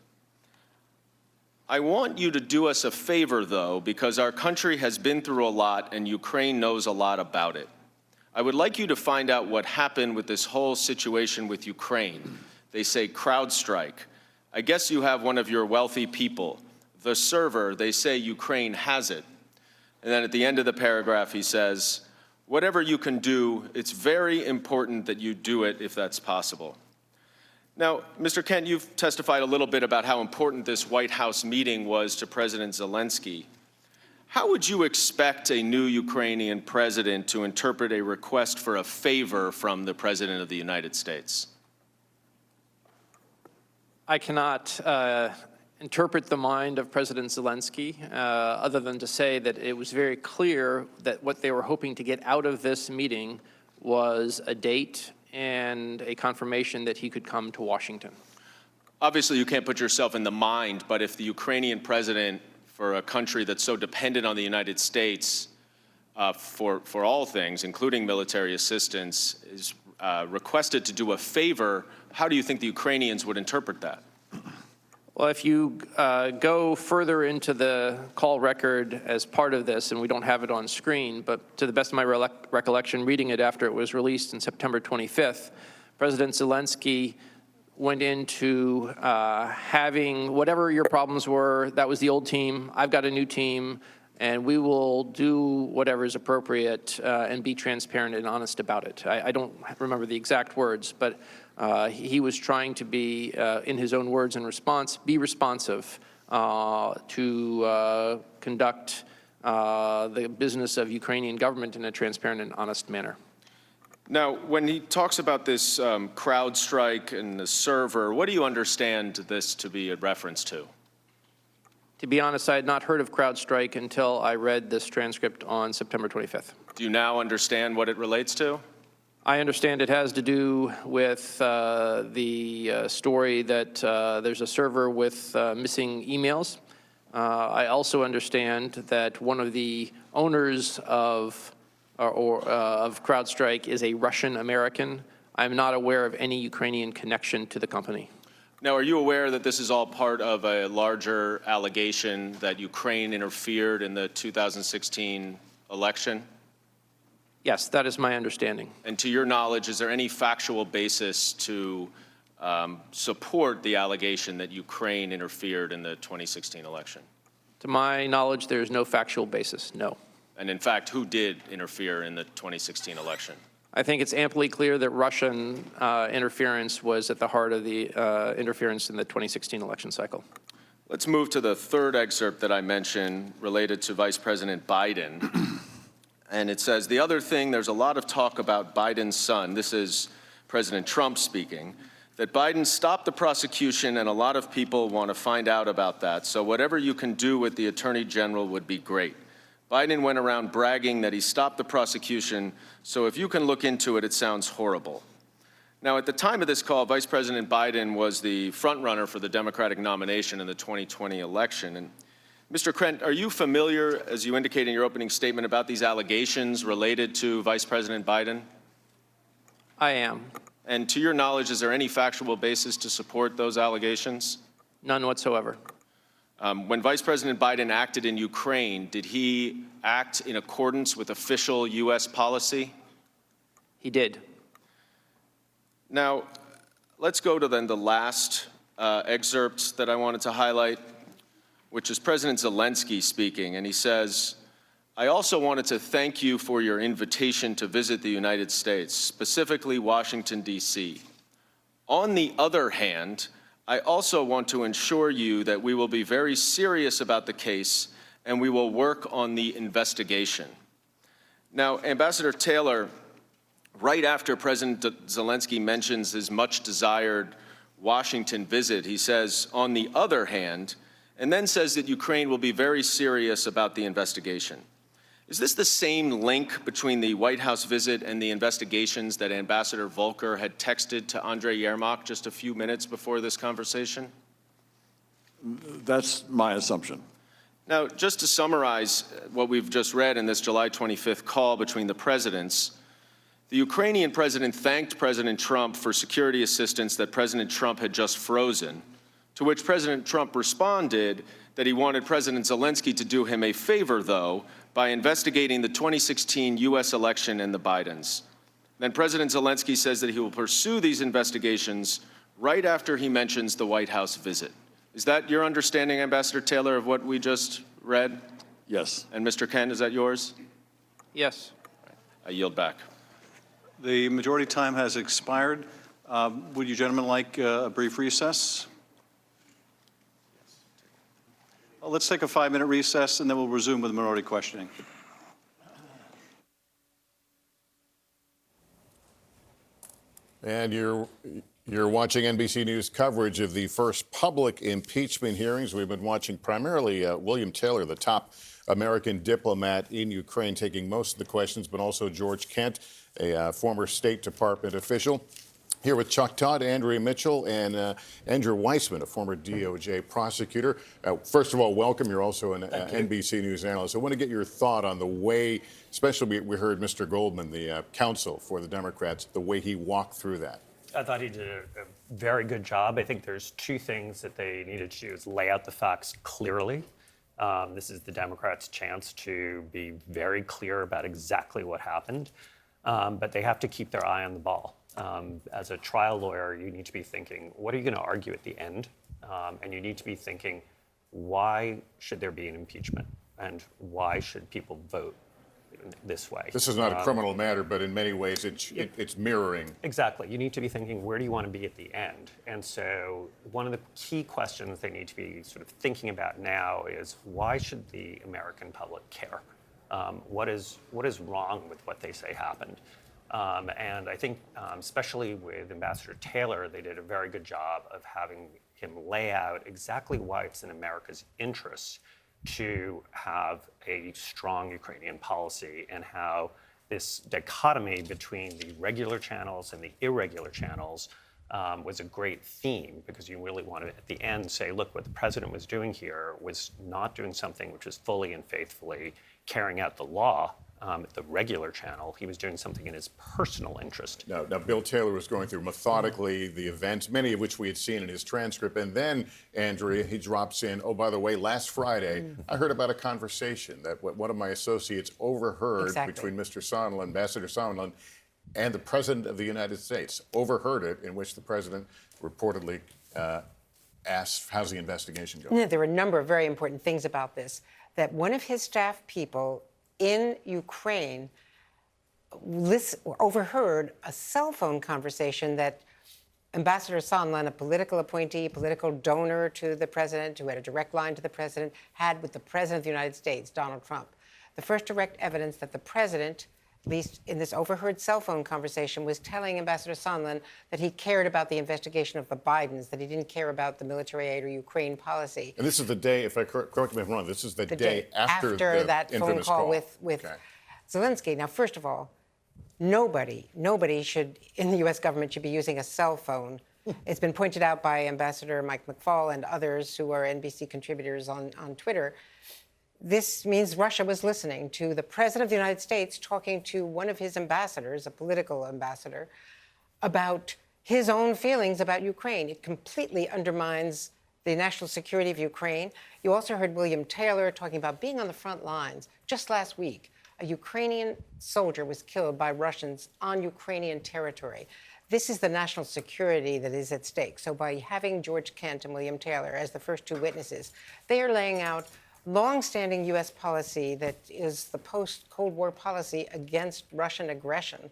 "I want you to do us a favor, though, because our country has been through a lot and Ukraine knows a lot about it. I would like you to find out what happened with this whole situation with Ukraine. They say CrowdStrike. I guess you have one of your wealthy people. The server, they say Ukraine has it." And then at the end of the paragraph, he says, "Whatever you can do, it's very important that you do it if that's possible." Now, Mr. Kent, you've testified a little bit about how important this White House meeting was to President Zelensky. How would you expect a new Ukrainian president to interpret a request for a favor from the President of the United States? I cannot interpret the mind of President Zelensky other than to say that it was very clear that what they were hoping to get out of this meeting was a date and a confirmation that he could come to Washington. Obviously, you can't put yourself in the mind, but if the Ukrainian president, for a country that's so dependent on the United States for all things, including military assistance, is requested to do a favor, how do you think the Ukrainians would interpret that? Well, if you go further into the call record as part of this, and we don't have it on screen, but to the best of my recollection, reading it after it was released on September 25th, President Zelensky went into having whatever your problems were, that was the old team, I've got a new team, and we will do whatever is appropriate and be transparent and honest about it. I don't remember the exact words, but he was trying to be, in his own words and response, be responsive to conduct the business of Ukrainian government in a transparent and honest manner. Now, when he talks about this CrowdStrike and the server, what do you understand this to be a reference to? To be honest, I had not heard of CrowdStrike until I read this transcript on September 25th. Do you now understand what it relates to? I understand it has to do with the story that there's a server with missing emails. I also understand that one of the owners of CrowdStrike is a Russian American. I'm not aware of any Ukrainian connection to the company. Now, are you aware that this is all part of a larger allegation that Ukraine interfered in the 2016 election? Yes, that is my understanding. And to your knowledge, is there any factual basis to support the allegation that Ukraine interfered in the 2016 election? To my knowledge, there is no factual basis, no. And in fact, who did interfere in the 2016 election? I think it's amply clear that Russian interference was at the heart of the interference in the 2016 election cycle. Let's move to the third excerpt that I mentioned related to Vice President Biden. And it says, the other thing, there's a lot of talk about Biden's son. This is President Trump speaking, that Biden stopped the prosecution and a lot of people want to find out about that. So whatever you can do with the Attorney General would be great. Biden went around bragging that he stopped the prosecution, so if you can look into it, it sounds horrible. Now, at the time of this call, Vice President Biden was the frontrunner for the Democratic nomination in the 2020 election. And Mr. Krent, are you familiar, as you indicated in your opening statement, about these allegations related to Vice President Biden? I am. And to your knowledge, is there any factual basis to support those allegations? None whatsoever. When Vice President Biden acted in Ukraine, did he act in accordance with official U.S. policy? He did. Now, let's go to then the last excerpt that I wanted to highlight, which is President Zelensky speaking, and he says, "I also wanted to thank you for your invitation to visit the United States, specifically Washington, D.C. On the other hand, I also want to assure you that we will be very serious about the case and we will work on the investigation." Now, Ambassador Taylor, right after President Zelensky mentions his much-desired Washington visit, he says, "on the other hand," and then says that Ukraine will be very serious about the investigation. Is this the same link between the White House visit and the investigations that Ambassador Volker had texted to Andrei Yermak just a few minutes before this conversation? That's my assumption. Now, just to summarize what we've just read in this July 25th call between the presidents, the Ukrainian president thanked President Trump for security assistance that President Trump had just frozen, to which President Trump responded that he wanted President Zelensky to do him a favor, though, by investigating the 2016 U.S. election and the Bidens. Then President Zelensky says that he will pursue these investigations right after he mentions the White House visit. Is that your understanding, Ambassador Taylor, of what we just read? Yes. And Mr. Kent, is that yours? Yes. I yield back. The majority time has expired. Would you gentlemen like a brief recess? Let's take a 5-minute recess, and then we'll resume with minority questioning. And you're watching NBC News coverage of the first public impeachment hearings. We've been watching primarily William Taylor, the top American diplomat in Ukraine, taking most of the questions, but also George Kent, a former State Department official. Here with Chuck Todd, Andrea Mitchell, and Andrew Weissman, a former DOJ prosecutor. First of all, welcome. You're also an NBC News analyst. I want to get your thought on the way, especially we heard Mr. Goldman, the counsel for the Democrats, the way he walked through that. I thought he did a very good job. I think there's two things that they needed to do is lay out the facts clearly. This is the Democrats' chance to be very clear about exactly what happened, but they have to keep their eye on the ball. As a trial lawyer, you need to be thinking, what are you going to argue at the end? And you need to be thinking, why should there be an impeachment? And why should people vote this way? This is not a criminal matter, but in many ways it's mirroring. Exactly. You need to be thinking, where do you want to be at the end? And so one of the key questions they need to be sort of thinking about now is, why should the American public care? What is wrong with what they say happened? And I think, especially with Ambassador Taylor, they did a very good job of having him lay out exactly why it's in America's interest to have a strong Ukrainian policy, and how this dichotomy between the regular channels and the irregular channels was a great theme, because you really want to, at the end, say, look, what the president was doing here was not doing something which was fully and faithfully carrying out the law. At the regular channel, he was doing something in his personal interest. Now, Bill Taylor was going through methodically the events, many of which we had seen in his transcript. And then, Andrea, he drops in, oh, by the way, last Friday, I heard about a conversation that one of my associates overheard between Mr. Sondland, Ambassador Sondland, and the President of the United States. Overheard it, in which the President reportedly asked, how's the investigation going? Yeah, there were a number of very important things about this. That one of his staff people in Ukraine overheard a cell phone conversation that Ambassador Sondland, a political appointee, political donor to the president, who had a direct line to the president, had with the president of the United States, Donald Trump. The first direct evidence that the president at least in this overheard cell phone conversation, was telling Ambassador Sondland that he cared about the investigation of the Bidens, that he didn't care about the military aid or Ukraine policy. And this is the day, if I correct me if I'm wrong, this is the day after the that phone infamous call with Okay. Zelensky. Now, first of all, nobody should, in the U.S. government, should be using a cell phone. It's been pointed out by Ambassador Mike McFaul and others who are NBC contributors on Twitter. This means Russia was listening to the President of the United States talking to one of his ambassadors, a political ambassador, about his own feelings about Ukraine. It completely undermines the national security of Ukraine. You also heard William Taylor talking about being on the front lines. Just last week, a Ukrainian soldier was killed by Russians on Ukrainian territory. This is the national security that is at stake. So by having George Kent and William Taylor as the first two witnesses, they are laying out long-standing U.S. policy that is the post-Cold War policy against Russian aggression,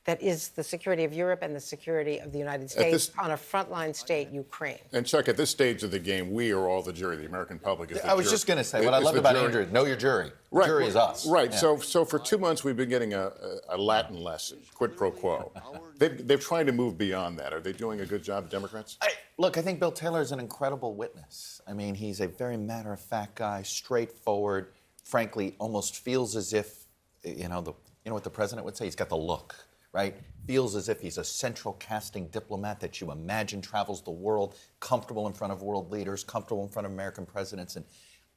that is the security of Europe and the security of the United States on a frontline state, Ukraine. And Chuck, at this stage of the game, we are all the jury. The American public is the jury. I was just going to say, what I loved about Andrew, know your jury. Right, Jury is us. Right. Yeah. So for 2 months, we've been getting a Latin lesson, quid pro quo. They've tried to move beyond that. Are they doing a good job, Democrats? Look, I think Bill Taylor is an incredible witness. I mean, he's a very matter-of-fact guy, straightforward, frankly, almost feels as if, you know what the president would say? He's got the look, right? Feels as if he's a central casting diplomat that you imagine travels the world, comfortable in front of world leaders, comfortable in front of American presidents. And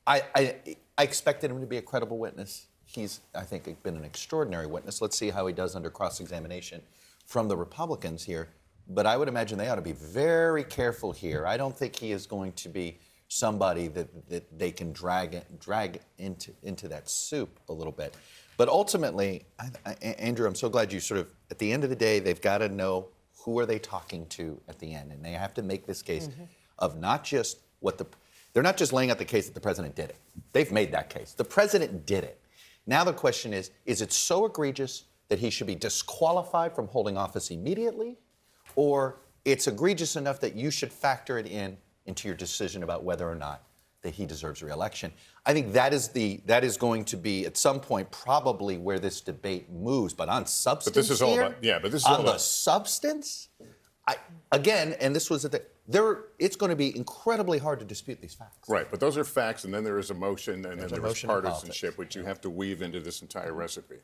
I expected him to be a credible witness. He's, I think, been an extraordinary witness. Let's see how he does under cross-examination from the Republicans here. But I would imagine they ought to be very careful here. I don't think he is going to be somebody that they can drag into that soup a little bit. But ultimately, Andrew, I'm so glad you sort of, at the end of the day, they've got to know who are they talking to at the end. And they have to make this case of not just they're not just laying out the case that the president did it. They've made that case. The president did it. Now the question is it so egregious that he should be disqualified from holding office immediately? Or it's egregious enough that you should factor it into your decision about whether or not that he deserves re-election? I think that is going to be at some point probably where this debate moves. But on substance, But this is all about, the substance, and this was it's going to be incredibly hard to dispute these facts. Right, but those are facts, and then there is emotion, and then there is emotion and partisanship, which you have to weave into this entire recipe.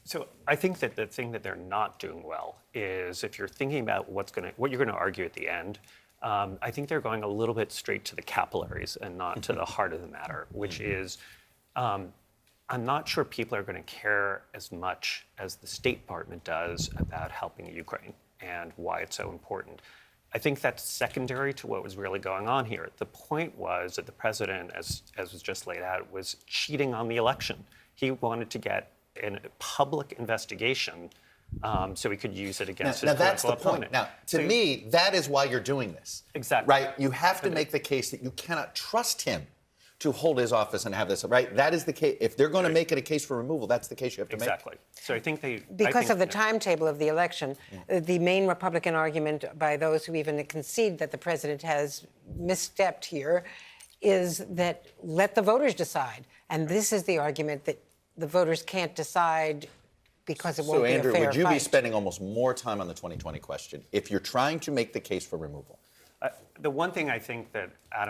So I think that the thing that they're not doing well is if you're thinking about what you're going to argue at the end, I think they're going a little bit straight to the capillaries and not to the heart of the matter, which is I'm not sure people are going to care as much as the State Department does about helping Ukraine and why it's so important. I think that's secondary to what was really going on here. The point was that the president, as was just laid out, was cheating on the election. He wanted to get a public investigation so he could use it against his political opponent. Now, to me, that is why you're doing this. Exactly. Right? You have to make the case that you cannot trust him to hold his office and have this, right? That is the case. If they're going to make it a case for removal, that's the case you have to make. Exactly. So I think because of the timetable of the election, the main Republican argument by those who even concede that the president has misstepped here is that let the voters decide. And this is the argument that the voters can't decide because it won't be a fair fight. So, Andrew, would you be spending almost more time on the 2020 question if you're trying to make the case for removal? The one thing I think that I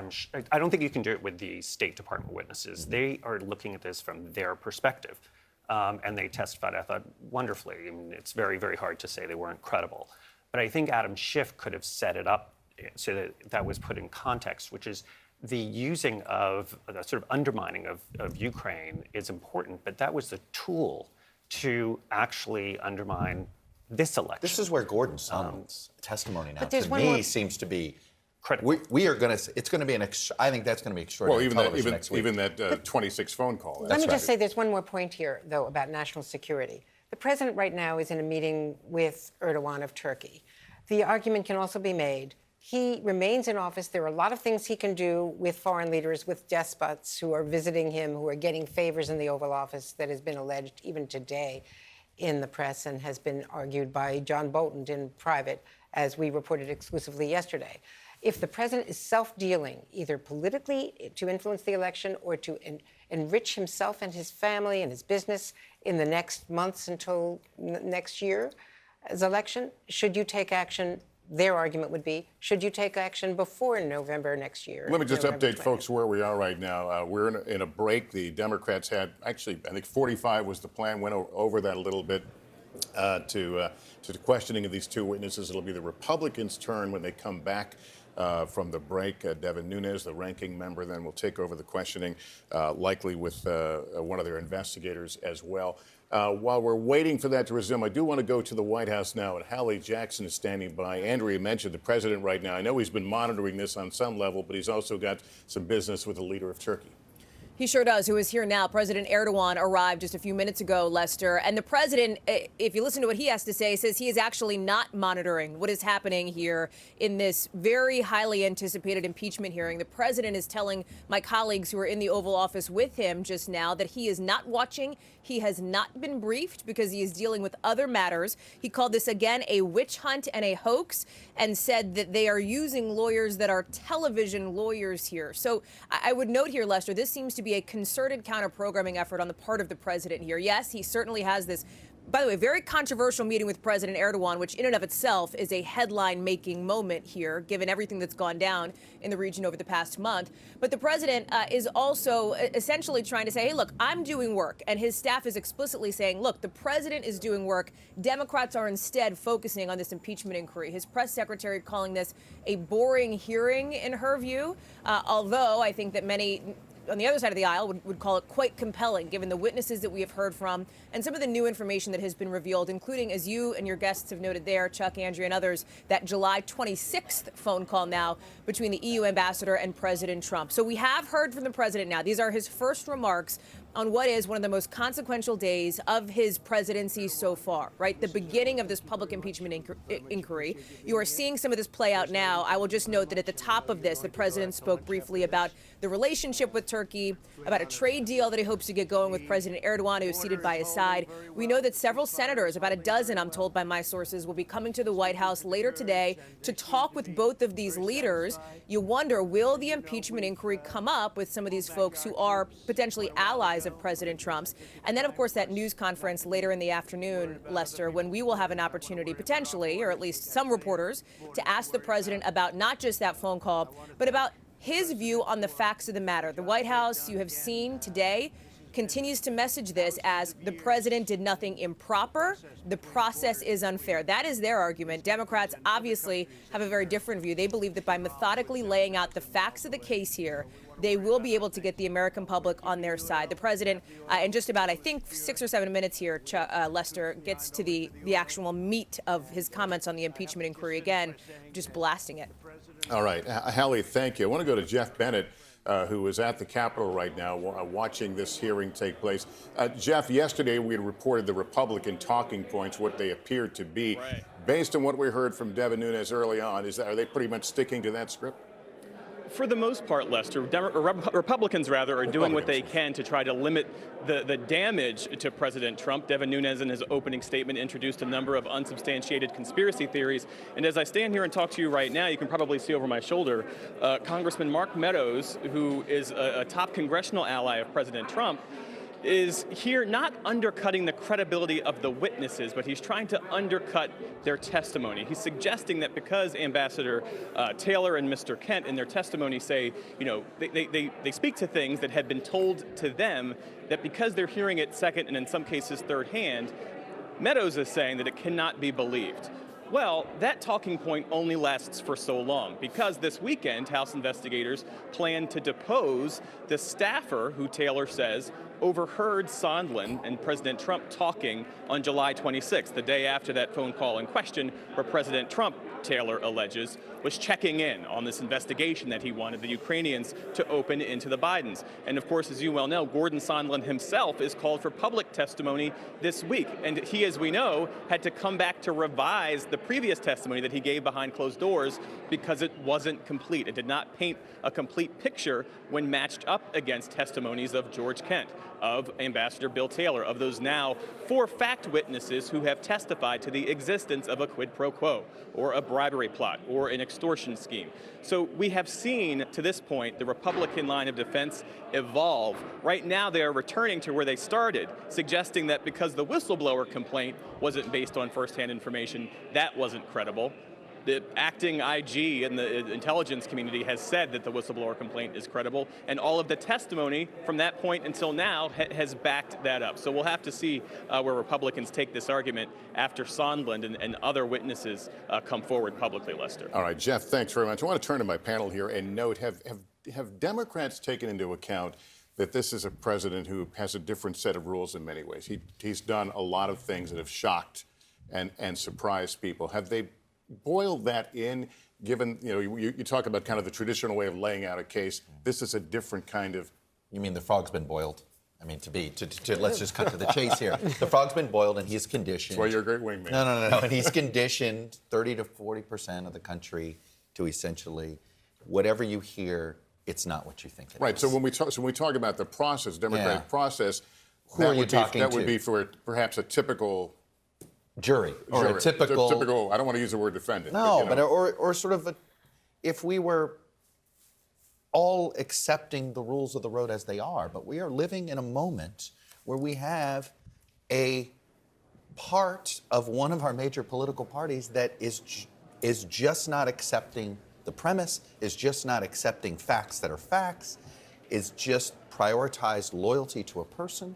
don't think you can do it with the State Department witnesses. They are looking at this from their perspective, and they testified, I thought, wonderfully. I mean, it's very, very hard to say they weren't credible. But I think Adam Schiff could have set it up so that that was put in context, which is the using of the sort of undermining of Ukraine is important, but that was the tool to actually undermine this election. This is where Gordon Sondland's testimony now, to me, seems to be critical. We are going to. It's going to be I think that's going to be extraordinary. Well, even that 26 phone call. Let me just say there's one more point here, though, about national security. The president right now is in a meeting with Erdogan of Turkey. The argument can also be made. He remains in office. There are a lot of things he can do with foreign leaders, with despots who are visiting him, who are getting favors in the Oval Office that has been alleged even today in the press and has been argued by John Bolton in private, as we reported exclusively yesterday. If the president is self-dealing, either politically to influence the election or to enrich himself and his family and his business in the next months until next year's election? Should you take action? Their argument would be, should you take action before November next year? Let me just November update 20th? folks where we are right now. We're in a break. The Democrats had, actually, I think 45 was the plan, went over that a little bit to the questioning of these two witnesses. It'll be the Republicans' turn when they come back from the break. Devin Nunes, the ranking member, then will take over the questioning, likely with one of their investigators as well. While we're waiting for that to resume, I do want to go to the White House now, and Hallie Jackson is standing by. Andrea mentioned the president right now. I know he's been monitoring this on some level, but he's also got some business with the leader of Turkey. He sure does, who is here now. President Erdogan arrived just a few minutes ago, Lester. And the president, if you listen to what he has to say, says he is actually not monitoring what is happening here in this very highly anticipated impeachment hearing. The president is telling my colleagues who are in the Oval Office with him just now that he is not watching. He has not been briefed because he is dealing with other matters. He called this, again, a witch hunt and a hoax, and said that they are using lawyers that are television lawyers here. So I would note here, Lester, this seems to be a concerted counter-programming effort on the part of the president here. Yes, he certainly has this, by the way, very controversial meeting with President Erdogan, which in and of itself is a headline-making moment here, given everything that's gone down in the region over the past month. But the president is also essentially trying to say, hey, look, I'm doing work. And his staff is explicitly saying, look, the president is doing work. Democrats are instead focusing on this impeachment inquiry. His press secretary calling this a boring hearing in her view, although I think that many on the other side of the aisle would call it quite compelling, given the witnesses that we have heard from and some of the new information that has been revealed, including, as you and your guests have noted there, Chuck, Andrea, and others, that July 26th phone call now between the EU ambassador and President Trump. So we have heard from the president now. These are his first remarks on what is one of the most consequential days of his presidency so far, right? The beginning of this public impeachment inquiry. You are seeing some of this play out now. I will just note that at the top of this, the president spoke briefly about the relationship with Turkey, about a trade deal that he hopes to get going with President Erdogan, who is seated by his side. We know that several senators, about a dozen, I'm told by my sources, will be coming to the White House later today to talk with both of these leaders. You wonder, will the impeachment inquiry come up with some of these folks who are potentially allies of President Trump's? And then, of course, that news conference later in the afternoon, Lester, when we will have an opportunity potentially, or at least some reporters, to ask the president about not just that phone call, but about his view on the facts of the matter. The White House, you have seen today, continues to message this as the president did nothing improper. The process is unfair. That is their argument. Democrats obviously have a very different view. They believe that by methodically laying out the facts of the case here, they will be able to get the American public on their side. The president, in just about, I think, 6 or 7 minutes here, Lester, gets to the actual meat of his comments on the impeachment inquiry. Again, just blasting it. All right. Hallie, thank you. I want to go to Jeff Bennett, who is at the Capitol right now watching this hearing take place. Jeff, yesterday we had reported the Republican talking points, what they appeared to be. Right. Based on what we heard from Devin Nunes early on, are they pretty much sticking to that script? For the most part, Lester, Republicans are doing what they can to try to limit the damage to President Trump. Devin Nunes, in his opening statement, introduced a number of unsubstantiated conspiracy theories. And as I stand here and talk to you right now, you can probably see over my shoulder Congressman Mark Meadows, who is a top congressional ally of President Trump, is here not undercutting the credibility of the witnesses, but he's trying to undercut their testimony. He's suggesting that because Ambassador Taylor and Mr. Kent in their testimony say, you know, they speak to things that had been told to them, that because they're hearing it second and in some cases third hand, Meadows is saying that it cannot be believed. Well, that talking point only lasts for so long, because this weekend, House investigators plan to depose the staffer who Taylor says overheard Sondland and President Trump talking on July 26th, the day after that phone call in question, where President Trump, Taylor alleges, was checking in on this investigation that he wanted the Ukrainians to open into the Bidens. And of course, as you well know, Gordon Sondland himself is called for public testimony this week. And he, as we know, had to come back to revise the previous testimony that he gave behind closed doors because it wasn't complete. It did not paint a complete picture when matched up against testimonies of George Kent, of Ambassador Bill Taylor, of those now 4 fact witnesses who have testified to the existence of a quid pro quo or a bribery plot or an extortion scheme. So we have seen, to this point, the Republican line of defense evolve. Right now, they are returning to where they started, suggesting that because the whistleblower complaint wasn't based on firsthand information, that wasn't credible. The acting IG in the intelligence community has said that the whistleblower complaint is credible, and all of the testimony from that point until now has backed that up. So we'll have to see where Republicans take this argument after Sondland and other witnesses come forward publicly, Lester. All right, Jeff, thanks very much. I want to turn to my panel here and note, have Democrats taken into account that this is a president who has a different set of rules in many ways? He's done a lot of things that have shocked and surprised people. Have they boiled that in, given, you talk about kind of the traditional way of laying out a case? This is a different kind of... You mean the frog's been boiled? I mean, let's just cut to the chase here. The frog's been boiled and he's conditioned. That's why you're a great wingman. No. And he's conditioned 30 to 40% of the country to essentially, whatever you hear, it's not what you think it is. Right, so when we talk about the process, Democratic process, Who are you talking that to? would be for perhaps a typical... Jury. Or a typical... I don't want to use the word defendant. No, but or sort of if we were all accepting the rules of the road as they are, but we are living in a moment where we have a part of one of our major political parties that is just not accepting the premise, is just not accepting facts that are facts, is just prioritized loyalty to a person,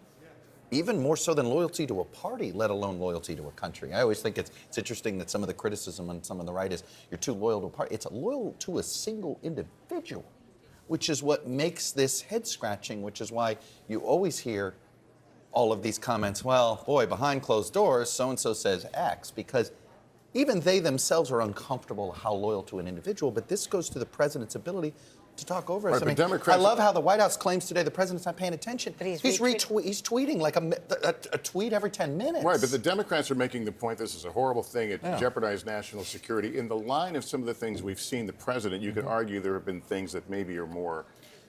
even more so than loyalty to a party, let alone loyalty to a country. I always think it's interesting that some of the criticism on some of the right is you're too loyal to a party. It's loyal to a single individual, which is what makes this head-scratching, which is why you always hear all of these comments, well, boy, behind closed doors, so-and-so says X, because even they themselves are uncomfortable how loyal to an individual, but this goes to the president's ability to talk over us. Right, I love how the White House claims today the president's not paying attention. But he's tweeting like a tweet every 10 minutes. Right, but the Democrats are making the point this is a horrible thing. It jeopardized national security. In the line of some of the things we've seen the president, you could argue there have been things that maybe are more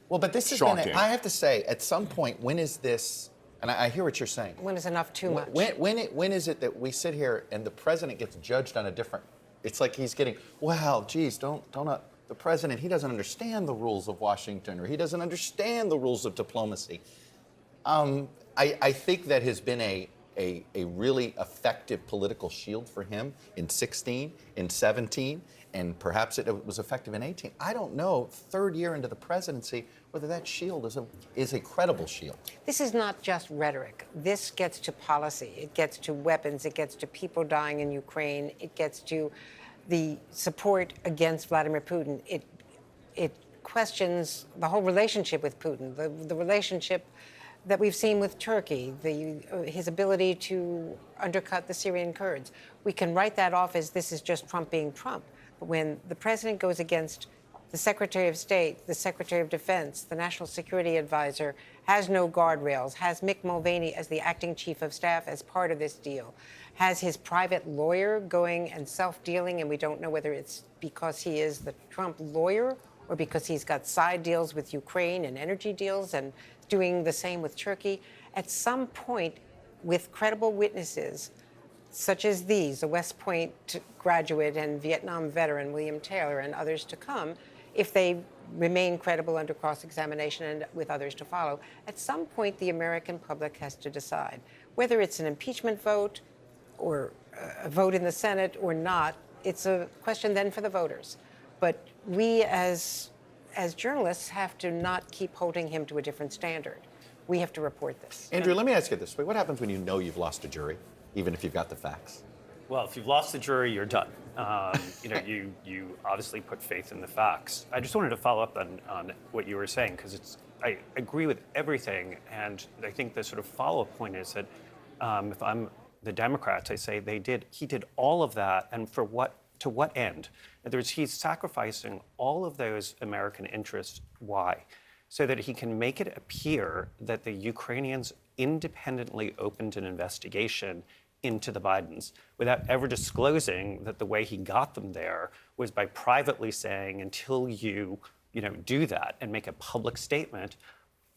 Well, but this is shocking. I have to say, at some point, when is this, and I hear what you're saying. When is enough too much? When is it that we sit here and the president gets judged on a different, it's like he's getting, well, geez, the president, he doesn't understand the rules of Washington, or he doesn't understand the rules of diplomacy. I think that has been a really effective political shield for him in 16, in 17, and perhaps it was effective in 18. I don't know, third year into the presidency, whether that shield is a credible shield. This is not just rhetoric. This gets to policy. It gets to weapons. It gets to people dying in Ukraine. It gets to the support against Vladimir Putin. It questions the whole relationship with Putin, the relationship that we've seen with Turkey, his ability to undercut the Syrian Kurds. We can write that off as this is just Trump being Trump. But when the president goes against the Secretary of State, the Secretary of Defense, the National Security Advisor, has no guardrails, has Mick Mulvaney as the acting chief of staff as part of this deal, has his private lawyer going and self-dealing, and we don't know whether it's because he is the Trump lawyer or because he's got side deals with Ukraine and energy deals and doing the same with Turkey. At some point, with credible witnesses, such as these, a West Point graduate and Vietnam veteran, William Taylor, and others to come, if they remain credible under cross-examination and with others to follow, at some point the American public has to decide whether it's an impeachment vote or a vote in the Senate or not. It's a question then for the voters. But we as journalists have to not keep holding him to a different standard. We have to report this. Andrew, let me ask you this. What happens when you know you've lost a jury, even if you've got the facts? Well, if you've lost the jury, you're done. You obviously put faith in the facts. I just wanted to follow up on what you were saying, because I agree with everything, and I think the sort of follow-up point is that if I'm the Democrats, I say he did all of that, and to what end? In other words, he's sacrificing all of those American interests. Why? So that he can make it appear that the Ukrainians independently opened an investigation into the Bidens without ever disclosing that the way he got them there was by privately saying, until you do that and make a public statement,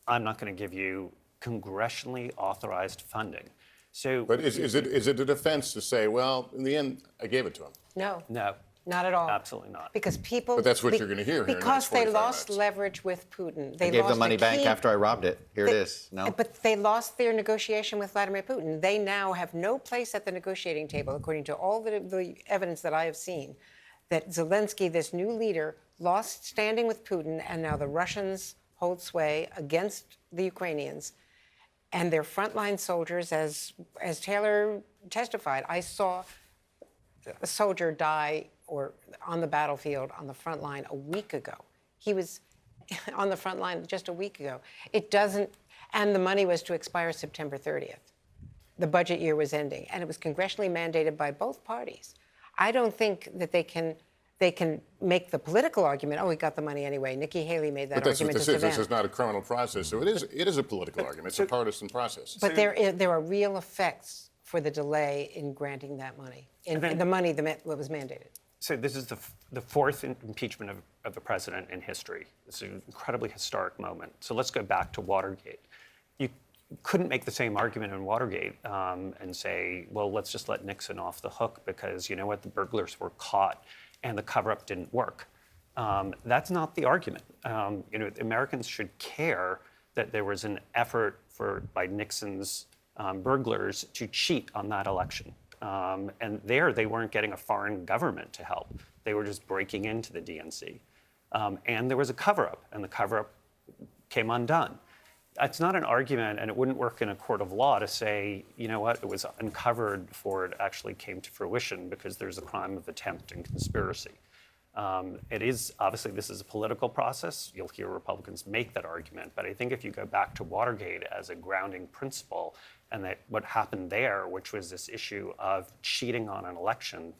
I'm not going to give you congressionally authorized funding. So, but is it a defense to say, well, in the end, I gave it to him? No. Not at all. Absolutely not. Because people. But that's what you're going to hear here in the Because next they 45 lost minutes. leverage with Putin. I They gave lost the money back key- after I robbed it. Here it is. No. But they lost their negotiation with Vladimir Putin. They now have no place at the negotiating table, according to all the evidence that I have seen, that Zelensky, this new leader, lost standing with Putin, and now the Russians hold sway against the Ukrainians. And their frontline soldiers, as Taylor testified, I saw a soldier die or on the battlefield on the front line a week ago. He was on the front line just a week ago. It doesn't, and the money was to expire September 30th. The budget year was ending, and it was congressionally mandated by both parties. I don't think that they can make the political argument, oh, we got the money anyway. Nikki Haley made that But that's what argument this to is. This Savannah. is not a criminal process. So it is a political argument. It's a partisan process. But there are real effects for the delay in granting that money, in the money that was mandated. So this is the fourth impeachment of a president in history. It's an incredibly historic moment. So let's go back to Watergate. You couldn't make the same argument in Watergate and say, well, let's just let Nixon off the hook because, you know what, the burglars were caught and the cover-up didn't work. That's not the argument. Americans should care that there was an effort by Nixon's burglars to cheat on that election. And there, they weren't getting a foreign government to help. They were just breaking into the DNC. And there was a cover-up, and the cover-up came undone. It's not an argument, and it wouldn't work in a court of law to say, you know what, it was uncovered before it actually came to fruition because there's a crime of attempt and conspiracy. It is, obviously, this is a political process. You'll hear Republicans make that argument. But I think if you go back to Watergate as a grounding principle, and that what happened there, which was this issue of cheating on an election,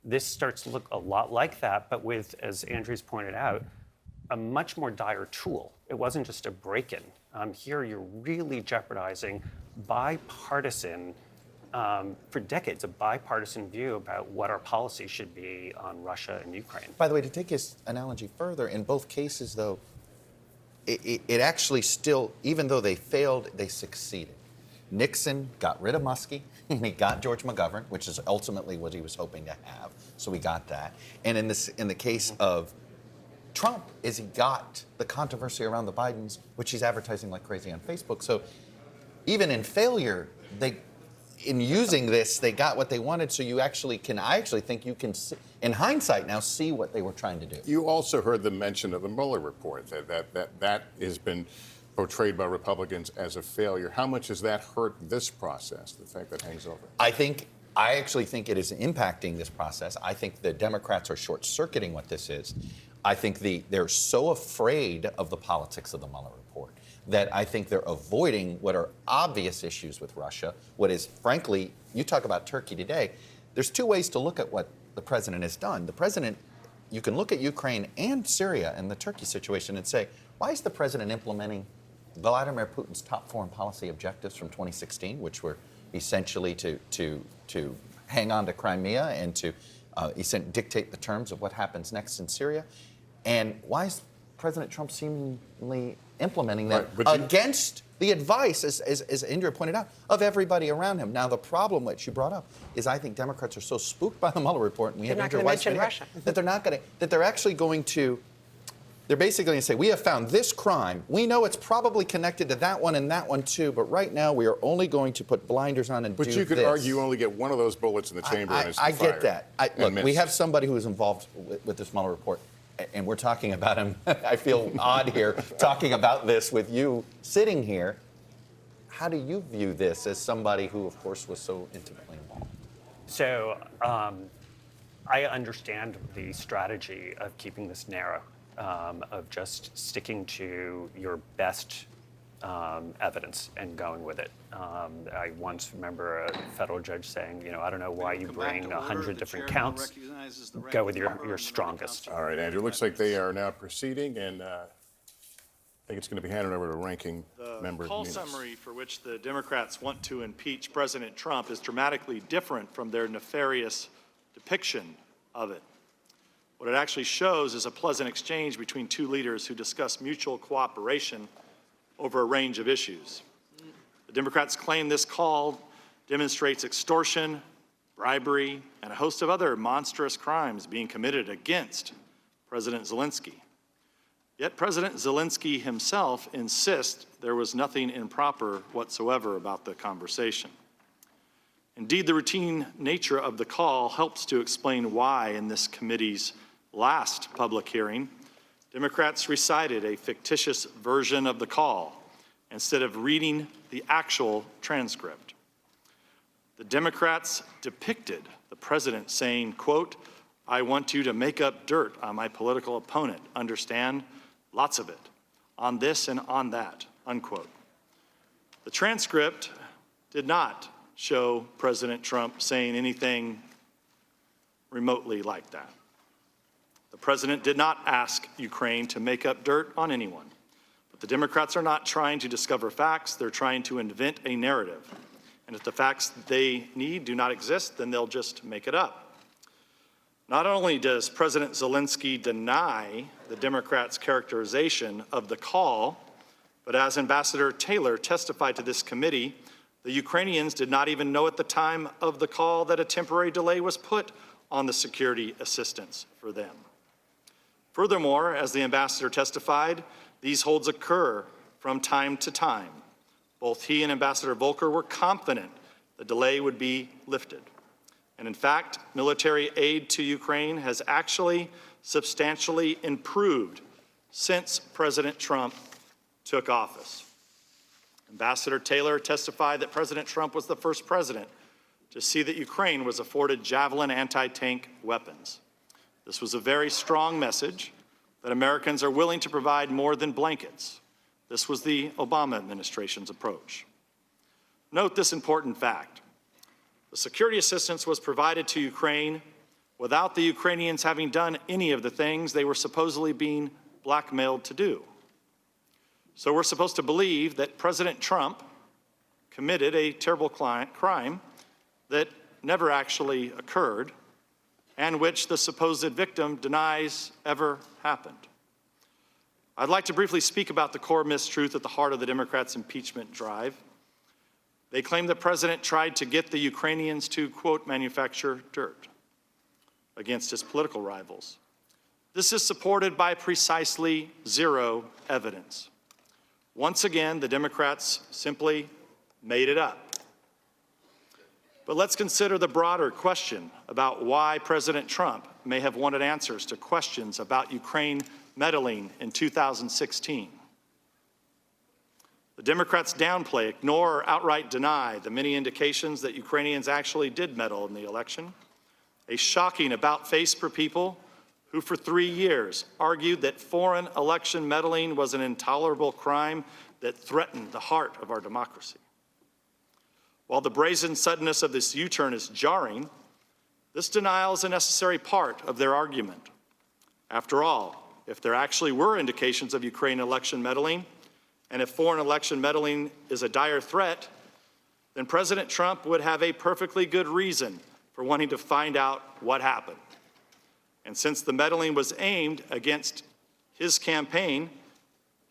this starts to look a lot like that, but with, as Andrew's pointed out, a much more dire tool. It wasn't just a break-in. Here, you're really jeopardizing bipartisan, for decades, a bipartisan view about what our policy should be on Russia and Ukraine. By the way, to take his analogy further, in both cases, though, it actually still, even though they failed, they succeeded. Nixon got rid of Muskie, and he got George McGovern, which is ultimately what he was hoping to have. So we got that. And in the case of Trump, he got the controversy around the Bidens, which he's advertising like crazy on Facebook. So even in failure, in using this, they got what they wanted. So I actually think you can, in hindsight now, see what they were trying to do. You also heard the mention of the Mueller report, that has been portrayed by Republicans as a failure. How much has that hurt this process, the fact that hangs over? I actually think it is impacting this process. I think the Democrats are short-circuiting what this is. I think they're so afraid of the politics of the Mueller report that I think they're avoiding what are obvious issues with Russia. What is, frankly, you talk about Turkey today, there's two ways to look at what the president has done. The president, you can look at Ukraine and Syria and the Turkey situation and say, why is the president implementing Vladimir Putin's top foreign policy objectives from 2016, which were essentially to hang on to Crimea and to dictate the terms of what happens next in Syria? And why is President Trump seemingly implementing that against the advice, as Indra pointed out, of everybody around him? Now, the problem which you brought up is I think Democrats are so spooked by the Mueller report, and we have Indra Weissman here, that they're actually going to, they're basically going to say, we have found this crime. We know it's probably connected to that one and that one too, but right now we are only going to put blinders on and do this. But you could argue you only get one of those bullets in the chamber and it's I fired. get that. Look, we have somebody who is involved with this Mueller report, and we're talking about him. I feel odd here talking about this with you sitting here. How do you view this as somebody who, of course, was so intimately involved? So I understand the strategy of keeping this narrow, of just sticking to your best evidence and going with it. I once remember a federal judge saying, I don't know why you bring 100 different counts. Go with your strongest. All right, Andrew. Looks like they are now proceeding, and I think it's going to be handed over to Ranking Member The call Nunes. summary for which the Democrats want to impeach President Trump is dramatically different from their nefarious depiction of it. What it actually shows is a pleasant exchange between two leaders who discuss mutual cooperation over a range of issues. The Democrats claim this call demonstrates extortion, bribery, and a host of other monstrous crimes being committed against President Zelensky. Yet President Zelensky himself insists there was nothing improper whatsoever about the conversation. Indeed, the routine nature of the call helps to explain why, in this committee's last public hearing, Democrats recited a fictitious version of the call instead of reading the actual transcript. The Democrats depicted the president saying, quote, "I want you to make up dirt on my political opponent, understand? Lots of it, on this and on that," unquote. The transcript did not show President Trump saying anything remotely like that. The president did not ask Ukraine to make up dirt on anyone. But the Democrats are not trying to discover facts, they're trying to invent a narrative. And if the facts they need do not exist, then they'll just make it up. Not only does President Zelensky deny the Democrats' characterization of the call, but as Ambassador Taylor testified to this committee, the Ukrainians did not even know at the time of the call that a temporary delay was put on the security assistance for them. Furthermore, as the ambassador testified, these holds occur from time to time. Both he and Ambassador Volker were confident the delay would be lifted. And in fact, military aid to Ukraine has actually substantially improved since President Trump took office. Ambassador Taylor testified that President Trump was the first president to see that Ukraine was afforded Javelin anti-tank weapons. This was a very strong message that Americans are willing to provide more than blankets. This was the Obama administration's approach. Note this important fact. The security assistance was provided to Ukraine without the Ukrainians having done any of the things they were supposedly being blackmailed to do. So we're supposed to believe that President Trump committed a terrible crime that never actually occurred and which the supposed victim denies ever happened. I'd like to briefly speak about the core mistruth at the heart of the Democrats' impeachment drive. They claim the president tried to get the Ukrainians to, quote, manufacture dirt against his political rivals. This is supported by precisely zero evidence. Once again, the Democrats simply made it up. But let's consider the broader question about why President Trump may have wanted answers to questions about Ukraine meddling in 2016. The Democrats downplay, ignore, or outright deny the many indications that Ukrainians actually did meddle in the election. A shocking about-face for people who for 3 years argued that foreign election meddling was an intolerable crime that threatened the heart of our democracy. While the brazen suddenness of this U-turn is jarring, this denial is a necessary part of their argument. After all, if there actually were indications of Ukraine election meddling, and if foreign election meddling is a dire threat, then President Trump would have a perfectly good reason for wanting to find out what happened. And since the meddling was aimed against his campaign,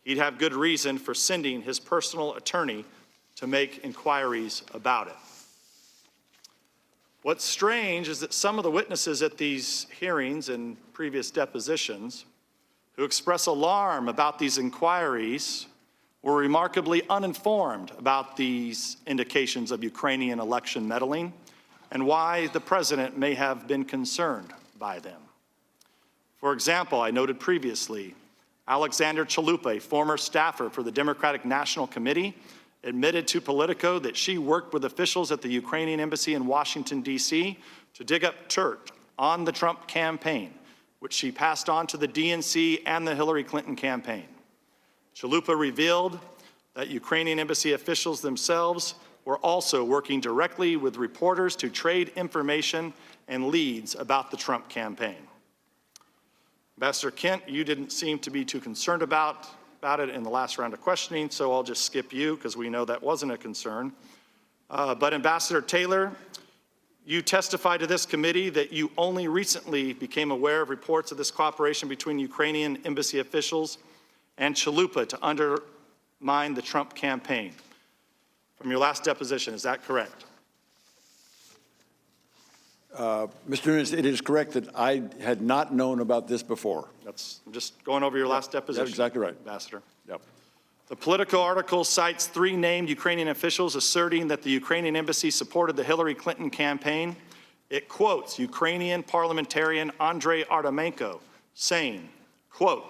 he'd have good reason for sending his personal attorney to make inquiries about it. What's strange is that some of the witnesses at these hearings and previous depositions who express alarm about these inquiries were remarkably uninformed about these indications of Ukrainian election meddling and why the president may have been concerned by them. For example, I noted previously, Alexander Chalupa, a former staffer for the Democratic National Committee, admitted to Politico that she worked with officials at the Ukrainian embassy in Washington, D.C. to dig up dirt on the Trump campaign, which she passed on to the DNC and the Hillary Clinton campaign. Chalupa revealed that Ukrainian embassy officials themselves were also working directly with reporters to trade information and leads about the Trump campaign. Ambassador Kent, you didn't seem to be too concerned about it in the last round of questioning, so I'll just skip you because we know that wasn't a concern. But Ambassador Taylor, you testified to this committee that you only recently became aware of reports of this cooperation between Ukrainian embassy officials and Chalupa to undermine the Trump campaign. From your last deposition, is that correct? Mr. Nunes, it is correct that I had not known about this before. I'm just going over your last deposition. That's exactly right. Ambassador. Yep. The Politico article cites 3 named Ukrainian officials asserting that the Ukrainian embassy supported the Hillary Clinton campaign. It quotes Ukrainian parliamentarian Andrei Artemenko saying, quote,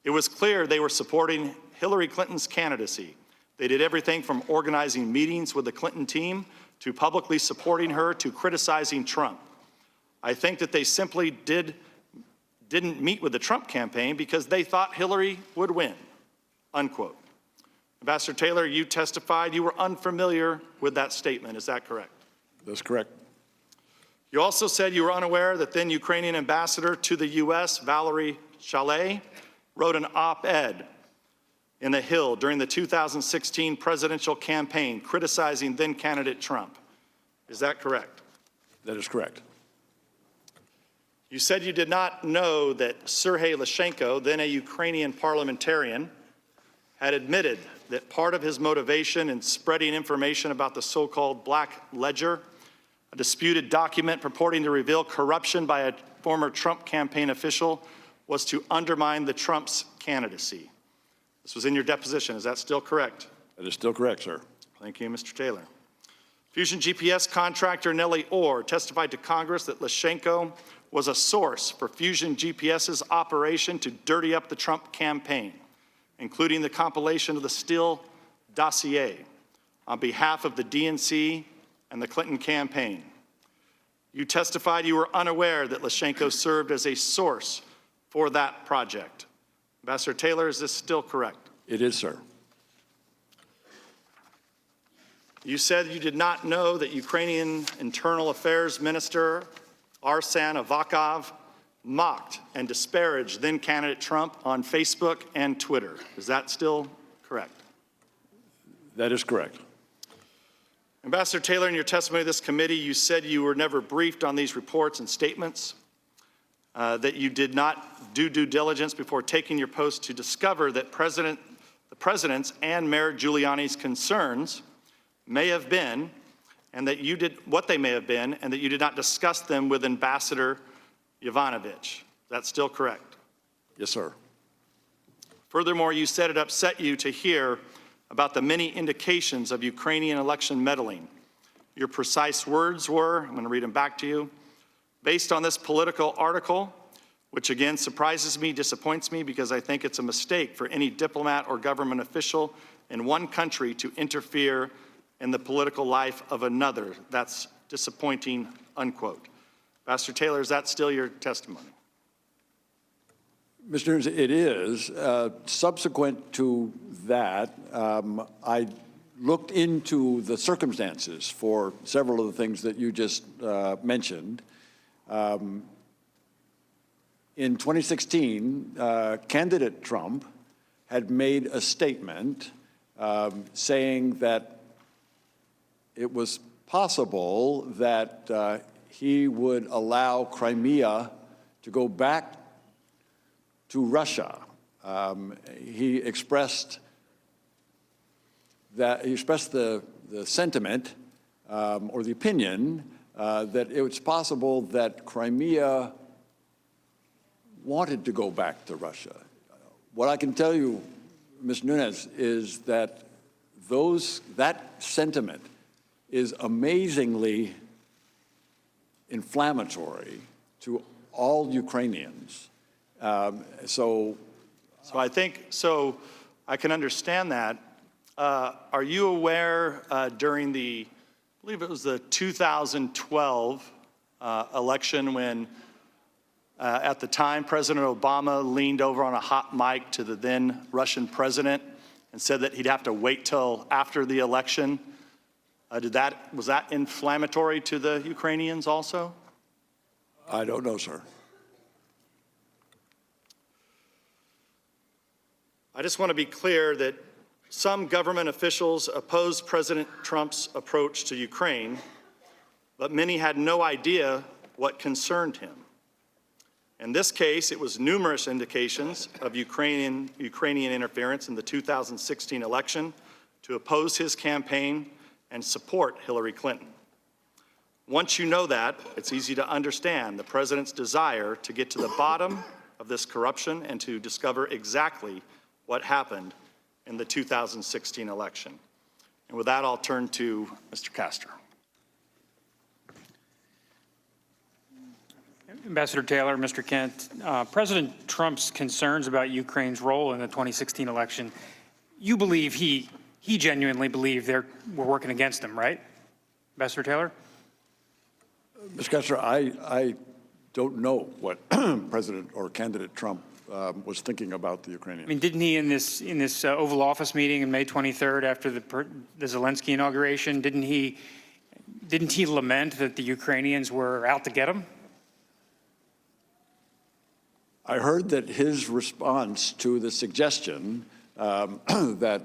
"It was clear they were supporting Hillary Clinton's candidacy. They did everything from organizing meetings with the Clinton team to publicly supporting her to criticizing Trump. I think that they simply didn't meet with the Trump campaign because they thought Hillary would win," unquote. Ambassador Taylor, you testified you were unfamiliar with that statement. Is that correct? That's correct. You also said you were unaware that then Ukrainian ambassador to the U.S., Valerie Chalet, wrote an op-ed in The Hill during the 2016 presidential campaign criticizing then candidate Trump. Is that correct? That is correct. You said you did not know that Sergei Lyshenko, then a Ukrainian parliamentarian, had admitted that part of his motivation in spreading information about the so-called Black Ledger, a disputed document purporting to reveal corruption by a former Trump campaign official, was to undermine the Trump's candidacy. This was in your deposition. Is that still correct? That is still correct, sir. Thank you, Mr. Taylor. Fusion GPS contractor Nellie Orr testified to Congress that Lyshenko was a source for Fusion GPS's operation to dirty up the Trump campaign, including the compilation of the Steele dossier on behalf of the DNC and the Clinton campaign. You testified you were unaware that Lyshenko served as a source for that project. Ambassador Taylor, is this still correct? It is, sir. You said you did not know that Ukrainian Internal Affairs Minister Arsen Avakov mocked and disparaged then candidate Trump on Facebook and Twitter. Is that still correct? That is correct. Ambassador Taylor, in your testimony to this committee, you said you were never briefed on these reports and statements, that you did not do due diligence before taking your post to discover that the president's and Mayor Giuliani's concerns may have been, and that you did what they may have been, and that you did not discuss them with Ambassador Yovanovitch. That's still correct? Yes, sir. Furthermore, you said it upset you to hear about the many indications of Ukrainian election meddling. Your precise words were, I'm going to read them back to you, "Based on this Politico article, which again surprises me, disappoints me, because I think it's a mistake for any diplomat or government official in one country to interfere in the political life of another. That's disappointing," unquote. Ambassador Taylor, is that still your testimony? Mr. Nunes, it is. Subsequent to that, I looked into the circumstances for several of the things that you just mentioned. In 2016, candidate Trump had made a statement saying that it was possible that he would allow Crimea to go back to Russia. He expressed the sentiment or the opinion that it was possible that Crimea wanted to go back to Russia. What I can tell you, Ms. Nunes, is that that sentiment is amazingly inflammatory to all Ukrainians. So I can understand that. Are you aware during I believe it was the 2012 election when at the time President Obama leaned over on a hot mic to the then Russian president and said that he'd have to wait till after the election? Was that inflammatory to the Ukrainians also? I don't know, sir. I just want to be clear that some government officials opposed President Trump's approach to Ukraine, but many had no idea what concerned him. In this case, it was numerous indications of Ukrainian interference in the 2016 election to oppose his campaign and support Hillary Clinton. Once you know that, it's easy to understand the president's desire to get to the bottom of this corruption and to discover exactly what happened in the 2016 election. And with that, I'll turn to Mr. Castor. Ambassador Taylor, Mr. Kent, President Trump's concerns about Ukraine's role in the 2016 election, you believe he genuinely believed we're working against him, right? Ambassador Taylor? Mr. Kessler, I don't know what President or candidate Trump was thinking about the Ukrainians. I mean, didn't he in this Oval Office meeting on May 23rd after the Zelensky inauguration, didn't he lament that the Ukrainians were out to get him? I heard that his response to the suggestion that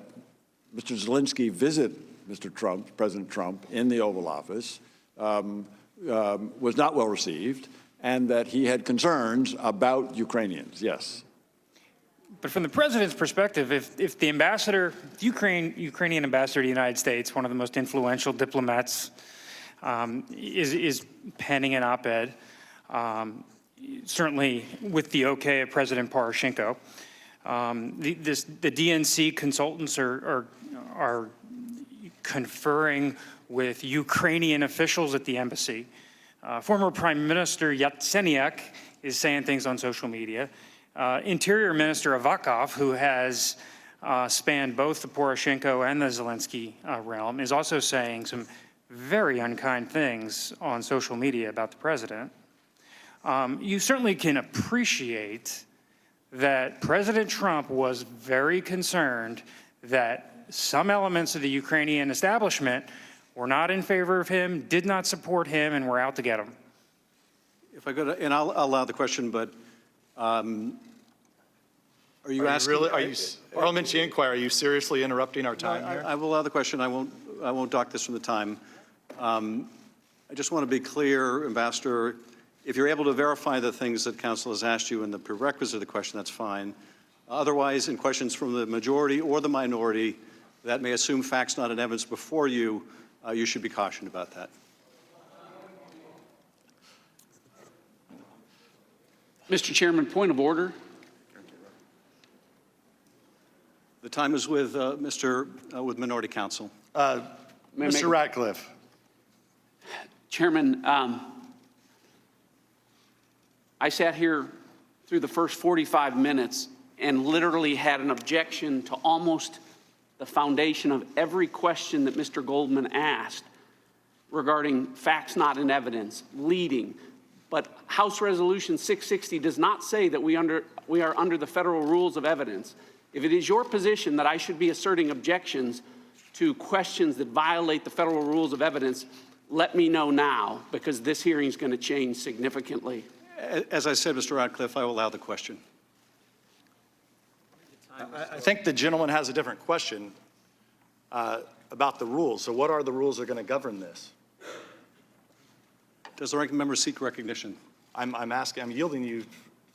Mr. Zelensky visit Mr. Trump, President Trump, in the Oval Office was not well received, and that he had concerns about Ukrainians, yes. But from the president's perspective, if the ambassador, the Ukrainian ambassador to the United States, one of the most influential diplomats, is penning an op-ed, certainly with the okay of President Poroshenko, the DNC consultants are conferring with Ukrainian officials at the embassy. Former Prime Minister Yatsenyuk is saying things on social media. Interior Minister Avakov, who has spanned both the Poroshenko and the Zelensky realm, is also saying some very unkind things on social media about the president. You certainly can appreciate that President Trump was very concerned that some elements of the Ukrainian establishment were not in favor of him, did not support him, and were out to get him. If I could, and I'll allow the question, but are you asking? Parliamentary inquiry, are you seriously interrupting our time here? I will allow the question. I won't dock this from the time. I just want to be clear, Ambassador, if you're able to verify the things that Council has asked you in the prerequisite of the question, that's fine. Otherwise, in questions from the majority or the minority that may assume facts not in evidence before you, you should be cautioned about that. Mr. Chairman, point of order. The time is with with Minority Counsel. Mr. Ratcliffe. Chairman, I sat here through the first 45 minutes and literally had an objection to almost the foundation of every question that Mr. Goldman asked regarding facts not in evidence, leading. But House Resolution 660 does not say that we are under the federal rules of evidence. If it is your position that I should be asserting objections to questions that violate the federal rules of evidence, let me know now, because this hearing is going to change significantly. As I said, Mr. Ratcliffe, I will allow the question. I think the gentleman has a different question about the rules. So what are the rules that are going to govern this? Does the ranking member seek recognition? I'm yielding you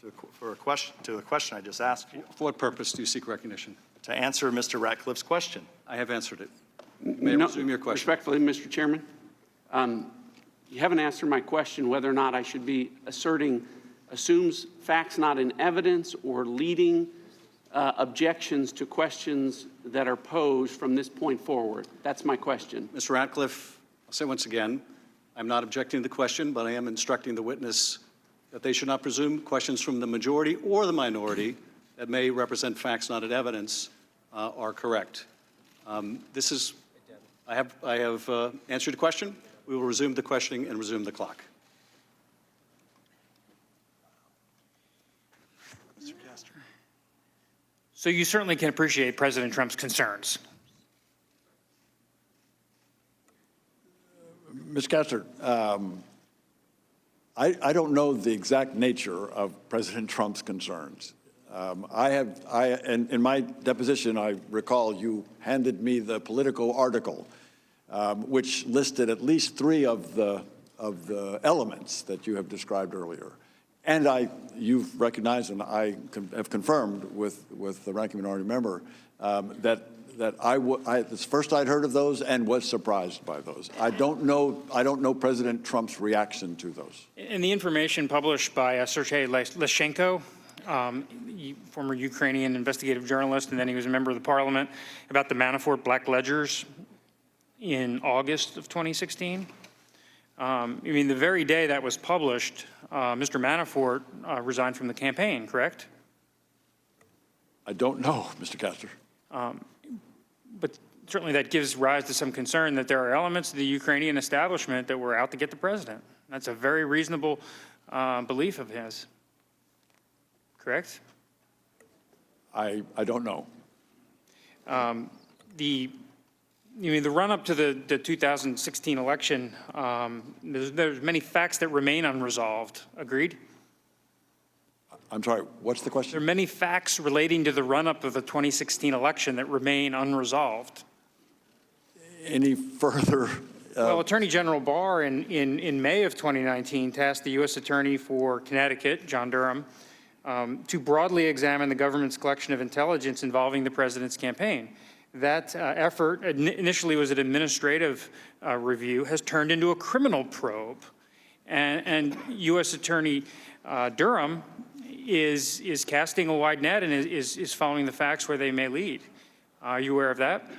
to the question I just asked you. For what purpose do you seek recognition? To answer Mr. Ratcliffe's question. I have answered it. You may resume your question. Respectfully, Mr. Chairman, you haven't answered my question whether or not I should be assumes facts not in evidence or leading objections to questions that are posed from this point forward. That's my question. Mr. Ratcliffe, I'll say once again, I'm not objecting to the question, but I am instructing the witness that they should not presume questions from the majority or the minority that may represent facts not in evidence are correct. I have answered the question. We will resume the questioning and resume the clock. Mr. Castor. So you certainly can appreciate President Trump's concerns. Ms. Castor, I don't know the exact nature of President Trump's concerns. In my deposition, I recall you handed me the Politico article, which listed at least 3 of the elements that you have described earlier. And you've recognized, and I have confirmed with the ranking minority member, that that it's first I'd heard of those and was surprised by those. I don't know President Trump's reaction to those. In the information published by Sergei Leshchenko, former Ukrainian investigative journalist, and then he was a member of the parliament, about the Manafort black ledgers in August of 2016. I mean, the very day that was published, Mr. Manafort resigned from the campaign, correct? I don't know, Mr. Castor. But certainly that gives rise to some concern that there are elements of the Ukrainian establishment that were out to get the president. That's a very reasonable belief of his, correct? I don't know. The run-up to the 2016 election, there's many facts that remain unresolved. Agreed? I'm sorry, what's the question? There are many facts relating to the run-up of the 2016 election that remain unresolved. Any further? Well, Attorney General Barr in May of 2019 tasked the U.S. Attorney for Connecticut, John Durham, to broadly examine the government's collection of intelligence involving the president's campaign. That effort initially was an administrative review, has turned into a criminal probe. And U.S. Attorney Durham is casting a wide net and is following the facts where they may lead. Are you aware of that?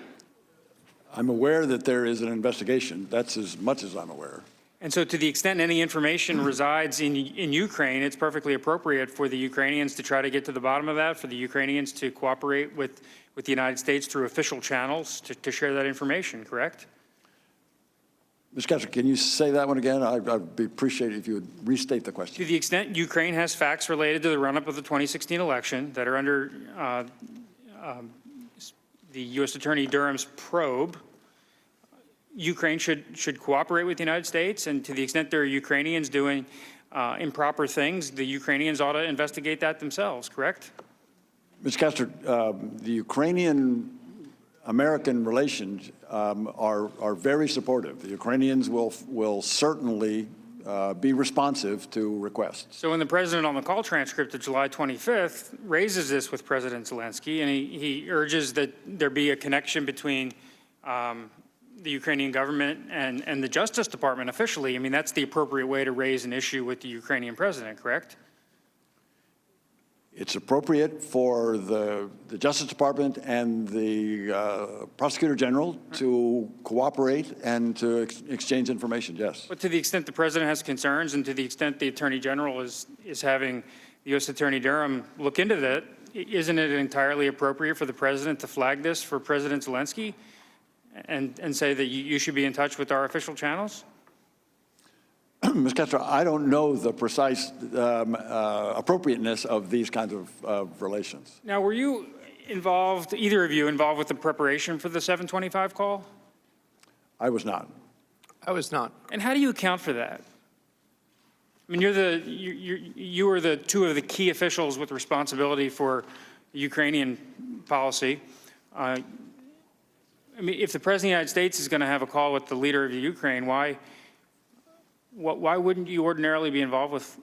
I'm aware that there is an investigation. That's as much as I'm aware. And so to the extent any information resides in Ukraine, it's perfectly appropriate for the Ukrainians to try to get to the bottom of that, for the Ukrainians to cooperate with the United States through official channels to share that information, correct? Ms. Castor, can you say that one again? I'd appreciate it if you would restate the question. To the extent Ukraine has facts related to the run-up of the 2016 election that are under the U.S. Attorney Durham's probe, Ukraine should cooperate with the United States, and to the extent there are Ukrainians doing improper things, the Ukrainians ought to investigate that themselves, correct? Ms. Castor, the Ukrainian-American relations are very supportive. The Ukrainians will certainly be responsive to requests. So when the president on the call transcript of July 25th raises this with President Zelensky, and he urges that there be a connection between the Ukrainian government and the Justice Department officially, I mean, that's the appropriate way to raise an issue with the Ukrainian president, correct? It's appropriate for the Justice Department and the Prosecutor General to cooperate and to exchange information, yes. But to the extent the president has concerns and to the extent the Attorney General is having the U.S. Attorney Durham look into that, isn't it entirely appropriate for the president to flag this for President Zelensky and say that you should be in touch with our official channels? Ms. Castro, I don't know the precise appropriateness of these kinds of relations. Now, were you involved, either of you, involved with the preparation for the 725 call? I was not. I was not. And how do you account for that? I mean, you were the two of the key officials with responsibility for Ukrainian policy. I mean, if the President of the United States is going to have a call with the leader of Ukraine, why wouldn't you ordinarily be involved with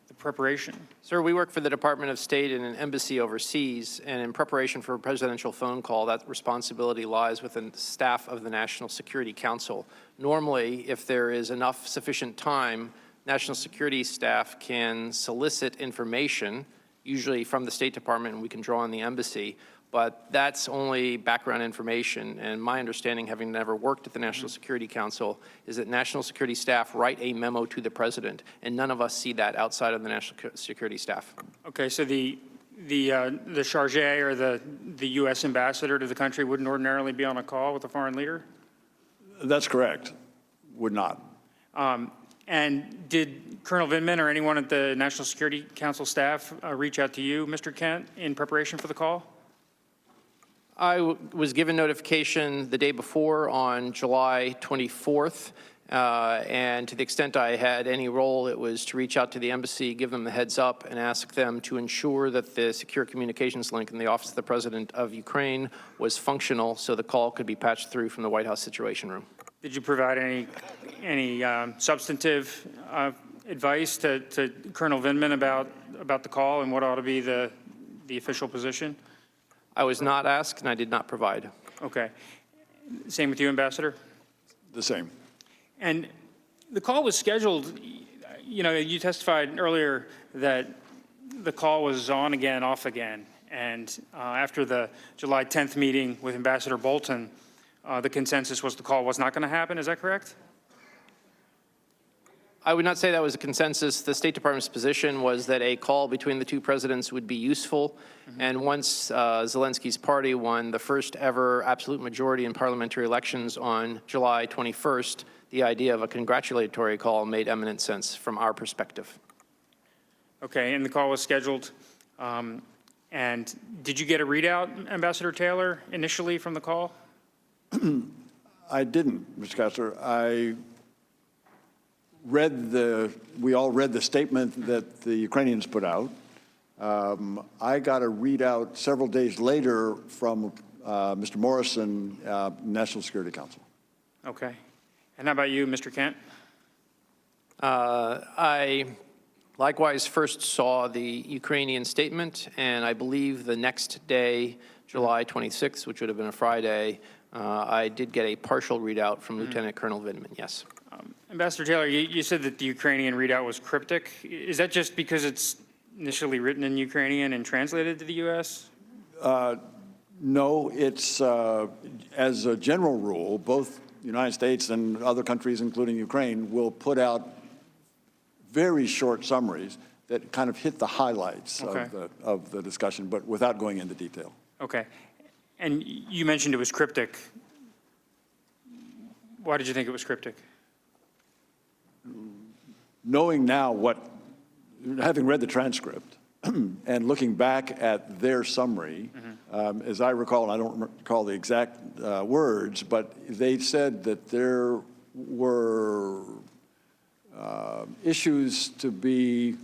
the preparation? Sir, we work for the Department of State in an embassy overseas, and in preparation for a presidential phone call, that responsibility lies within the staff of the National Security Council. Normally, if there is enough sufficient time, National Security staff can solicit information, usually from the State Department, and we can draw on the embassy. But that's only background information, and my understanding, having never worked at the National Security Council, is that National Security staff write a memo to the president, and none of us see that outside of the National Security staff. Okay, so the charge or the U.S. ambassador to the country wouldn't ordinarily be on a call with a foreign leader? That's correct. Would not. And did Colonel Vindman or anyone at the National Security Council staff reach out to you, Mr. Kent, in preparation for the call? I was given notification the day before on July 24th, and to the extent I had any role, it was to reach out to the embassy, give them the heads up, and ask them to ensure that the secure communications link in the Office of the President of Ukraine was functional so the call could be patched through from the White House Situation Room. Did you provide any substantive advice to Colonel Vindman about the call and what ought to be the official position? I was not asked, and I did not provide. Okay. Same with you, Ambassador? The same. And the call was scheduled, you know, you testified earlier that the call was on again, off again. And after the July 10th meeting with Ambassador Bolton, the consensus was the call was not going to happen. Is that correct? I would not say that was a consensus. The State Department's position was that a call between the two presidents would be useful. And once Zelensky's party won the first ever absolute majority in parliamentary elections on July 21st, the idea of a congratulatory call made eminent sense from our perspective. Okay, and the call was scheduled. And did you get a readout, Ambassador Taylor, initially from the call? I didn't, Mr. Kessler. We all read the statement that the Ukrainians put out. I got a readout several days later from Mr. Morrison, National Security Council. Okay. And how about you, Mr. Kent? I likewise first saw the Ukrainian statement, and I believe the next day, July 26th, which would have been a Friday, I did get a partial readout from Lieutenant Colonel Vindman, yes. Ambassador Taylor, you said that the Ukrainian readout was cryptic. Is that just because it's initially written in Ukrainian and translated to the U.S.? No, it's, as a general rule, both the United States and other countries, including Ukraine, will put out very short summaries that kind of hit the highlights of the discussion, but without going into detail. Okay. And you mentioned it was cryptic. Why did you think it was cryptic? Knowing now having read the transcript and looking back at their summary, as I recall, and I don't recall the exact words, but they said that there were issues to be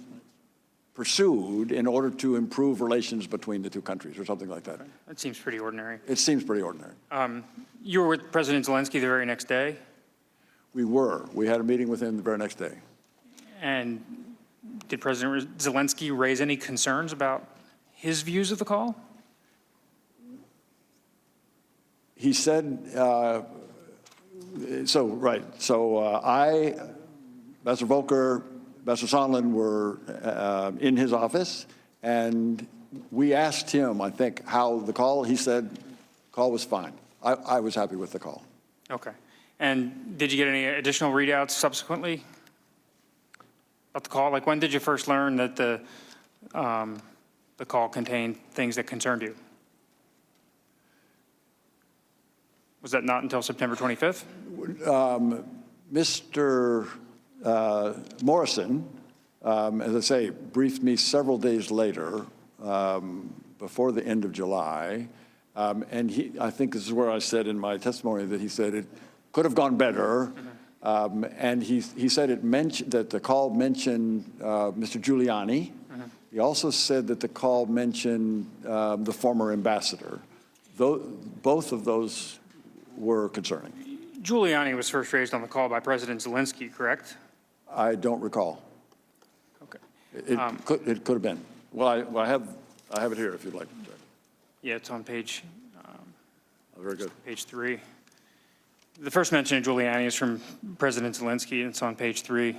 pursued in order to improve relations between the two countries or something like that. That seems pretty ordinary. It seems pretty ordinary. You were with President Zelensky the very next day? We were. We had a meeting with him the very next day. And did President Zelensky raise any concerns about his views of the call? He said, Ambassador Volker, Ambassador Sondland were in his office, and we asked him, I think, how the call, he said, call was fine. I was happy with the call. Okay. And did you get any additional readouts subsequently about the call? Like, when did you first learn that the call contained things that concerned you? Was that not until September 25th? Mr. Morrison, as I say, briefed me several days later, before the end of July, and I think this is where I said in my testimony that he said it could have gone better, and he said that the call mentioned Mr. Giuliani. He also said that the call mentioned the former ambassador. Both of those were concerning. Giuliani was first raised on the call by President Zelensky, correct? I don't recall. Okay. It could have been. Well, I have it here if you'd like. Yeah, it's on page. Very good. Page 3. The first mention of Giuliani is from President Zelensky, and it's on page 3.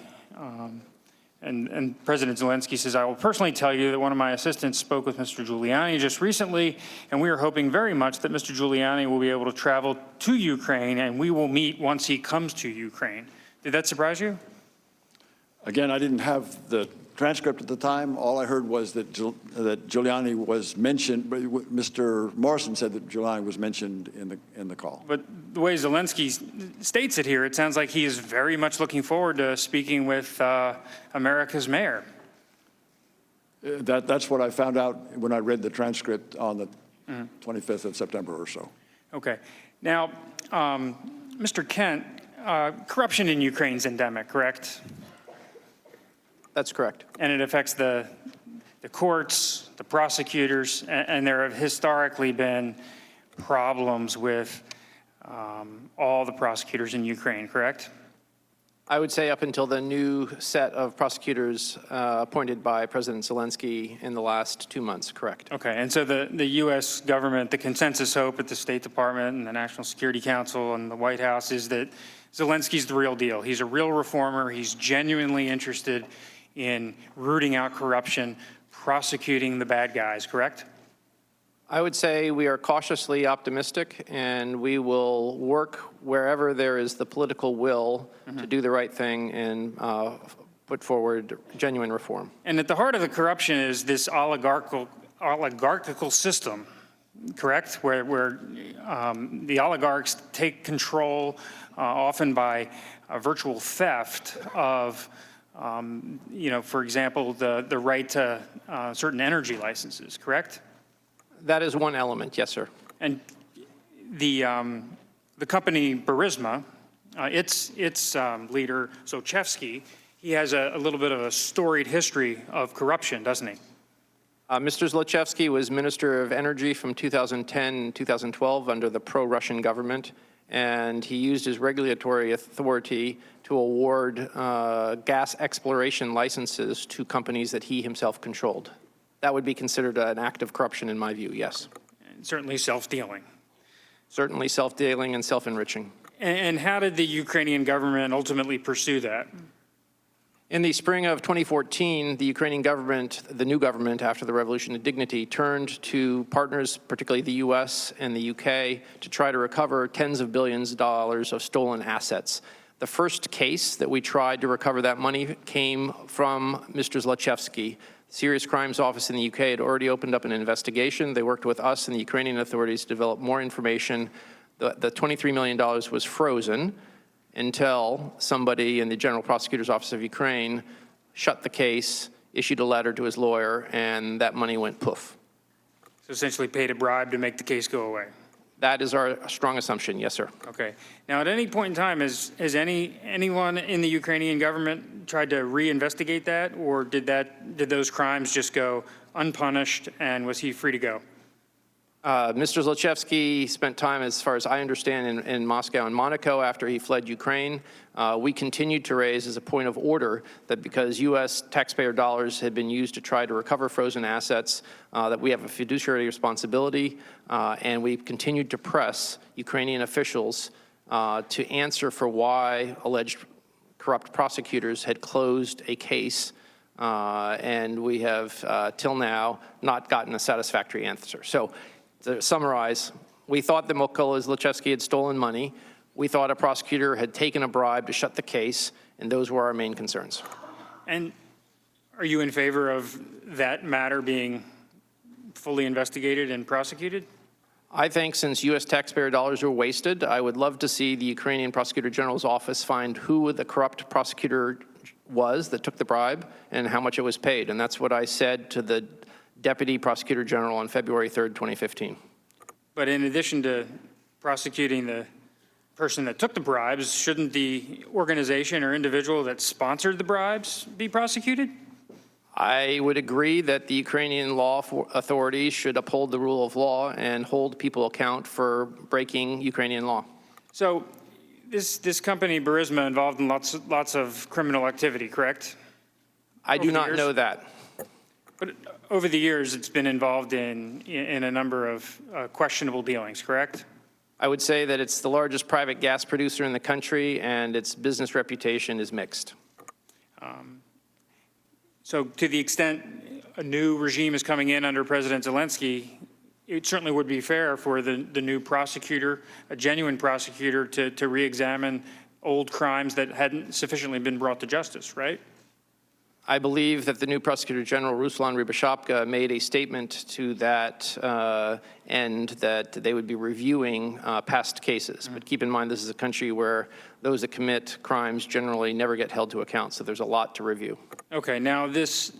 And President Zelensky says, "I will personally tell you that one of my assistants spoke with Mr. Giuliani just recently, and we are hoping very much that Mr. Giuliani will be able to travel to Ukraine, and we will meet once he comes to Ukraine." Did that surprise you? Again, I didn't have the transcript at the time. All I heard was that Giuliani was mentioned. Mr. Morrison said that Giuliani was mentioned in the call. But the way Zelensky states it here, it sounds like he is very much looking forward to speaking with America's mayor. That's what I found out when I read the transcript on the 25th of September or so. Okay. Now, Mr. Kent, corruption in Ukraine is endemic, correct? That's correct. And it affects the courts, the prosecutors, and there have historically been problems with all the prosecutors in Ukraine, correct? I would say up until the new set of prosecutors appointed by President Zelensky in the last 2 months, correct. Okay, and so the U.S. government, the consensus hope at the State Department and the National Security Council and the White House is that Zelensky's the real deal. He's a real reformer. He's genuinely interested in rooting out corruption, prosecuting the bad guys, correct? I would say we are cautiously optimistic, and we will work wherever there is the political will to do the right thing and put forward genuine reform. And at the heart of the corruption is this oligarchical system, correct? Where the oligarchs take control, often by virtual theft of, for example, the right to certain energy licenses, correct? That is one element, yes, sir. And the company Burisma, its leader, Zlochevsky, he has a little bit of a storied history of corruption, doesn't he? Mr. Zlochevsky was Minister of Energy from 2010 to 2012 under the pro-Russian government, and he used his regulatory authority to award gas exploration licenses to companies that he himself controlled. That would be considered an act of corruption in my view, yes. And certainly self-dealing. Certainly self-dealing and self-enriching. And how did the Ukrainian government ultimately pursue that? In the spring of 2014, the Ukrainian government, the new government after the Revolution of Dignity, turned to partners, particularly the U.S. and the U.K., to try to recover tens of billions of dollars of stolen assets. The first case that we tried to recover that money came from Mr. Zlochevsky. Serious Crimes Office in the UK had already opened up an investigation. They worked with us and the Ukrainian authorities to develop more information. The $23 million was frozen until somebody in the General Prosecutor's Office of Ukraine shut the case, issued a letter to his lawyer, and that money went poof. So essentially paid a bribe to make the case go away. That is our strong assumption, yes, sir. Okay. Now, at any point in time, has anyone in the Ukrainian government tried to reinvestigate that, or did those crimes just go unpunished, and was he free to go? Mr. Zlochevsky spent time, as far as I understand, in Moscow and Monaco after he fled Ukraine. We continued to raise as a point of order that because U.S. taxpayer dollars had been used to try to recover frozen assets, that we have a fiduciary responsibility, and we've continued to press Ukrainian officials to answer for why alleged corrupt prosecutors had closed a case, and we have, till now, not gotten a satisfactory answer. So, to summarize, we thought that Mykola Zlochevsky had stolen money. We thought a prosecutor had taken a bribe to shut the case, and those were our main concerns. And are you in favor of that matter being fully investigated and prosecuted? I think since U.S. taxpayer dollars were wasted, I would love to see the Ukrainian Prosecutor General's office find who the corrupt prosecutor was that took the bribe and how much it was paid. And that's what I said to the Deputy Prosecutor General on February 3rd, 2015. But in addition to prosecuting the person that took the bribes, shouldn't the organization or individual that sponsored the bribes be prosecuted? I would agree that the Ukrainian law authorities should uphold the rule of law and hold people account for breaking Ukrainian law. So this company, Burisma, involved in lots of criminal activity, correct? I do not know that. But over the years, it's been involved in a number of questionable dealings, correct? I would say that it's the largest private gas producer in the country, and its business reputation is mixed. So to the extent a new regime is coming in under President Zelensky, it certainly would be fair for the new prosecutor, a genuine prosecutor, to re-examine old crimes that hadn't sufficiently been brought to justice, right? I believe that the new Prosecutor General, Ruslan Rябошапka, made a statement to that end that they would be reviewing past cases. But keep in mind, this is a country where those that commit crimes generally never get held to account, so there's a lot to review. Okay, now this,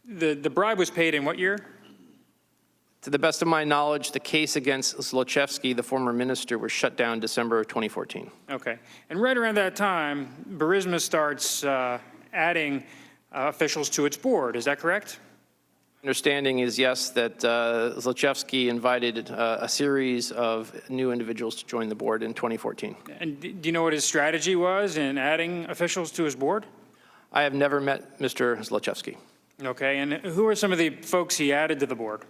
the bribe was paid in what year? To the best of my knowledge, the case against Zlochevsky, the former minister, was shut down December of 2014. Okay, and right around that time, Burisma starts adding officials to its board, is that correct? Understanding is, yes, that Zlochevsky invited a series of new individuals to join the board in 2014. And do you know what his strategy was in adding officials to his board? I have never met Mr. Zlochevsky. Okay, and who are some of the folks he added to the board?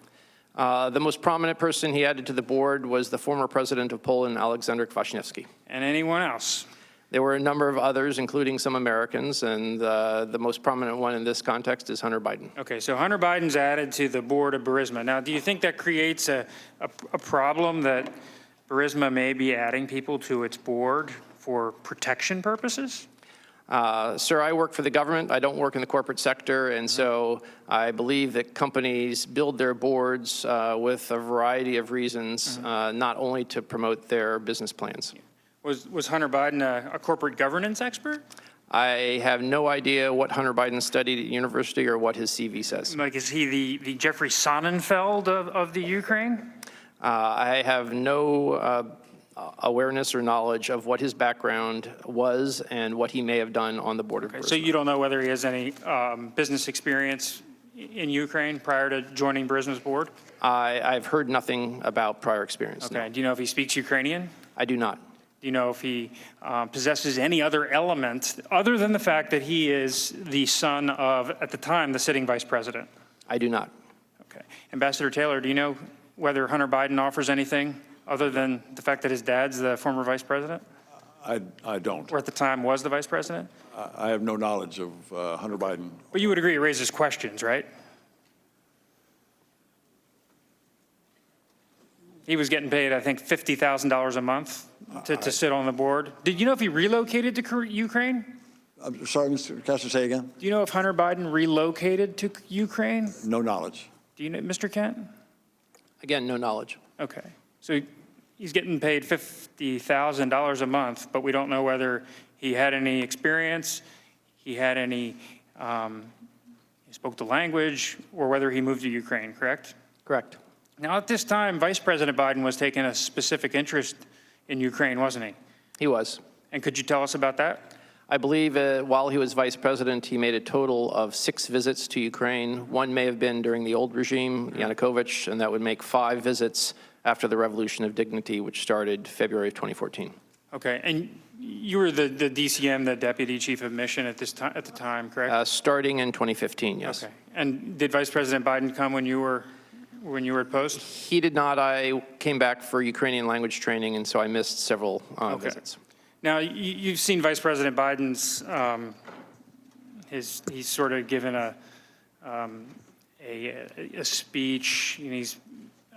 The most prominent person he added to the board was the former president of Poland, Aleksander Kwaśniewski. And anyone else? There were a number of others, including some Americans, and the most prominent one in this context is Hunter Biden. Okay, so Hunter Biden's added to the board of Burisma. Now, do you think that creates a problem that Burisma may be adding people to its board for protection purposes? Sir, I work for the government. I don't work in the corporate sector, and so I believe that companies build their boards with a variety of reasons, not only to promote their business plans. Was Hunter Biden a corporate governance expert? I have no idea what Hunter Biden studied at university or what his CV says. Like, is he the Jeffrey Sonnenfeld of the Ukraine? I have no awareness or knowledge of what his background was and what he may have done on the board of Burisma. So you don't know whether he has any business experience in Ukraine prior to joining Burisma's board? I've heard nothing about prior experience. Okay. No. Do you know if he speaks Ukrainian? I do not. Do you know if he possesses any other element other than the fact that he is the son of, at the time, the sitting vice president? I do not. Okay. Ambassador Taylor, do you know whether Hunter Biden offers anything other than the fact that his dad's the former vice president? I don't. Or at the time was the vice president? I have no knowledge of Hunter Biden. But you would agree it raises questions, right? He was getting paid, I think, $50,000 a month to sit on the board. Did you know if he relocated to Ukraine? I'm sorry, Mr. Kessler, say again? Do you know if Hunter Biden relocated to Ukraine? No knowledge. Do you know, Mr. Kent? Again, no knowledge. Okay. So he's getting paid $50,000 a month, but we don't know whether he had any experience, he had any, he spoke the language, or whether he moved to Ukraine, correct? Correct. Now, at this time, Vice President Biden was taking a specific interest in Ukraine, wasn't he? He was. And could you tell us about that? I believe while he was vice president, he made a total of 6 visits to Ukraine. One may have been during the old regime, Yanukovych, and that would make 5 visits after the Revolution of Dignity, which started February of 2014. Okay, and you were the DCM, the Deputy Chief of Mission at the time, correct? Starting in 2015, yes. Okay. And did Vice President Biden come when you were at post? He did not. I came back for Ukrainian language training, and so I missed several visits. Now, you've seen Vice President Biden's, he's sort of given a speech, and he's,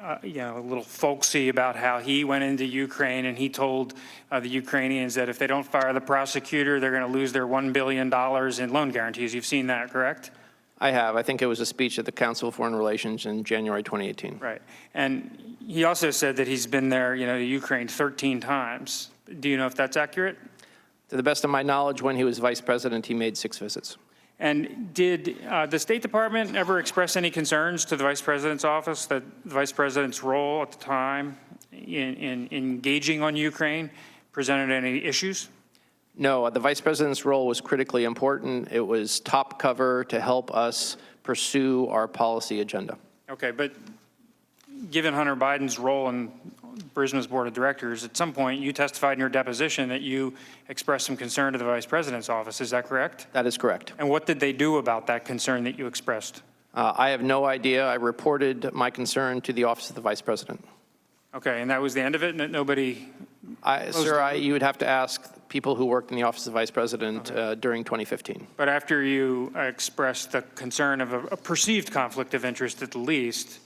a little folksy about how he went into Ukraine and he told the Ukrainians that if they don't fire the prosecutor, they're going to lose their $1 billion in loan guarantees. You've seen that, correct? I have. I think it was a speech at the Council of Foreign Relations in January 2018. Right. And he also said that he's been there, to Ukraine 13 times. Do you know if that's accurate? To the best of my knowledge, when he was vice president, he made 6 visits. And did the State Department ever express any concerns to the vice president's office that the vice president's role at the time in engaging on Ukraine presented any issues? No, the vice president's role was critically important. It was top cover to help us pursue our policy agenda. Okay, but given Hunter Biden's role in Burisma's board of directors, at some point you testified in your deposition that you expressed some concern to the vice president's office. Is that correct? That is correct. And what did they do about that concern that you expressed? I have no idea. I reported my concern to the office of the vice president. Okay, and that was the end of it? Nobody? Sir, you would have to ask people who worked in the office of the vice president during 2015. But after you expressed the concern of a perceived conflict of interest at the least,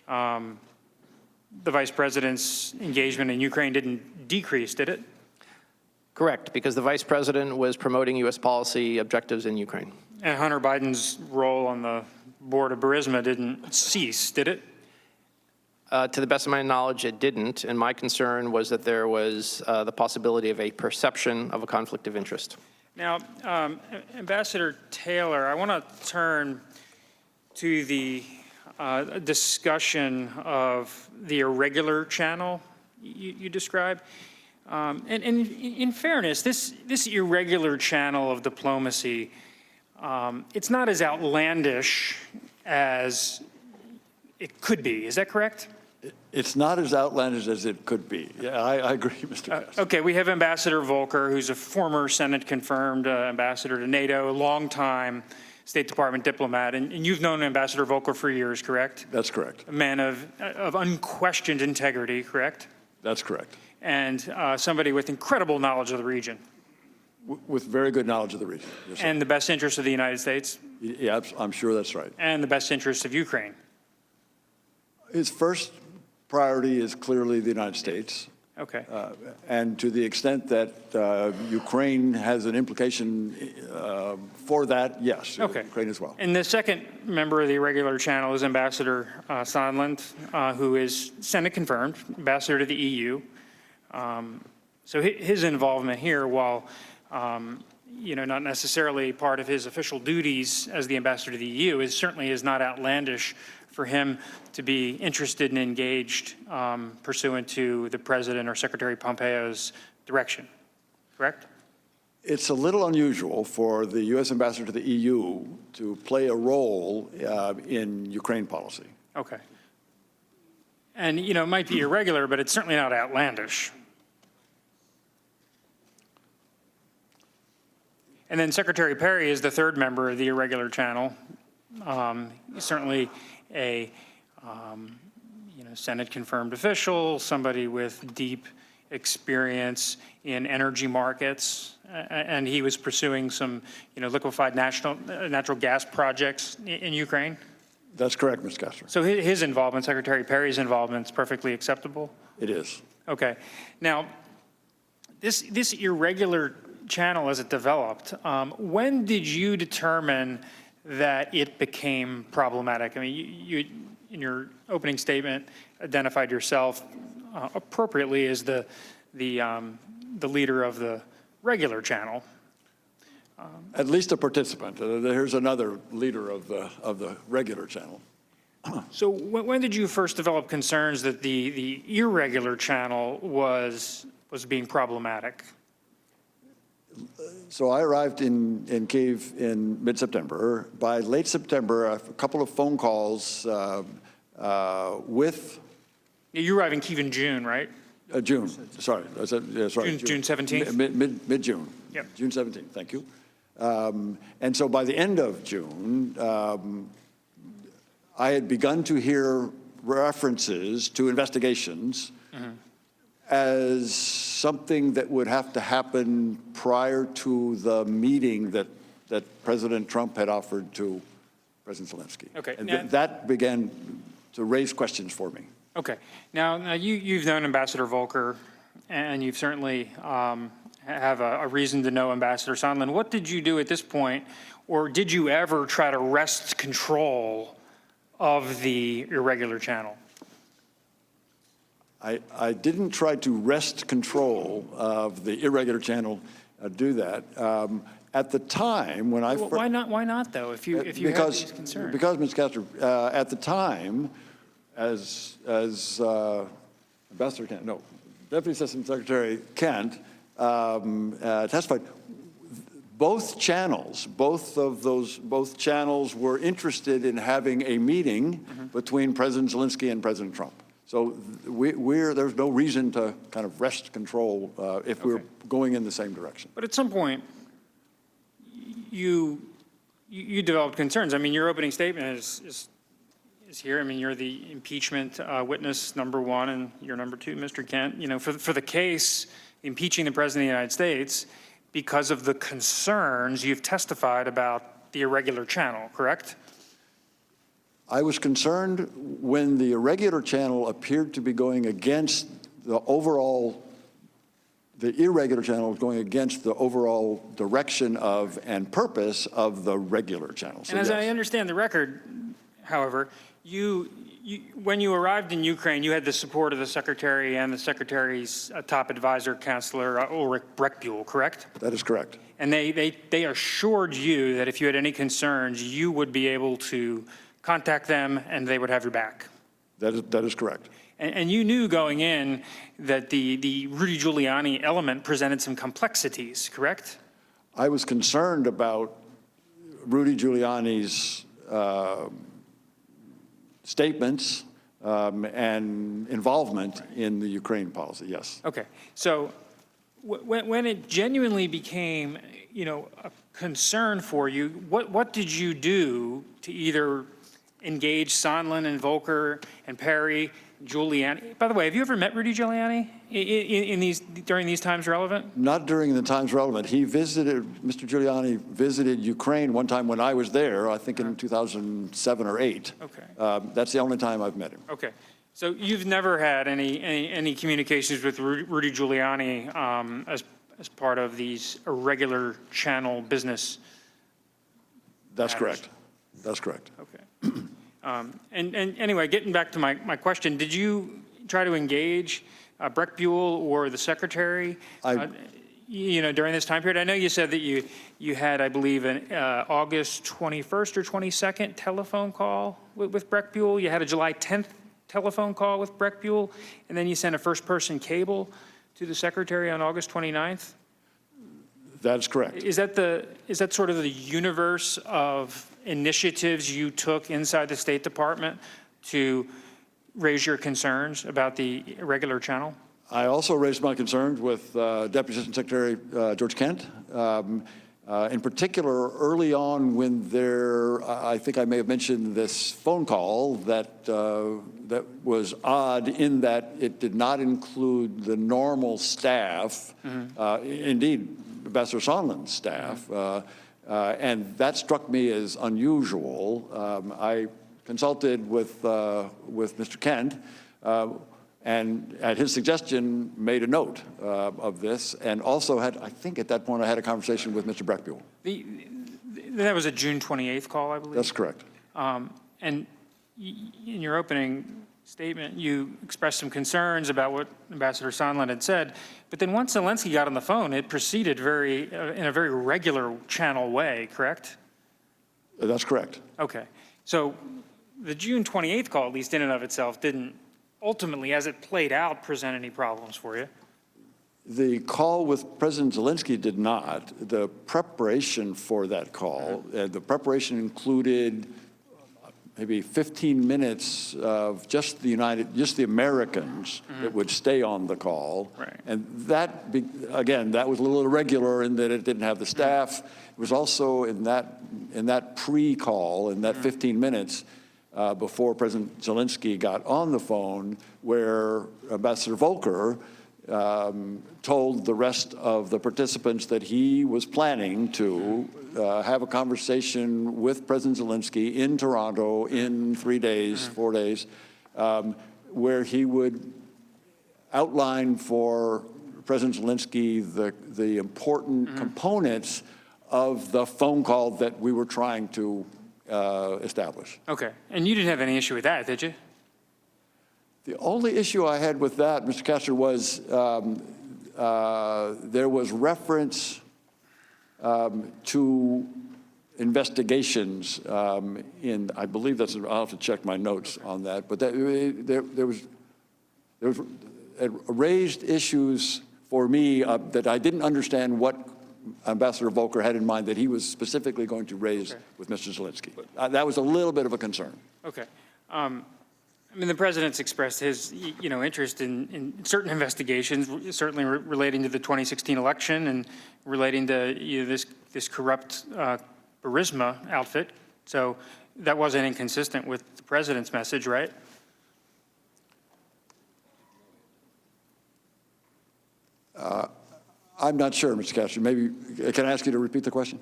the vice president's engagement in Ukraine didn't decrease, did it? Correct, because the vice president was promoting U.S. policy objectives in Ukraine. And Hunter Biden's role on the board of Burisma didn't cease, did it? To the best of my knowledge, it didn't, and my concern was that there was the possibility of a perception of a conflict of interest. Now, Ambassador Taylor, I want to turn to the discussion of the irregular channel you described. And in fairness, this irregular channel of diplomacy, it's not as outlandish as it could be. Is that correct? It's not as outlandish as it could be. Yeah, I agree, Mr. Castro. Okay, we have Ambassador Volker, who's a former Senate-confirmed ambassador to NATO, a longtime State Department diplomat, and you've known Ambassador Volker for years, correct? That's correct. A man of unquestioned integrity, correct? That's correct. And somebody with incredible knowledge of the region. With very good knowledge of the region. Yes, sir. And the best interests of the United States. Yeah, I'm sure that's right. And the best interests of Ukraine. His first priority is clearly the United States. Okay. And to the extent that Ukraine has an implication for that, yes, Okay. Ukraine as well. And the second member of the irregular channel is Ambassador Sondland, who is Senate confirmed, ambassador to the EU. So his involvement here, while not necessarily part of his official duties as the ambassador to the EU, certainly is not outlandish for him to be interested and engaged pursuant to the President or Secretary Pompeo's direction, correct? It's a little unusual for the U.S. ambassador to the EU to play a role in Ukraine policy. Okay. And, it might be irregular, but it's certainly not outlandish. And then Secretary Perry is the third member of the irregular channel. Certainly a Senate-confirmed official, somebody with deep experience in energy markets, and he was pursuing some, liquefied natural gas projects in Ukraine. That's correct, Mr. Castro. So his involvement, Secretary Perry's involvement, is perfectly acceptable? It is. Okay. Now, this irregular channel as it developed, when did you determine that it became problematic? I mean, you in your opening statement identified yourself appropriately as the leader of the regular channel. At least a participant. Here's another leader of the regular channel. So when did you first develop concerns that the irregular channel was being problematic? So I arrived in Kyiv in mid-September. By late September, a couple of phone calls with... You arrived in Kyiv in June, right? June, sorry. Sorry. June 17th? Mid-June. Yep. June 17th, thank you. And so by the end of June, I had begun to hear references to investigations as something that would have to happen prior to the meeting that President Trump had offered to President Zelensky. Okay. And that began to raise questions for me. Okay. Now you've known Ambassador Volker, and you've certainly have a reason to know Ambassador Sondland. What did you do at this point, or did you ever try to wrest control of the irregular channel? I didn't try to wrest control of the irregular channel, do that. At the time when I first... Why not, though, if you have these concerns? Because, Mr. Castro, at the time, as Ambassador Kent, no, Deputy Assistant Secretary Kent testified, both channels were interested in having a meeting between President Zelensky and President Trump. So there's no reason to kind of wrest control if we're going in the same direction. But at some point, you developed concerns. I mean, your opening statement is here. I mean, you're the impeachment witness number one, and you're number two, Mr. Kent. For the case impeaching the President of the United States, because of the concerns you've testified about the irregular channel, correct? I was concerned when the irregular channel appeared to be going against the irregular channel was going against the overall direction of and purpose of the regular channel. So and as I understand the record, however, when you arrived in Ukraine, you had the support of the Secretary and the Secretary's top advisor, Chancellor Ulrich Breckbuhl, correct? That is correct. And they assured you that if you had any concerns, you would be able to contact them and they would have your back. That is correct. And you knew going in that the Rudy Giuliani element presented some complexities, correct? I was concerned about Rudy Giuliani's statements and involvement in the Ukraine policy, yes. Okay, so when it genuinely became, a concern for you, what did you do to either engage Sondland and Volker and Perry, Giuliani? By the way, have you ever met Rudy Giuliani during these times relevant? Not during the times relevant. Mr. Giuliani visited Ukraine one time when I was there, I think in 2007 or 8. Okay. That's the only time I've met him. Okay. So you've never had any communications with Rudy Giuliani as part of these irregular channel business? That's matters? correct. That's correct. Okay. And anyway, getting back to my question, did you try to engage Breck Buell or the secretary, during this time period? I know you said that you had, I believe, an August 21st or 22nd telephone call with Breck Buell. You had a July 10th telephone call with Breck Buell, and then you sent a first-person cable to the secretary on August 29th. That is correct. Is that sort of the universe of initiatives you took inside the State Department to raise your concerns about the irregular channel? I also raised my concerns with Deputy Assistant Secretary George Kent. In particular, early on when I think I may have mentioned this phone call that was odd in that it did not include the normal staff, indeed, Ambassador Sondland's staff, and that struck me as unusual. I consulted with Mr. Kent, and at his suggestion made a note of this, and also I think at that point I had a conversation with Mr. Breck Buell. That was a June 28th call, I believe? That's correct. And in your opening statement, you expressed some concerns about what Ambassador Sondland had said, but then once Zelensky got on the phone, it proceeded in a very regular channel way, correct? That's correct. Okay. So the June 28th call, at least in and of itself, didn't ultimately, as it played out, present any problems for you? The call with President Zelensky did not. The preparation for that call, the preparation included maybe 15 minutes of just the Americans that would stay on the call. Right. And that, again, that was a little irregular in that it didn't have the staff. It was also in that pre-call, in that 15 minutes, before President Zelensky got on the phone, where Ambassador Volker told the rest of the participants that he was planning to have a conversation with President Zelensky in Toronto in 3 days, 4 days, where he would outline for President Zelensky the important components of the phone call that we were trying to establish. Okay. And you didn't have any issue with that, did you? The only issue I had with that, Mr. Castor, was there was reference to investigations I believe that's, I'll have to check my notes on that, but there was raised issues for me that I didn't understand what Ambassador Volker had in mind that he was specifically going to raise with Mr. Zelensky. That was a little bit of a concern. Okay. I mean, the president's expressed his, interest in certain investigations, certainly relating to the 2016 election and relating to this corrupt Burisma outfit. So that wasn't inconsistent with the president's message, right? I'm not sure, Mr. Castor. Maybe, can I ask you to repeat the question?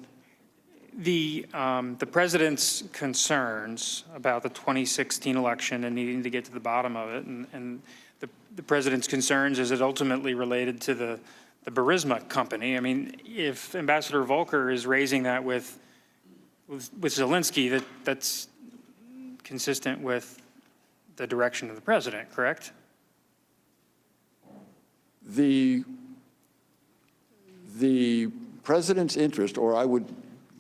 The president's concerns about the 2016 election and needing to get to the bottom of it, and the president's concerns is it ultimately related to the Burisma company. I mean, if Ambassador Volker is raising that with Zelensky, that's consistent with the direction of the president, correct? The president's interest, or I would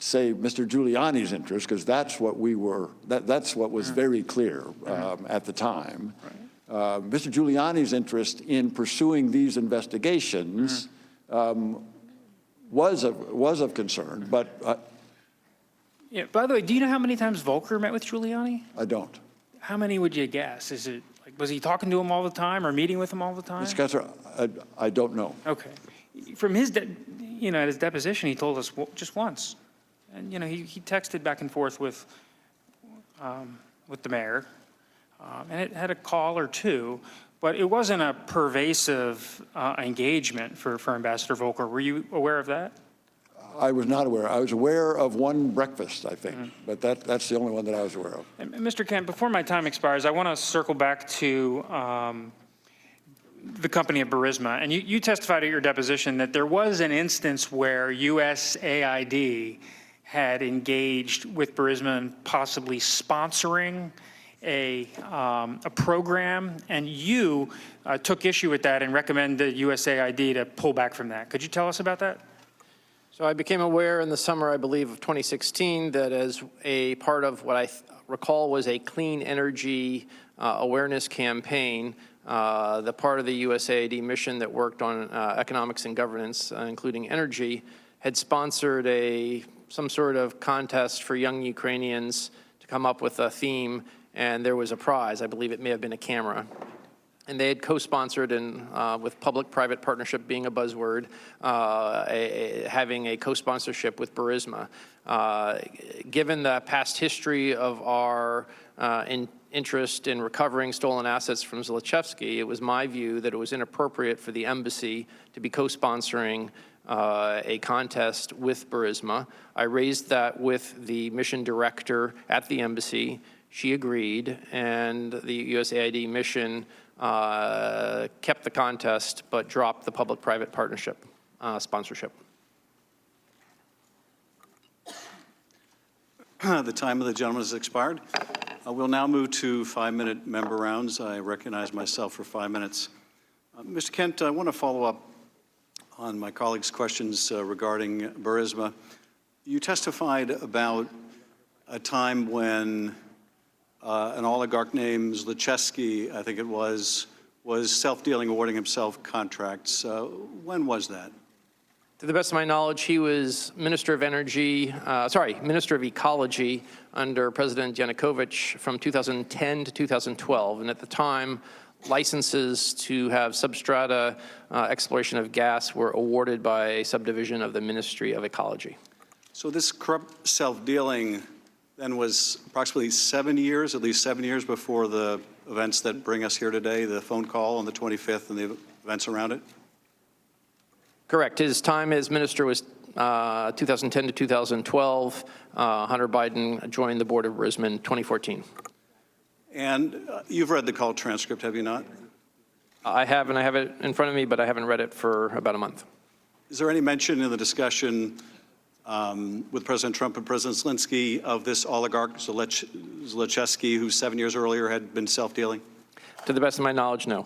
say Mr. Giuliani's interest, because that's what that's what was very clear at the time. Mr. Giuliani's interest in pursuing these investigations was of concern, but yeah. By the way, do you know how many times Volker met with Giuliani? I don't. How many would you guess? Is it, like, was he talking to him all the time or meeting with him all the time? Mr. Kessler, I don't know. Okay. From his, at his deposition, he told us just once. And, he texted back and forth with the mayor, and it had a call or two, but it wasn't a pervasive engagement for Ambassador Volker. Were you aware of that? I was not aware. I was aware of one breakfast, I think, but that's the only one that I was aware of. And Mr. Kent, before my time expires, I want to circle back to the company of Burisma. And you testified at your deposition that there was an instance where USAID had engaged with Burisma in possibly sponsoring a program, and you took issue with that and recommended USAID to pull back from that. Could you tell us about that? So I became aware in the summer, I believe, of 2016 that as a part of what I recall was a clean energy awareness campaign, the part of the USAID mission that worked on economics and governance, including energy, had sponsored some sort of contest for young Ukrainians to come up with a theme, and there was a prize. I believe it may have been a camera. And they had co-sponsored, and with public-private partnership being a buzzword, having a co-sponsorship with Burisma. Given the past history of our interest in recovering stolen assets from Zlochevsky, it was my view that it was inappropriate for the embassy to be co-sponsoring a contest with Burisma. I raised that with the mission director at the embassy. She agreed, and the USAID mission kept the contest but dropped the public-private partnership sponsorship. The time of the gentleman has expired. We'll now move to 5-minute member rounds. I recognize myself for 5 minutes. Mr. Kent, I want to follow up on my colleague's questions regarding Burisma. You testified about a time when an oligarch named Zlochevsky, I think it was self-dealing, awarding himself contracts. When was that? To the best of my knowledge, he was Minister of Minister of Ecology under President Yanukovych from 2010 to 2012. And at the time, licenses to have substrata exploration of gas were awarded by a subdivision of the Ministry of Ecology. So this corrupt self-dealing then was approximately 7 years, at least 7 years before the events that bring us here today, the phone call on the 25th and the events around it? Correct. His time as minister was 2010 to 2012. Hunter Biden joined the board of Burisma in 2014. And you've read the call transcript, have you not? I have, and I have it in front of me, but I haven't read it for about a month. Is there any mention in the discussion with President Trump and President Zelensky of this oligarch, Zlochevsky, who 7 years earlier had been self-dealing? To the best of my knowledge, no.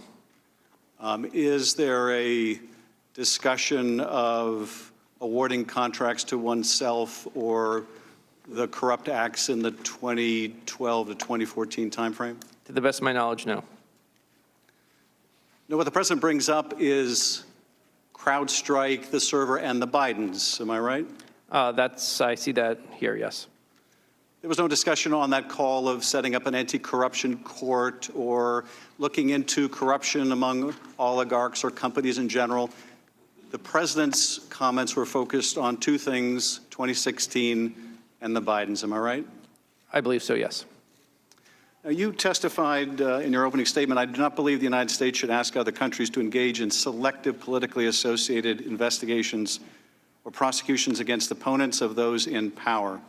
Is there a discussion of awarding contracts to oneself or the corrupt acts in the 2012 to 2014 timeframe? To the best of my knowledge, no. Now, what the president brings up is CrowdStrike, the server, and the Bidens. Am I right? I see that here, yes. There was no discussion on that call of setting up an anti-corruption court or looking into corruption among oligarchs or companies in general. The president's comments were focused on two things, 2016 and the Bidens. Am I right? I believe so, yes. Now, you testified in your opening statement, I do not believe the United States should ask other countries to engage in selective politically associated investigations or prosecutions against opponents of those in power,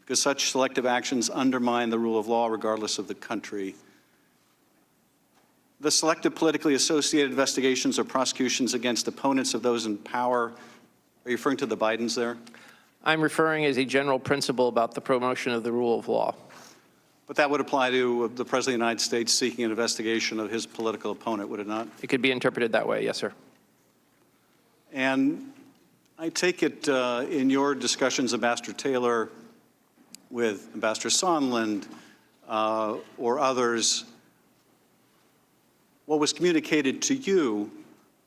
because such selective actions undermine the rule of law regardless of the country. The selective politically associated investigations or prosecutions against opponents of those in power, are you referring to the Bidens there? I'm referring as a general principle about the promotion of the rule of law. But that would apply to the President of the United States seeking an investigation of his political opponent, would it not? It could be interpreted that way, yes, sir. And I take it in your discussions, Ambassador Taylor, with Ambassador Sondland or others, what was communicated to you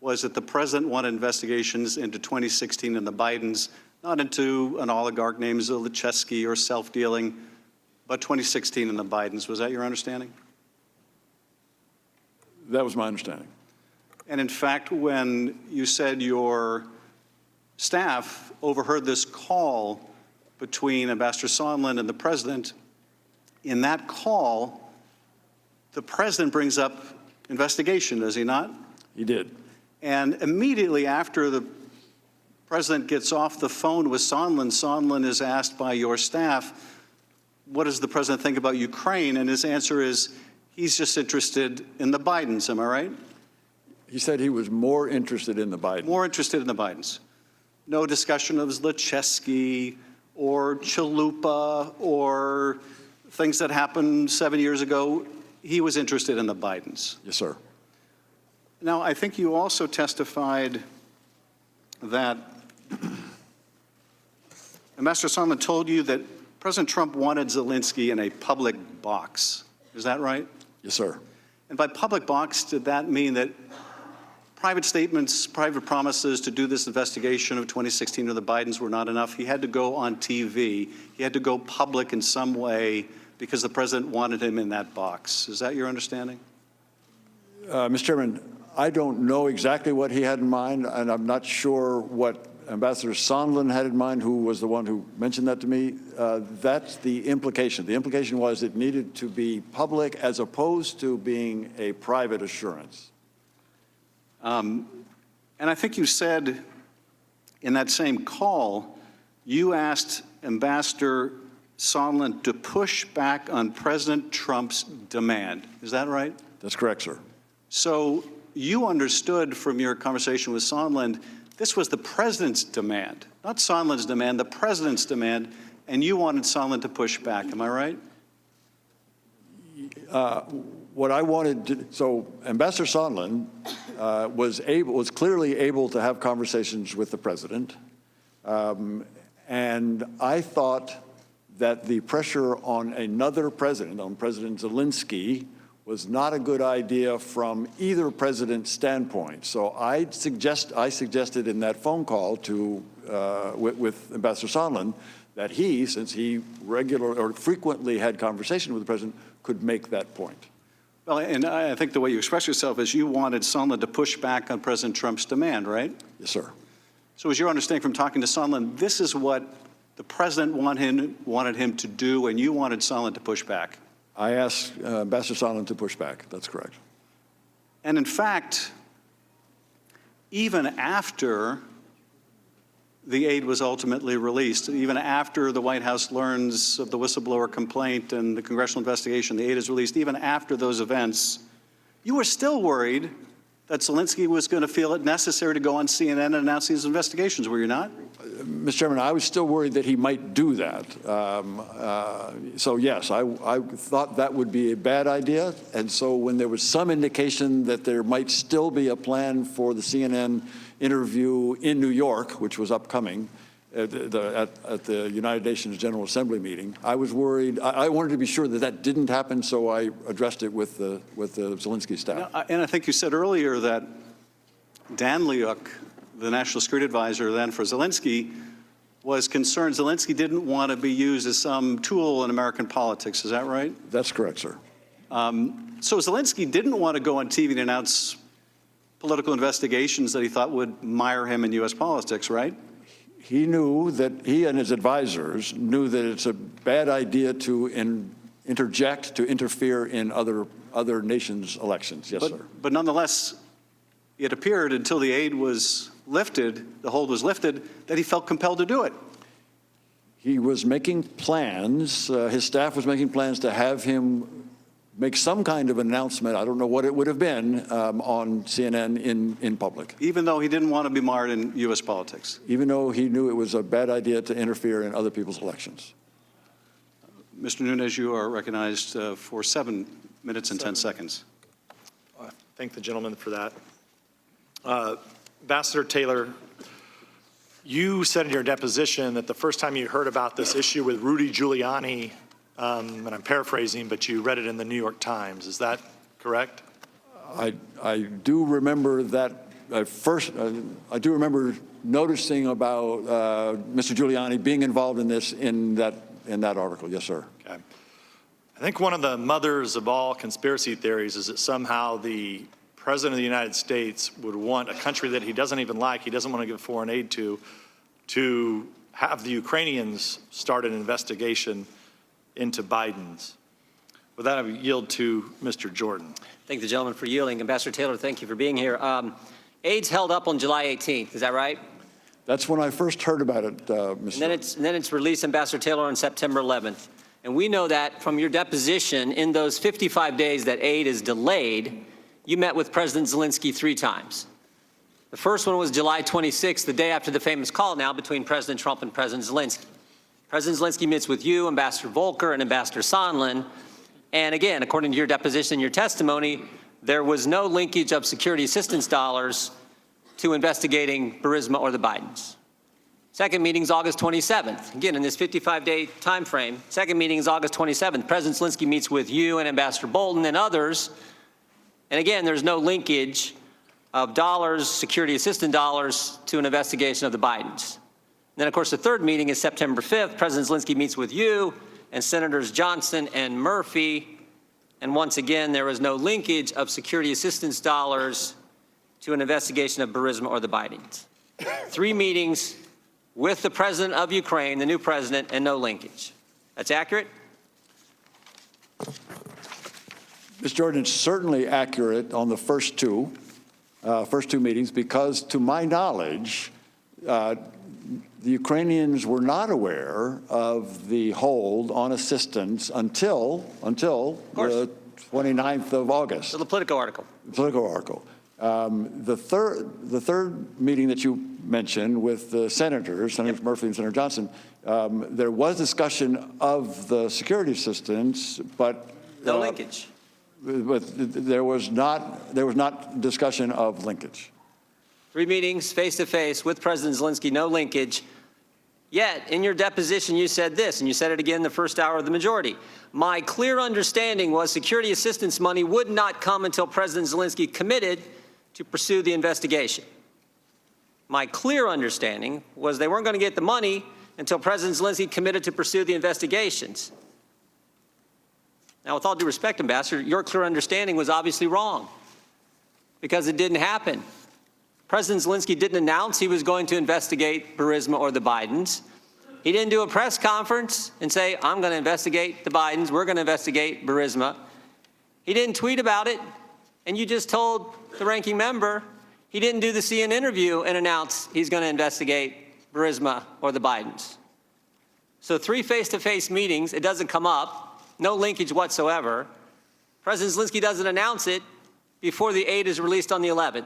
was that the president wanted investigations into 2016 and the Bidens, not into an oligarch named Zlochevsky or self-dealing, but 2016 and the Bidens. Was that your understanding? That was my understanding. And in fact, when you said your staff overheard this call between Ambassador Sondland and the president, in that call, the president brings up investigation, does he not? He did. And immediately after the president gets off the phone with Sondland, Sondland is asked by your staff, what does the president think about Ukraine? And his answer is, he's just interested in the Bidens, am I right? He said he was more interested in the Bidens. More interested in the Bidens. No discussion of Zlochevsky or Chalupa or things that happened 7 years ago. He was interested in the Bidens. Yes, sir. Now, I think you also testified that Ambassador Sondland told you that President Trump wanted Zelensky in a public box. Is that right? Yes, sir. And by public box, did that mean that private statements, private promises to do this investigation of 2016 of the Bidens were not enough? He had to go on TV. He had to go public in some way because the president wanted him in that box. Is that your understanding? Mr. Chairman, I don't know exactly what he had in mind, and I'm not sure what Ambassador Sondland had in mind, who was the one who mentioned that to me. That's the implication. The implication was it needed to be public as opposed to being a private assurance. And I think you said in that same call, you asked Ambassador Sondland to push back on President Trump's demand. Is that right? That's correct, sir. So you understood from your conversation with Sondland, this was the president's demand, not Sondland's demand, the president's demand, and you wanted Sondland to push back. Am I right? What I wanted to, so Ambassador Sondland was clearly able to have conversations with the president, and I thought that the pressure on another president, on President Zelensky, was not a good idea from either president's standpoint. So I suggested in that phone call to with Ambassador Sondland that he, since he frequently had conversation with the president, could make that point. Well, and I think the way you express yourself is you wanted Sondland to push back on President Trump's demand, right? Yes, sir. So as your understanding from talking to Sondland, this is what the president wanted him to do, and you wanted Sondland to push back? I asked Ambassador Sondland to push back. That's correct. And in fact, even after the aid was ultimately released, even after the White House learns of the whistleblower complaint and the congressional investigation, the aid is released, even after those events, you were still worried that Zelensky was going to feel it necessary to go on CNN and announce these investigations, were you not? Mr. Chairman, I was still worried that he might do that. So yes, I thought that would be a bad idea. And so when there was some indication that there might still be a plan for the CNN interview in New York, which was upcoming at the United Nations General Assembly meeting, I was worried. I wanted to be sure that that didn't happen, so I addressed it with the Zelensky staff. And I think you said earlier that Dan Liuk, the National Security Advisor then for Zelensky, was concerned Zelensky didn't want to be used as some tool in American politics. Is that right? That's correct, sir. So Zelensky didn't want to go on TV to announce political investigations that he thought would mire him in U.S. politics, right? He knew that he and his advisors knew that it's a bad idea to interject, to interfere in other nations' elections. Yes, sir. But nonetheless, it appeared until the aid was lifted, the hold was lifted, that he felt compelled to do it. He was making plans, his staff was making plans to have him make some kind of announcement, I don't know what it would have been, on CNN in public. Even though he didn't want to be marred in U.S. politics? Even though he knew it was a bad idea to interfere in other people's elections. Mr. Nunes, you are recognized for 7 minutes and 10 seconds. Thank the gentleman for that. Ambassador Taylor, you said in your deposition that the first time you heard about this issue with Rudy Giuliani, and I'm paraphrasing, but you read it in the New York Times. Is that correct? I do remember that first. I do remember noticing about Mr. Giuliani being involved in this in that article. Yes, sir. Okay. I think one of the mothers of all conspiracy theories is that somehow the President of the United States would want a country that he doesn't even like, he doesn't want to give foreign aid to have the Ukrainians start an investigation into Biden's. With that, I yield to Mr. Jordan. Thank the gentleman for yielding. Ambassador Taylor, thank you for being here. Aid's held up on July 18th, is that right? That's when I first heard about it, Mr. And then it's released, Ambassador Taylor, on September 11th. And we know that from your deposition, in those 55 days that aid is delayed, you met with President Zelensky 3 times. The first one was July 26th, the day after the famous call now between President Trump and President Zelensky. President Zelensky meets with you, Ambassador Volker, and Ambassador Sondland. And again, according to your deposition and your testimony, there was no linkage of security assistance dollars to investigating Burisma or the Bidens. Second meeting is August 27th. Again, in this 55-day time frame, second meeting is August 27th. President Zelensky meets with you and Ambassador Bolton and others. And again, there's no linkage of dollars, security assistance dollars, to an investigation of the Bidens. And then, of course, the third meeting is September 5th. President Zelensky meets with you and Senators Johnson and Murphy. And once again, there was no linkage of security assistance dollars to an investigation of Burisma or the Bidens. 3 meetings with the president of Ukraine, the new president, and no linkage. That's accurate? Mr. Jordan, it's certainly accurate on the first two meetings, because to my knowledge, the Ukrainians were not aware of the hold on assistance until the 29th of August. So the Politico article. The third meeting that you mentioned with the senators, Senators Murphy and Senator Johnson, there was discussion of the security assistance, but no linkage. But there was not discussion of linkage. 3 meetings face-to-face with President Zelensky, no linkage. Yet, in your deposition, you said this, and you said it again the first hour of the majority. My clear understanding was security assistance money would not come until President Zelensky committed to pursue the investigation. My clear understanding was they weren't going to get the money until President Zelensky committed to pursue the investigations. Now, with all due respect, Ambassador, your clear understanding was obviously wrong, because it didn't happen. President Zelensky didn't announce he was going to investigate Burisma or the Bidens. He didn't do a press conference and say, I'm going to investigate the Bidens, we're going to investigate Burisma. He didn't tweet about it, and you just told the ranking member he didn't do the CNN interview and announce he's going to investigate Burisma or the Bidens. So 3 face-to-face meetings, it doesn't come up, no linkage whatsoever. President Zelensky doesn't announce it before the aid is released on the 11th.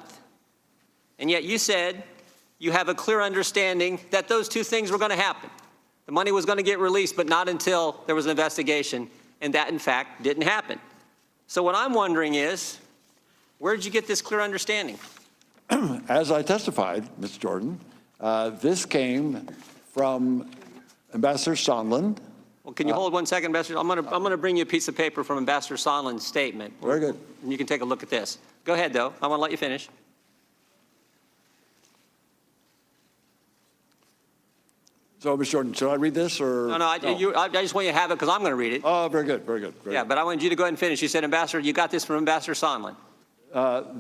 And yet you said you have a clear understanding that those 2 things were going to happen. The money was going to get released, but not until there was an investigation, and that, in fact, didn't happen. So what I'm wondering is, where did you get this clear understanding? As I testified, Mr. Jordan, this came from Ambassador Sondland. Well, can you hold 1 second, Ambassador? I'm going to bring you a piece of paper from Ambassador Sondland's statement. Very good. And you can take a look at this. Go ahead, though. I want to let you finish. So, Mr. Jordan, should I read this or? No, I just want you to have it because I'm going to read it. Oh, very good, very good. But I wanted you to go ahead and finish. You said, Ambassador, you got this from Ambassador Sondland.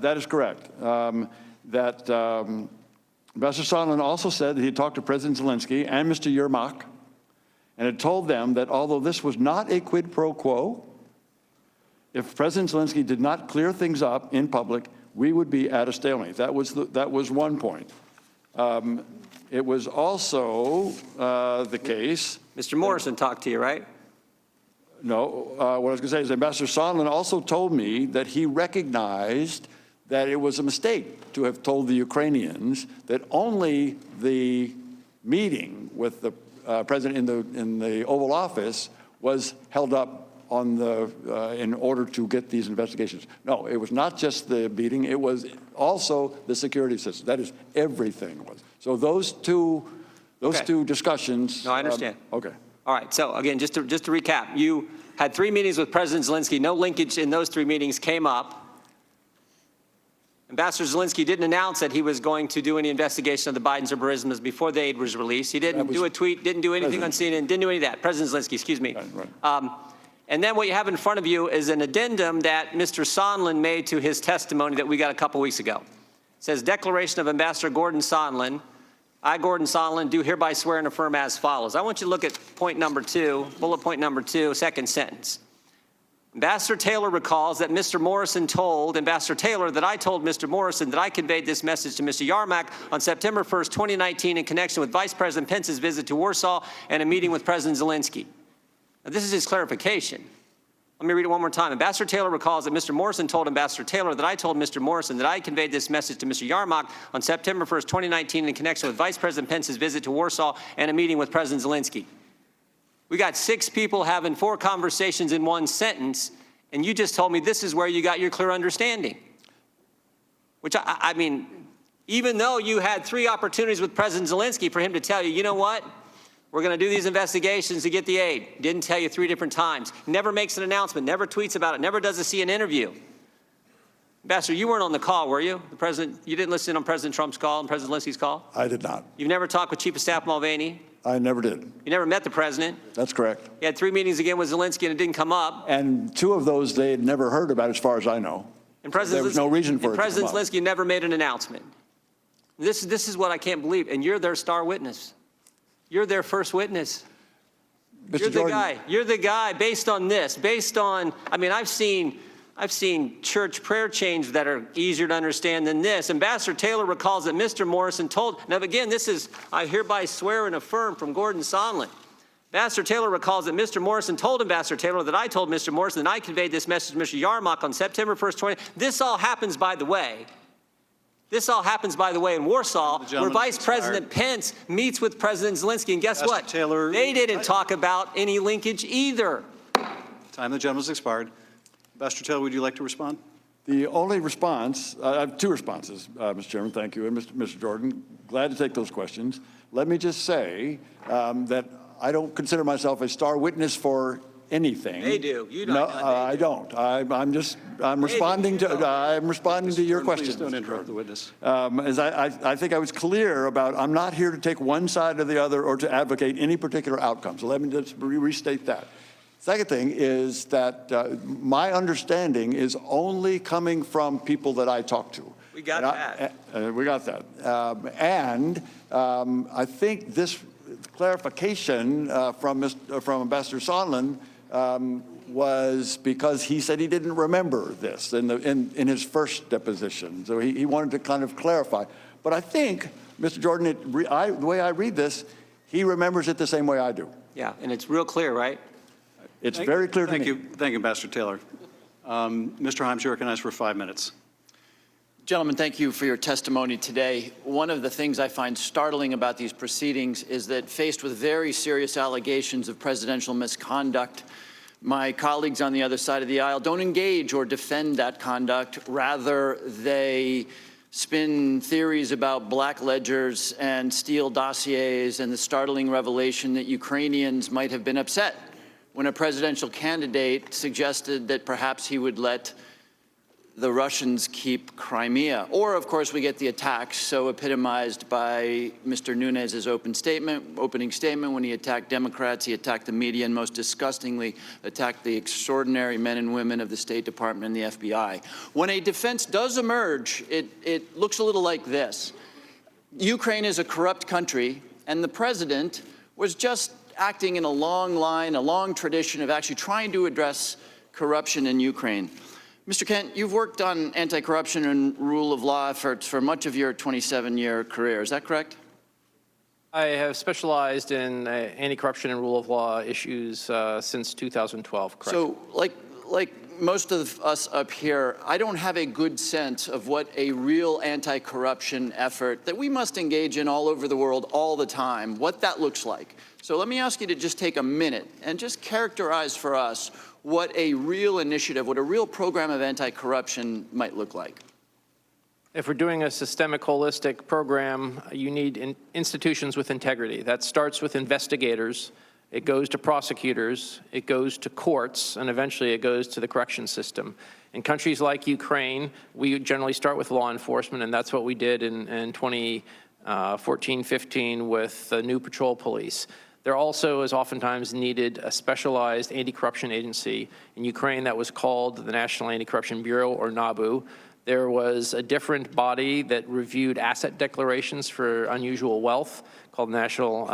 That is correct. Ambassador Sondland also said that he talked to President Zelensky and Mr. Yermak and had told them that although this was not a quid pro quo, if President Zelensky did not clear things up in public, we would be at a stalemate. That was one point. It was also the case. Mr. Morrison talked to you, right? No. What I was going to say is Ambassador Sondland also told me that he recognized that it was a mistake to have told the Ukrainians that only the meeting with the president in the Oval Office was held up on in order to get these investigations. No, it was not just the meeting. It was also the security system. That is, everything was. So those two discussions. No, I understand. Okay. All right. So again, just to recap, you had 3 meetings with President Zelensky. No linkage in those 3 meetings came up. Ambassador Zelensky didn't announce that he was going to do any investigation of the Bidens or Burismas before the aid was released. He didn't do a tweet, didn't do anything on CNN, didn't do any of that. President Zelensky, excuse me. Right. And then what you have in front of you is an addendum that Mr. Sondland made to his testimony that we got a couple weeks ago. It says, Declaration of Ambassador Gordon Sondland. I, Gordon Sondland, do hereby swear and affirm as follows. I want you to look at point number 2, bullet point number 2, second sentence. Ambassador Taylor recalls that Mr. Morrison told Ambassador Taylor that I told Mr. Morrison that I conveyed this message to Mr. Yarmak on September 1st, 2019 in connection with Vice President Pence's visit to Warsaw and a meeting with President Zelensky. Now, this is his clarification. Let me read it one more time. Ambassador Taylor recalls that Mr. Morrison told Ambassador Taylor that I told Mr. Morrison that I conveyed this message to Mr. Yarmak on September 1st, 2019 in connection with Vice President Pence's visit to Warsaw and a meeting with President Zelensky. We got 6 people having 4 conversations in one sentence, and you just told me this is where you got your clear understanding. Which, I mean, even though you had 3 opportunities with President Zelensky for him to tell you, you know what? We're going to do these investigations to get the aid. Didn't tell you 3 different times. Never makes an announcement, never tweets about it, never does a CNN interview. Ambassador, you weren't on the call, were you? The president, you didn't listen on President Trump's call and President Zelensky's call? I did not. You've never talked with Chief of Staff Mulvaney? I never did. You never met the president? That's correct. You had 3 meetings again with Zelensky and it didn't come up. And 2 of those they had never heard about, as far as I know. And President There was no reason for it to President come up. Zelensky never made an announcement. This is what I can't believe. And you're their star witness. You're their first witness. Mr. You're the Jordan, guy. You're the guy based on this, based on, I mean, I've seen church prayer chains that are easier to understand than this. Ambassador Taylor recalls that Mr. Morrison told, now again, this is, I hereby swear and affirm from Gordon Sondland. Ambassador Taylor recalls that Mr. Morrison told Ambassador Taylor that I told Mr. Morrison that I conveyed this message to Mr. Yarmak on September 1st, 20. This all happens, by the way. This all happens, by the way, in Warsaw, where Vice President Pence meets with President Zelensky. And guess what? Taylor, they didn't talk about any linkage either. Time of the gentleman's expired. Ambassador Taylor, would you like to respond? The only response, I have 2 responses, Mr. Chairman, thank you, and Mr. Jordan, glad to take those questions. Let me just say that I don't consider myself a star witness for anything. They do. You don't. No, I don't. I'm responding to your questions. Please don't interrupt the witness. As I think I was clear about, I'm not here to take one side or the other or to advocate any particular outcome. So let me just restate that. Second thing is that my understanding is only coming from people that I talk to. We got that. We got that. I think this clarification from Ambassador Sondland was because he said he didn't remember this in his first deposition. So he wanted to kind of clarify. But I think, Mr. Jordan, the way I read this, he remembers it the same way I do. Yeah, and it's real clear, right? It's very clear to me. Thank you, Ambassador Taylor. Mr. Himes, you're recognized for 5 minutes. Gentlemen, thank you for your testimony today. One of the things I find startling about these proceedings is that faced with very serious allegations of presidential misconduct, my colleagues on the other side of the aisle don't engage or defend that conduct. Rather, they spin theories about black ledgers and Steele dossiers and the startling revelation that Ukrainians might have been upset when a presidential candidate suggested that perhaps he would let the Russians keep Crimea. Or, of course, we get the attacks so epitomized by Mr. Nunes's opening statement when he attacked Democrats, he attacked the media, and most disgustingly attacked the extraordinary men and women of the State Department and the FBI. When a defense does emerge, it looks a little like this. Ukraine is a corrupt country, and the president was just acting in a long line, a long tradition of actually trying to address corruption in Ukraine. Mr. Kent, you've worked on anti-corruption and rule of law efforts for much of your 27-year career. Is that correct? I have specialized in anti-corruption and rule of law issues since 2012, correct? So, like most of us up here, I don't have a good sense of what a real anti-corruption effort that we must engage in all over the world all the time, what that looks like. So let me ask you to just take a minute and just characterize for us what a real initiative, what a real program of anti-corruption might look like. If we're doing a systemic, holistic program, you need institutions with integrity. That starts with investigators. It goes to prosecutors. It goes to courts. And eventually it goes to the correction system. In countries like Ukraine, we generally start with law enforcement, and that's what we did in 2014-15 with the new patrol police. There also is oftentimes needed a specialized anti-corruption agency. In Ukraine, that was called the National Anti-Corruption Bureau, or NABU. There was a different body that reviewed asset declarations for unusual wealth called National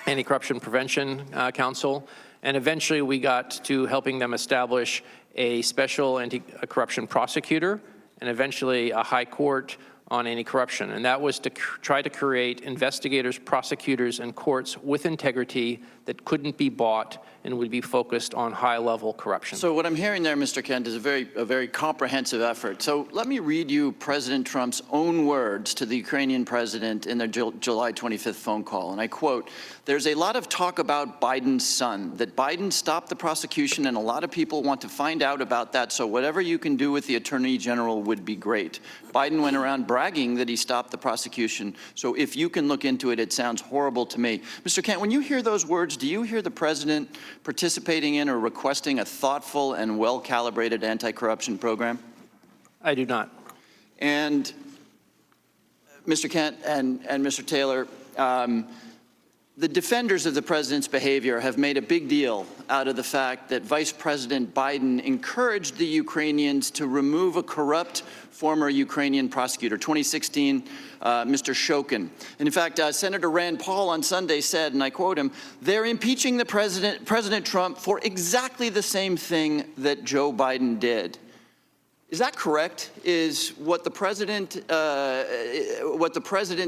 Anti-Corruption Prevention Council. And eventually we got to helping them establish a special anti-corruption prosecutor and eventually a high court on anti-corruption. And that was to try to create investigators, prosecutors, and courts with integrity that couldn't be bought and would be focused on high-level corruption. So what I'm hearing there, Mr. Kent, is a very comprehensive effort. So let me read you President Trump's own words to the Ukrainian president in their July 25th phone call. And I quote, "There's a lot of talk about Biden's son, that Biden stopped the prosecution, and a lot of people want to find out about that, so whatever you can do with the Attorney General would be great. Biden went around bragging that he stopped the prosecution, so if you can look into it, it sounds horrible to me." Mr. Kent, when you hear those words, do you hear the president participating in or requesting a thoughtful and well-calibrated anti-corruption program? I do not. And Mr. Kent and Mr. Taylor, the defenders of the president's behavior have made a big deal out of the fact that Vice President Biden encouraged the Ukrainians to remove a corrupt former Ukrainian prosecutor, 2016, Mr. Shokin. And in fact, Senator Rand Paul on Sunday said, and I quote him, "They're impeaching the President Trump for exactly the same thing that Joe Biden did." Is that correct? Is what the president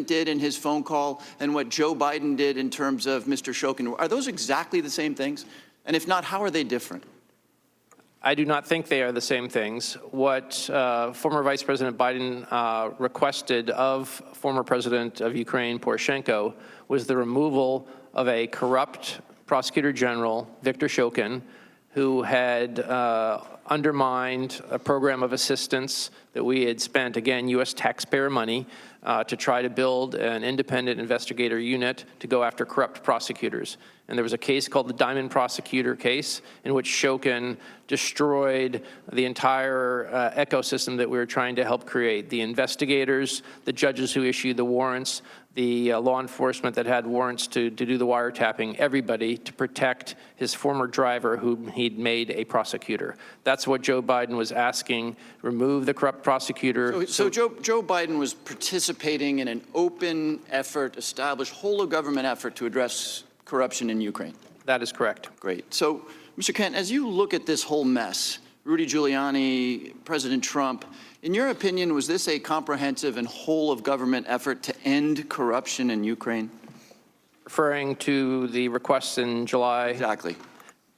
did in his phone call and what Joe Biden did in terms of Mr. Shokin, are those exactly the same things? And if not, how are they different? I do not think they are the same things. What former Vice President Biden requested of former President of Ukraine, Poroshenko, was the removal of a corrupt prosecutor general, Viktor Shokin, who had undermined a program of assistance that we had spent, again, U.S. taxpayer money, to try to build an independent investigator unit to go after corrupt prosecutors. And there was a case called the Diamond Prosecutor case in which Shokin destroyed the entire ecosystem that we were trying to help create. The investigators, the judges who issued the warrants, the law enforcement that had warrants to do the wiretapping, everybody to protect his former driver whom he'd made a prosecutor. That's what Joe Biden was asking, remove the corrupt prosecutor. So Joe Biden was participating in an open effort, established whole-of-government effort to address corruption in Ukraine. That is correct. Great. So, Mr. Kent, as you look at this whole mess, Rudy Giuliani, President Trump, in your opinion, was this a comprehensive and whole-of-government effort to end corruption in Ukraine? Referring to the requests in July? Exactly.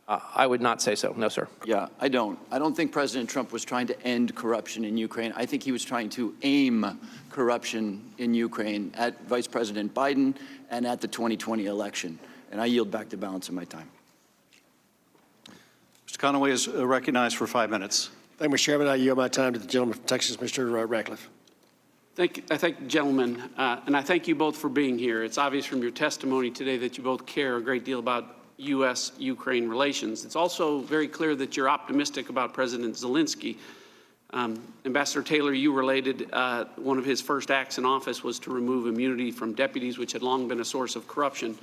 I would not say so. No, sir. Yeah, I don't. I don't think President Trump was trying to end corruption in Ukraine. I think he was trying to aim corruption in Ukraine at Vice President Biden and at the 2020 election. And I yield back the balance of my time. Mr. Conaway is recognized for 5 minutes. Thank you, Mr. Chairman. I yield my time to the gentleman from Texas, Mr. Ratcliffe. I thank the gentleman, and I thank you both for being here. It's obvious from your testimony today that you both care a great deal about U.S.-Ukraine relations. It's also very clear that you're optimistic about President Zelensky. Ambassador Taylor, you related one of his first acts in office was to remove immunity from deputies, which had long been a source of corruption.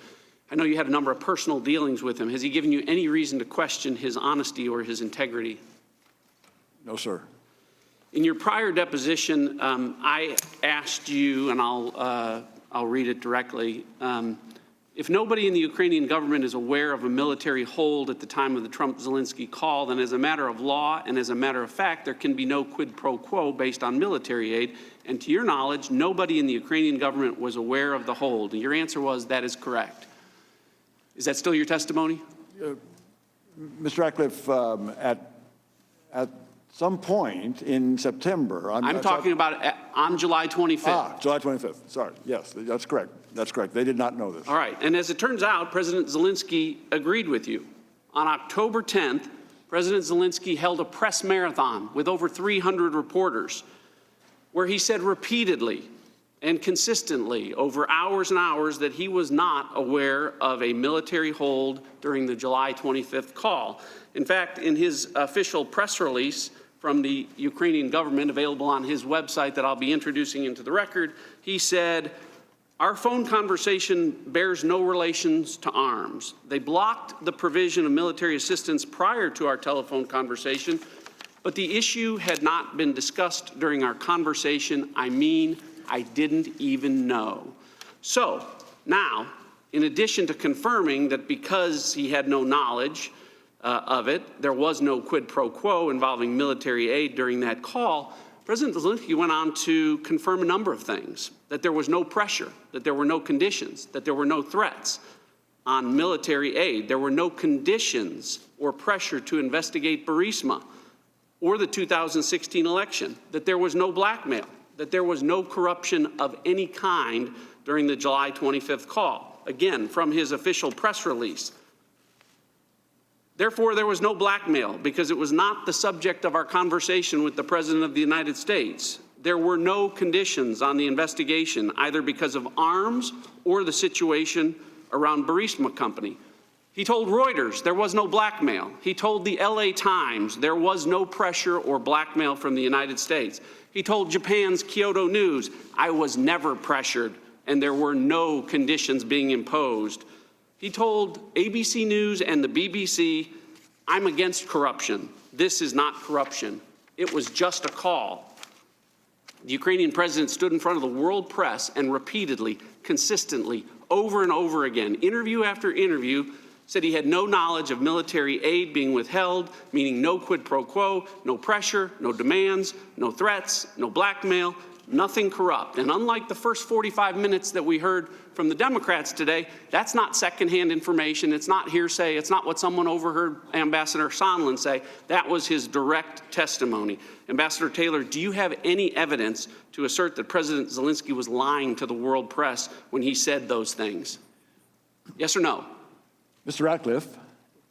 I know you had a number of personal dealings with him. Has he given you any reason to question his honesty or his integrity? No, sir. In your prior deposition, I asked you, and I'll read it directly, if nobody in the Ukrainian government is aware of a military hold at the time of the Trump-Zelensky call, then as a matter of law and as a matter of fact, there can be no quid pro quo based on military aid. And to your knowledge, nobody in the Ukrainian government was aware of the hold. And your answer was, that is correct. Is that still your testimony? Mr. Ratcliffe, at some point in September. I'm talking about on July 25th. July 25th. Sorry. Yes, that's correct. That's correct. They did not know this. All right. And as it turns out, President Zelensky agreed with you. On October 10th, President Zelensky held a press marathon with over 300 reporters where he said repeatedly and consistently over hours and hours that he was not aware of a military hold during the July 25th call. In fact, in his official press release from the Ukrainian government available on his website that I'll be introducing into the record, he said, Our phone conversation bears no relations to arms. They blocked the provision of military assistance prior to our telephone conversation, but the issue had not been discussed during our conversation. I mean, I didn't even know. So now, in addition to confirming that because he had no knowledge of it, there was no quid pro quo involving military aid during that call, President Zelensky went on to confirm a number of things, that there was no pressure, that there were no conditions, that there were no threats on military aid. There were no conditions or pressure to investigate Burisma or the 2016 election, that there was no blackmail, that there was no corruption of any kind during the July 25th call. Again, from his official press release. Therefore, there was no blackmail because it was not the subject of our conversation with the President of the United States. There were no conditions on the investigation, either because of arms or the situation around Burisma Company. He told Reuters there was no blackmail. He told the LA Times there was no pressure or blackmail from the United States. He told Japan's Kyodo News, I was never pressured and there were no conditions being imposed. He told ABC News and the BBC, I'm against corruption. This is not corruption. It was just a call. The Ukrainian president stood in front of the world press and repeatedly, consistently, over and over again, interview after interview, said he had no knowledge of military aid being withheld, meaning no quid pro quo, no pressure, no demands, no threats, no blackmail, nothing corrupt. And unlike the first 45 minutes that we heard from the Democrats today, that's not secondhand information. It's not hearsay. It's not what someone overheard Ambassador Sondland say. That was his direct testimony. Ambassador Taylor, do you have any evidence to assert that President Zelensky was lying to the world press when he said those things? Yes or no? Mr. Ratcliffe,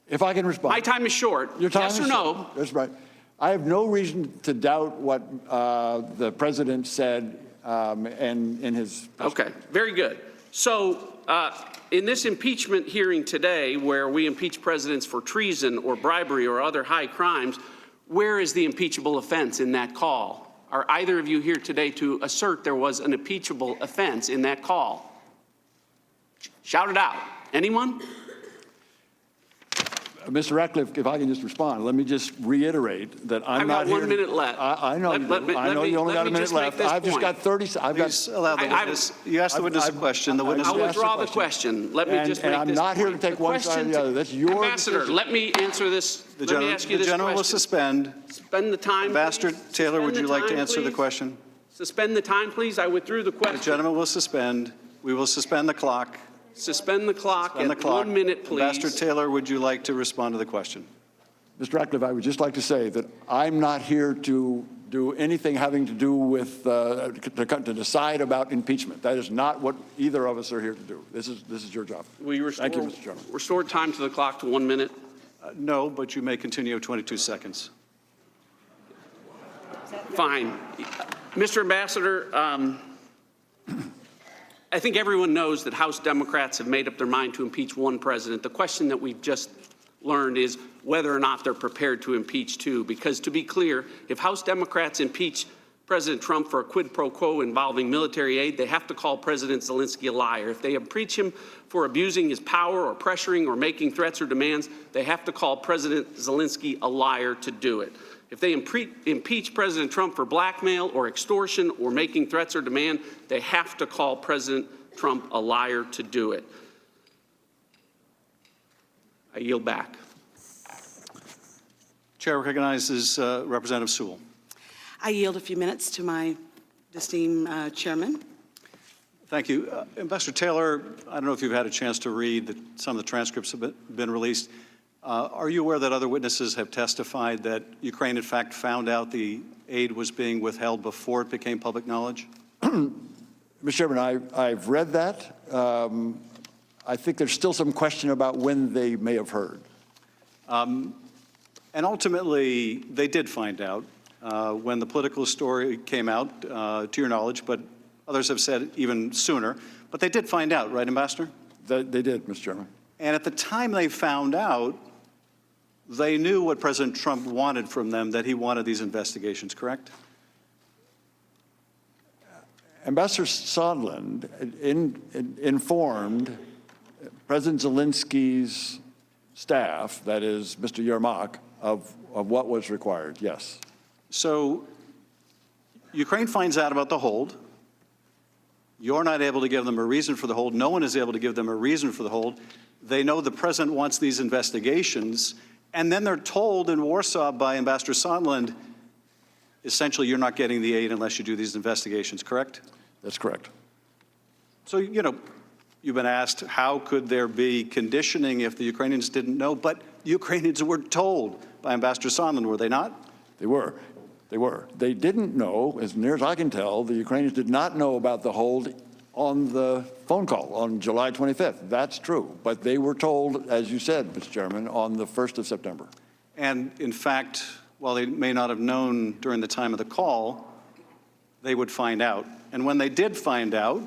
if I can respond. My time is short. Your time yes is or no? short. That's right. I have no reason to doubt what the president said in his. Okay, very good. So in this impeachment hearing today, where we impeach presidents for treason or bribery or other high crimes, where is the impeachable offense in that call? Are either of you here today to assert there was an impeachable offense in that call? Shout it out. Anyone? Mr. Ratcliffe, if I can just respond, let me just reiterate that I'm not here. I've got 1 minute left. I know you only got a minute left. I've just got 30 seconds. Please allow the witness. You asked the witness a question. The witness I'll withdraw the question. Let me just make this point. And I'm not here to take one side or the other. That's your Ambassador, decision. let me answer this. Let me ask you this question. The gentleman will suspend. Suspend the time, Ambassador please. Taylor, would Suspend you the like to time, answer the please. question? Suspend the time, please. I withdrew the question. The gentleman will suspend. We will suspend the clock. Suspend the clock Suspend the at clock. 1 minute, please. Ambassador Taylor, would you like to respond to the question? Mr. Ratcliffe, I would just like to say that I'm not here to do anything having to do with to decide about impeachment. That is not what either of us are here to do. This is your job. Will you Thank you, Mr. Chairman. restore time to the clock to 1 minute? No, but you may continue 22 seconds. Fine. Mr. Ambassador, I think everyone knows that House Democrats have made up their mind to impeach one president. The question that we've just learned is whether or not they're prepared to impeach two. Because to be clear, if House Democrats impeach President Trump for a quid pro quo involving military aid, they have to call President Zelensky a liar. If they impeach him for abusing his power or pressuring or making threats or demands, they have to call President Zelensky a liar to do it. If they impeach President Trump for blackmail or extortion or making threats or demand, they have to call President Trump a liar to do it. I yield back. Chair recognizes Representative Sewell. I yield a few minutes to my esteemed chairman. Thank you. Ambassador Taylor, I don't know if you've had a chance to read some of the transcripts have been released. Are you aware that other witnesses have testified that Ukraine, in fact, found out the aid was being withheld before it became public knowledge? Mr. Chairman, I've read that. I think there's still some question about when they may have heard. And ultimately, they did find out when the political story came out, to your knowledge, but others have said even sooner. But they did find out, right, Ambassador? They did, Mr. Chairman. And at the time they found out, they knew what President Trump wanted from them, that he wanted these investigations, correct? Ambassador Sondland informed President Zelensky's staff, that is Mr. Yermak, of what was required, yes. So Ukraine finds out about the hold. You're not able to give them a reason for the hold. No one is able to give them a reason for the hold. They know the president wants these investigations, and then they're told in Warsaw by Ambassador Sondland, essentially, you're not getting the aid unless you do these investigations, correct? That's correct. So, you know, you've been asked, how could there be conditioning if the Ukrainians didn't know? But Ukrainians were told by Ambassador Sondland, were they not? They were. They were. They didn't know, as near as I can tell, the Ukrainians did not know about the hold on the phone call on July 25th. That's true. But they were told, as you said, Mr. Chairman, on the 1st of September. And in fact, while they may not have known during the time of the call, they would find out. And when they did find out,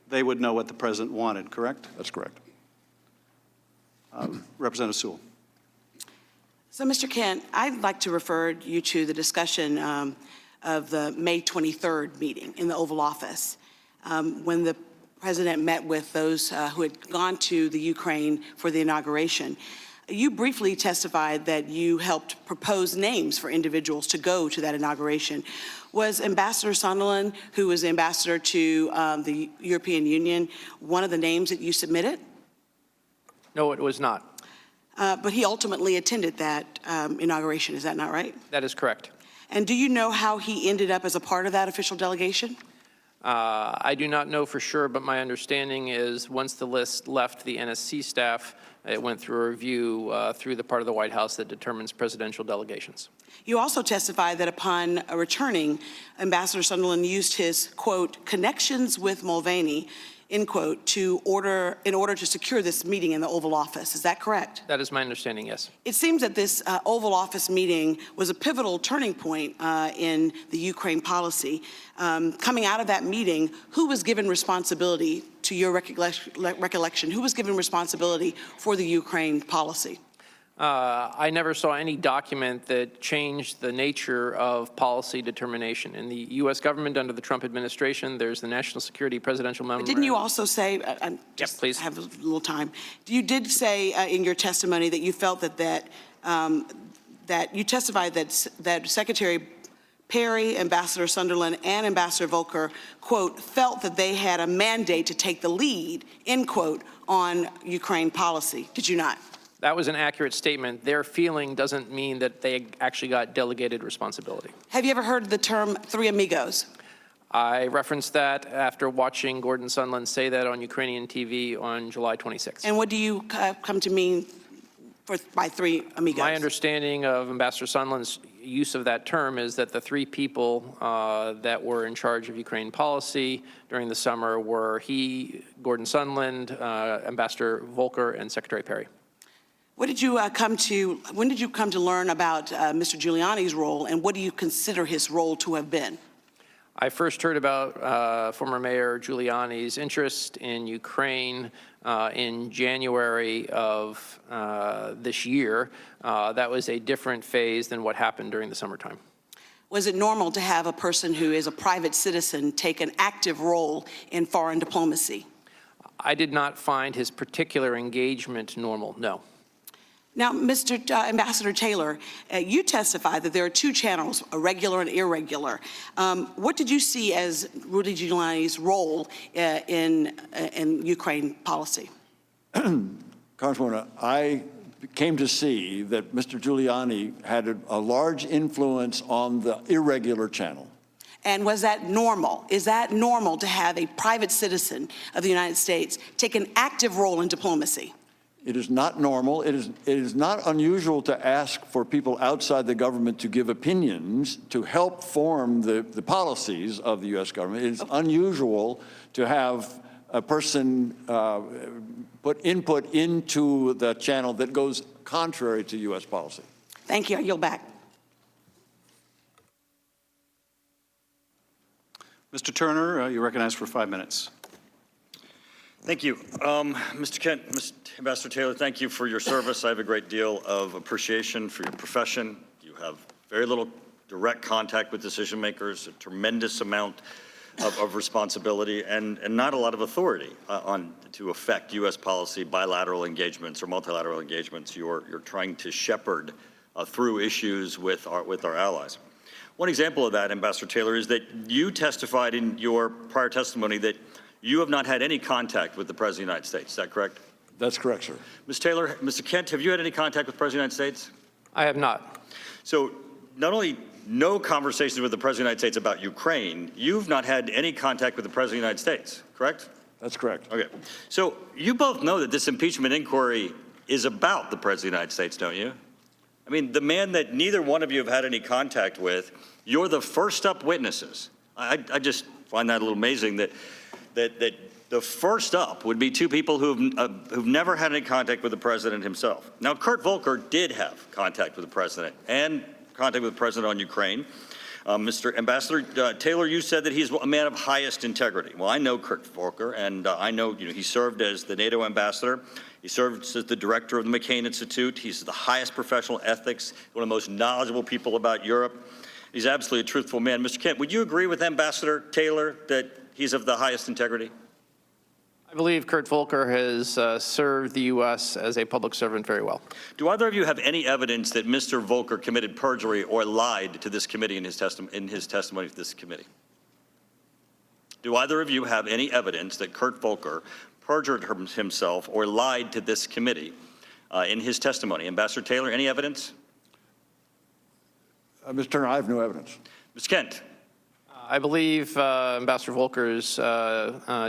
they would know what the president wanted, correct? That's correct. Representative Sewell. So, Mr. Kent, I'd like to refer you to the discussion of the May 23rd meeting in the Oval Office, when the president met with those who had gone to the Ukraine for the inauguration. You briefly testified that you helped propose names for individuals to go to that inauguration. Was Ambassador Sondland, who was ambassador to the European Union, one of the names that you submitted? No, it was not. But he ultimately attended that inauguration, is that not right? That is correct. And do you know how he ended up as a part of that official delegation? I do not know for sure, but my understanding is once the list left the NSC staff, it went through a review through the part of the White House that determines presidential delegations. You also testified that upon returning, Ambassador Sondland used his, quote, connections with Mulvaney, end quote, in order to secure this meeting in the Oval Office. Is that correct? That is my understanding, yes. It seems that this Oval Office meeting was a pivotal turning point in the Ukraine policy. Coming out of that meeting, who was given responsibility, to your recollection, who was given responsibility for the Ukraine policy? I never saw any document that changed the nature of policy determination. In the U.S. government under the Trump administration, there's the National Security Presidential Memorandum. But didn't you also say, yes, please. have a little time, you did say in your testimony that you felt that you testified that Secretary Perry, Ambassador Sondland, and Ambassador Volker, quote, felt that they had a mandate to take the lead, end quote, on Ukraine policy. Did you not? That was an accurate statement. Their feeling doesn't mean that they actually got delegated responsibility. Have you ever heard the term Three Amigos? I referenced that after watching Gordon Sondland say that on Ukrainian TV on July 26th. And what do you come to mean by Three Amigos? My understanding of Ambassador Sondland's use of that term is that the three people that were in charge of Ukraine policy during the summer were he, Gordon Sondland, Ambassador Volker, and Secretary Perry. When did you come to learn about Mr. Giuliani's role, and what do you consider his role to have been? I first heard about former Mayor Giuliani's interest in Ukraine in January of this year. That was a different phase than what happened during the summertime. Was it normal to have a person who is a private citizen take an active role in foreign diplomacy? I did not find his particular engagement normal, no. Now, Mr. Ambassador Taylor, you testified that there are two channels, a regular and irregular. What did you see as Rudy Giuliani's role in Ukraine policy? Congresswoman, I came to see that Mr. Giuliani had a large influence on the irregular channel. And was that normal? Is that normal to have a private citizen of the United States take an active role in diplomacy? It is not normal. It is not unusual to ask for people outside the government to give opinions to help form the policies of the U.S. government. It is unusual to have a person put input into the channel that goes contrary to U.S. policy. Thank you. I yield back. Mr. Turner, you're recognized for 5 minutes. Thank you. Mr. Kent, Ambassador Taylor, thank you for your service. I have a great deal of appreciation for your profession. You have very little direct contact with decision makers, a tremendous amount of responsibility and not a lot of authority to affect U.S. policy, bilateral engagements or multilateral engagements you're trying to shepherd through issues with our allies. One example of that, Ambassador Taylor, is that you testified in your prior testimony that you have not had any contact with the President of the United States. Is that correct? That's correct, sir. Ms. Taylor, Mr. Kent, have you had any contact with the President of the United States? I have not. So not only no conversations with the President of the United States about Ukraine, you've not had any contact with the President of the United States, correct? That's correct. Okay. So you both know that this impeachment inquiry is about the President of the United States, don't you? I mean, the man that neither one of you have had any contact with, you're the first up witnesses. I just find that a little amazing that the first up would be two people who've never had any contact with the President himself. Now, Kurt Volker did have contact with the President and contact with the President on Ukraine. Mr. Ambassador Taylor, you said that he's a man of highest integrity. Well, I know Kurt Volker, and I know he served as the NATO ambassador. He served as the director of the McCain Institute. He's the highest professional ethics, one of the most knowledgeable people about Europe. He's absolutely a truthful man. Mr. Kent, would you agree with Ambassador Taylor that he's of the highest integrity? I believe Kurt Volker has served the U.S. as a public servant very well. Do either of you have any evidence that Mr. Volker committed perjury or lied to this committee in his testimony to this committee? Do either of you have any evidence that Kurt Volker perjured himself or lied to this committee in his testimony? Ambassador Taylor, any evidence? Mr. Turner, I have no evidence. Ms. Kent. I believe Ambassador Volker's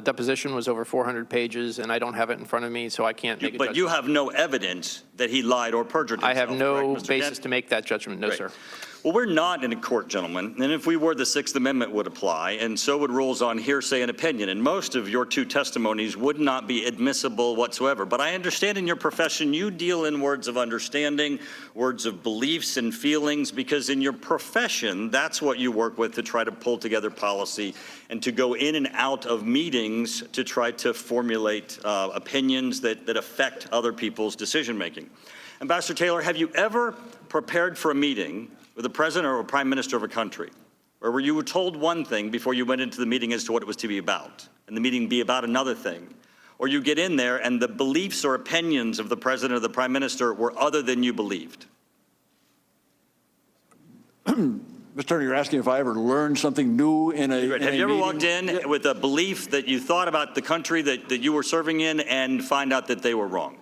deposition was over 400 pages, and I don't have it in front of me, so I can't make a judgment. But you have no evidence that he lied or perjured himself, I have no correct, Mr. basis Kent? to make that judgment, no, Great. sir. Well, we're not in a court, gentlemen, and if we were, the Sixth Amendment would apply, and so would rules on hearsay and opinion, and most of your two testimonies would not be admissible whatsoever. But I understand in your profession you deal in words of understanding, words of beliefs and feelings, because in your profession, that's what you work with to try to pull together policy and to go in and out of meetings to try to formulate opinions that affect other people's decision-making. Ambassador Taylor, have you ever prepared for a meeting with the president or a prime minister of a country, or were you told one thing before you went into the meeting as to what it was to be about, and the meeting be about another thing? Or you get in there and the beliefs or opinions of the president or the prime minister were other than you believed? Mr. Turner, you're asking if I ever learned something new in a Have you ever meeting? walked in with a belief that you thought about the country that you were serving in and find out that they were wrong?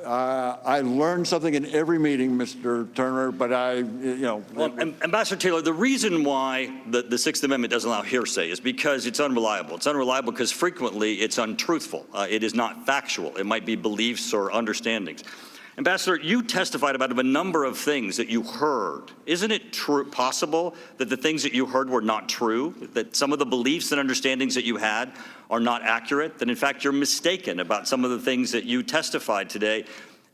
I learned something in every meeting, Mr. Turner, but Well, Ambassador Taylor, the reason why the Sixth Amendment doesn't allow hearsay is because it's unreliable. It's unreliable because frequently it's untruthful. It is not factual. It might be beliefs or understandings. Ambassador, you testified about a number of things that you heard. Isn't it possible that the things that you heard were not true, that some of the beliefs and understandings that you had are not accurate, that in fact you're mistaken about some of the things that you testified today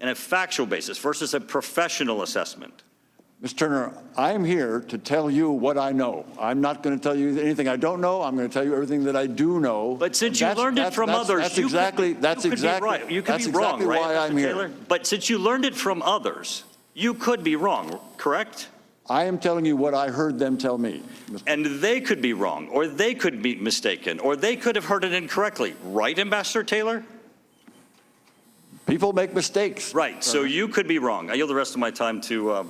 on a factual basis versus a professional assessment? Mr. Turner, I'm here to tell you what I know. I'm not going to tell you anything I don't know. I'm going to tell you everything that I do know. But since you learned it from others, that's exactly why I'm here. But since you learned it from others, you could be wrong, correct? I am telling you what I heard them tell me. And they could be wrong, or they could be mistaken, or they could have heard it incorrectly. Right, Ambassador Taylor? People make mistakes. Right, so you could be wrong. I yield the rest of my time to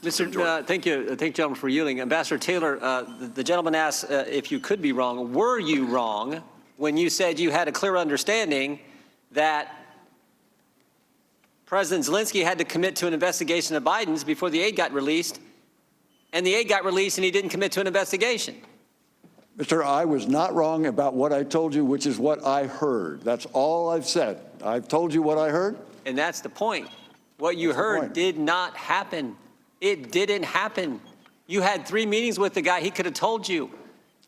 Thank you, gentlemen, for yielding. Ambassador Taylor, the gentleman asked if you could be wrong. Were you wrong when you said you had a clear understanding that President Zelensky had to commit to an investigation of Biden's before the aid got released, and the aid got released and he didn't commit to an investigation? Mr. I was not wrong about what I told you, which is what I heard. That's all I've said. I've told you what I heard. And that's the point. What you heard did not happen. It didn't happen. You had 3 meetings with the guy. He could have told you.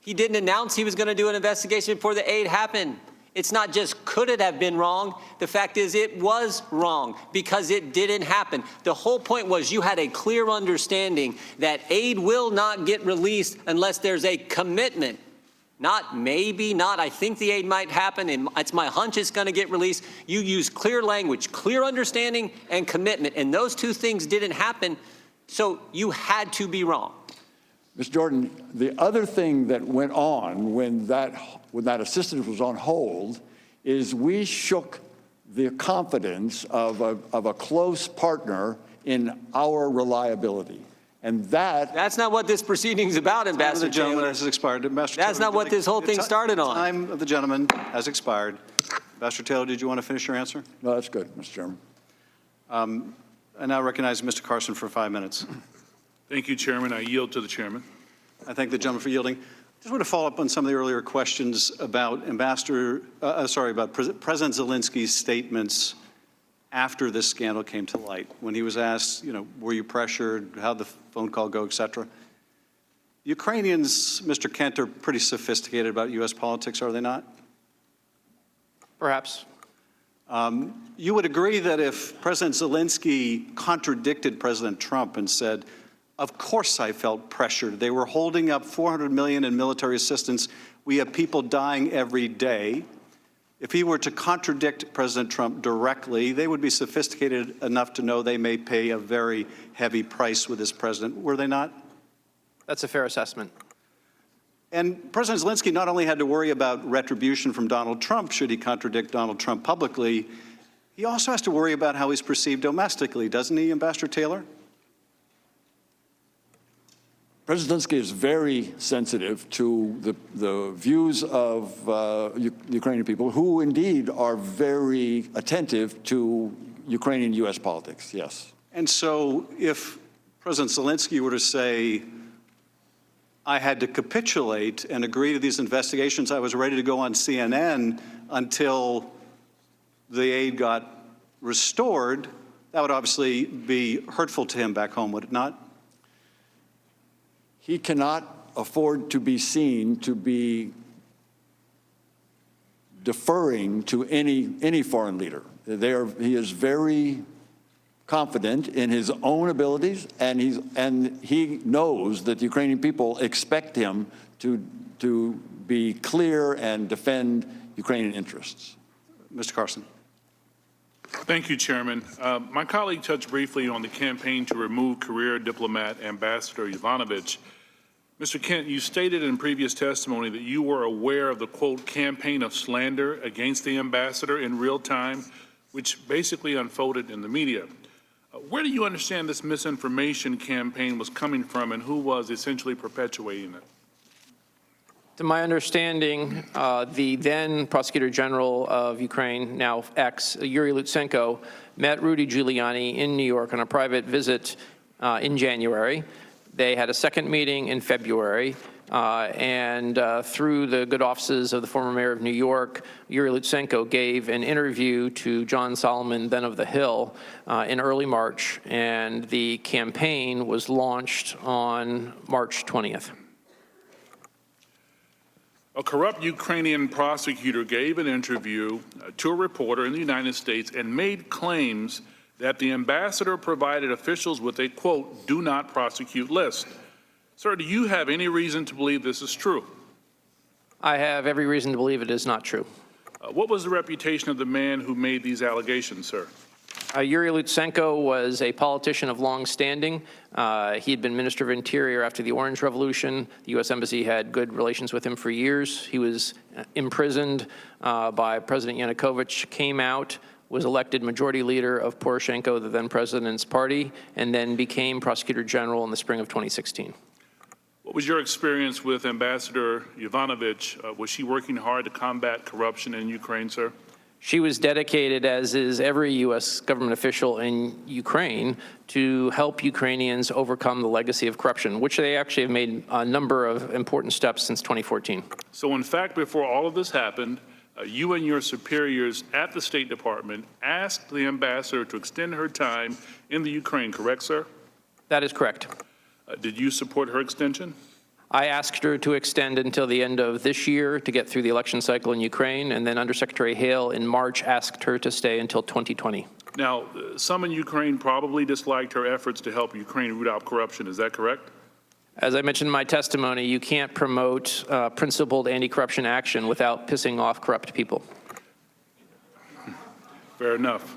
He didn't announce he was going to do an investigation before the aid happened. It's not just could it have been wrong. The fact is it was wrong because it didn't happen. The whole point was you had a clear understanding that aid will not get released unless there's a commitment. Not maybe, not I think the aid might happen, and it's my hunch it's going to get released. You use clear language, clear understanding, and commitment, and those two things didn't happen, so you had to be wrong. Ms. Jordan, the other thing that went on when that assistance was on hold is we shook the confidence of a close partner in our reliability. And that's not what this proceeding is about, Ambassador The gentleman Taylor. has expired. Ambassador That's Taylor, not what this whole thing started on. Time of the gentleman has expired. Ambassador Taylor, did you want to finish your answer? No, that's good, Mr. Chairman. I now recognize Mr. Carson for 5 minutes. Thank you, Chairman. I yield to the chairman. I thank the gentleman for yielding. I just want to follow up on some of the earlier questions about President Zelensky's statements after this scandal came to light, when he was asked, were you pressured, how'd the phone call go, et cetera. Ukrainians, Mr. Kent, are pretty sophisticated about U.S. politics, are they not? Perhaps. You would agree that if President Zelensky contradicted President Trump and said, of course I felt pressured. They were holding up $400 million in military assistance. We have people dying every day. If he were to contradict President Trump directly, they would be sophisticated enough to know they may pay a very heavy price with this president, were they not? That's a fair assessment. And President Zelensky not only had to worry about retribution from Donald Trump should he contradict Donald Trump publicly, he also has to worry about how he's perceived domestically, doesn't he, Ambassador Taylor? President Zelensky is very sensitive to the views of Ukrainian people, who indeed are very attentive to Ukrainian U.S. politics, yes. And so if President Zelensky were to say, I had to capitulate and agree to these investigations, I was ready to go on CNN until the aid got restored, that would obviously be hurtful to him back home, would it not? He cannot afford to be seen to be deferring to any foreign leader. He is very confident in his own abilities, and he knows that the Ukrainian people expect him to be clear and defend Ukrainian interests. Mr. Carson. Thank you, Chairman. My colleague touched briefly on the campaign to remove career diplomat Ambassador Yovanovitch. Mr. Kent, you stated in previous testimony that you were aware of the, quote, campaign of slander against the ambassador in real time, which basically unfolded in the media. Where do you understand this misinformation campaign was coming from, and who was essentially perpetuating it? To my understanding, the then Prosecutor General of Ukraine, now ex, Yuri Lutsenko, met Rudy Giuliani in New York on a private visit in January. They had a second meeting in February, and through the good offices of the former mayor of New York, Yuri Lutsenko gave an interview to John Solomon, then of The Hill, in early March, and the campaign was launched on March 20th. A corrupt Ukrainian prosecutor gave an interview to a reporter in the United States and made claims that the ambassador provided officials with a, quote, do not prosecute list. Sir, do you have any reason to believe this is true? I have every reason to believe it is not true. What was the reputation of the man who made these allegations, sir? Yuri Lutsenko was a politician of long standing. He had been Minister of Interior after the Orange Revolution. The U.S. Embassy had good relations with him for years. He was imprisoned by President Yanukovych, came out, was elected majority leader of Poroshenko, the then president's party, and then became Prosecutor General in the spring of 2016. What was your experience with Ambassador Yovanovitch? Was she working hard to combat corruption in Ukraine, sir? She was dedicated, as is every U.S. government official in Ukraine, to help Ukrainians overcome the legacy of corruption, which they actually have made a number of important steps since 2014. So, in fact, before all of this happened, you and your superiors at the State Department asked the ambassador to extend her time in the Ukraine, correct, sir? That is correct. Did you support her extension? I asked her to extend until the end of this year to get through the election cycle in Ukraine, and then Undersecretary Hale in March asked her to stay until 2020. Now, some in Ukraine probably disliked her efforts to help Ukraine root out corruption. Is that correct? As I mentioned in my testimony, you can't promote principled anti-corruption action without pissing off corrupt people. Fair enough.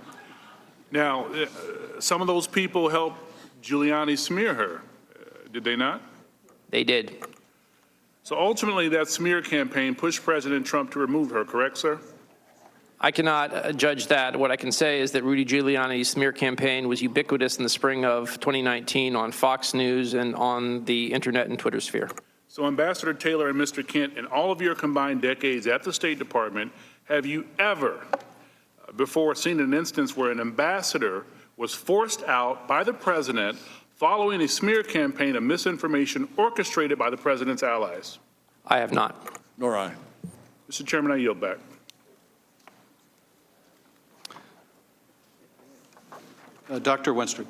Now, some of those people helped Giuliani smear her, did they not? They did. So ultimately, that smear campaign pushed President Trump to remove her, correct, sir? I cannot judge that. What I can say is that Rudy Giuliani's smear campaign was ubiquitous in the spring of 2019 on Fox News and on the internet and Twitter sphere. So Ambassador Taylor and Mr. Kent, in all of your combined decades at the State Department, have you ever before seen an instance where an ambassador was forced out by the president following a smear campaign of misinformation orchestrated by the president's allies? I have not. Nor I. Mr. Chairman, I yield back. Dr. Wenstrup.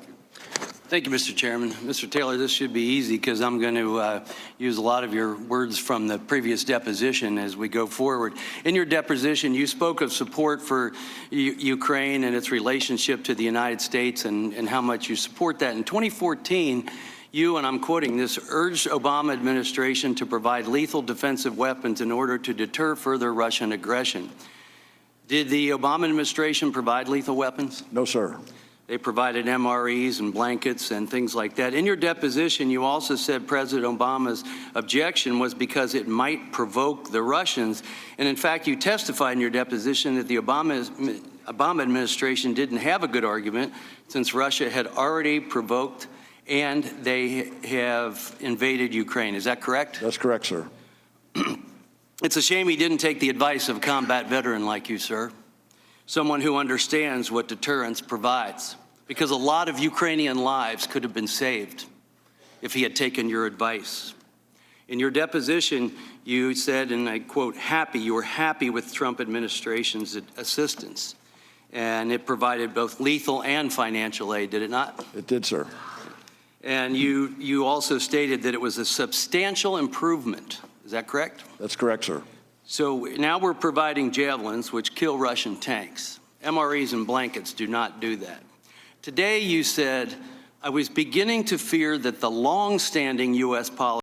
Thank you, Mr. Chairman. Mr. Taylor, this should be easy because I'm going to use a lot of your words from the previous deposition as we go forward. In your deposition, you spoke of support for Ukraine and its relationship to the United States and how much you support that. In 2014, you, and I'm quoting this, urged Obama administration to provide lethal defensive weapons in order to deter further Russian aggression. Did the Obama administration provide lethal weapons? No, sir. They provided MREs and blankets and things like that. In your deposition, you also said President Obama's objection was because it might provoke the Russians. And in fact, you testified in your deposition that the Obama administration didn't have a good argument since Russia had already provoked and they have invaded Ukraine. Is that correct? That's correct, sir. It's a shame he didn't take the advice of a combat veteran like you, sir. Someone who understands what deterrence provides. Because a lot of Ukrainian lives could have been saved if he had taken your advice. In your deposition, you said, and I quote, you were happy with Trump administration's assistance. And it provided both lethal and financial aid, did it not? It did, sir. And you also stated that it was a substantial improvement. Is that correct? That's correct, sir. So now we're providing javelins, which kill Russian tanks. MREs and blankets do not do that. Today you said, I was beginning to fear that the long-standing U.S. policy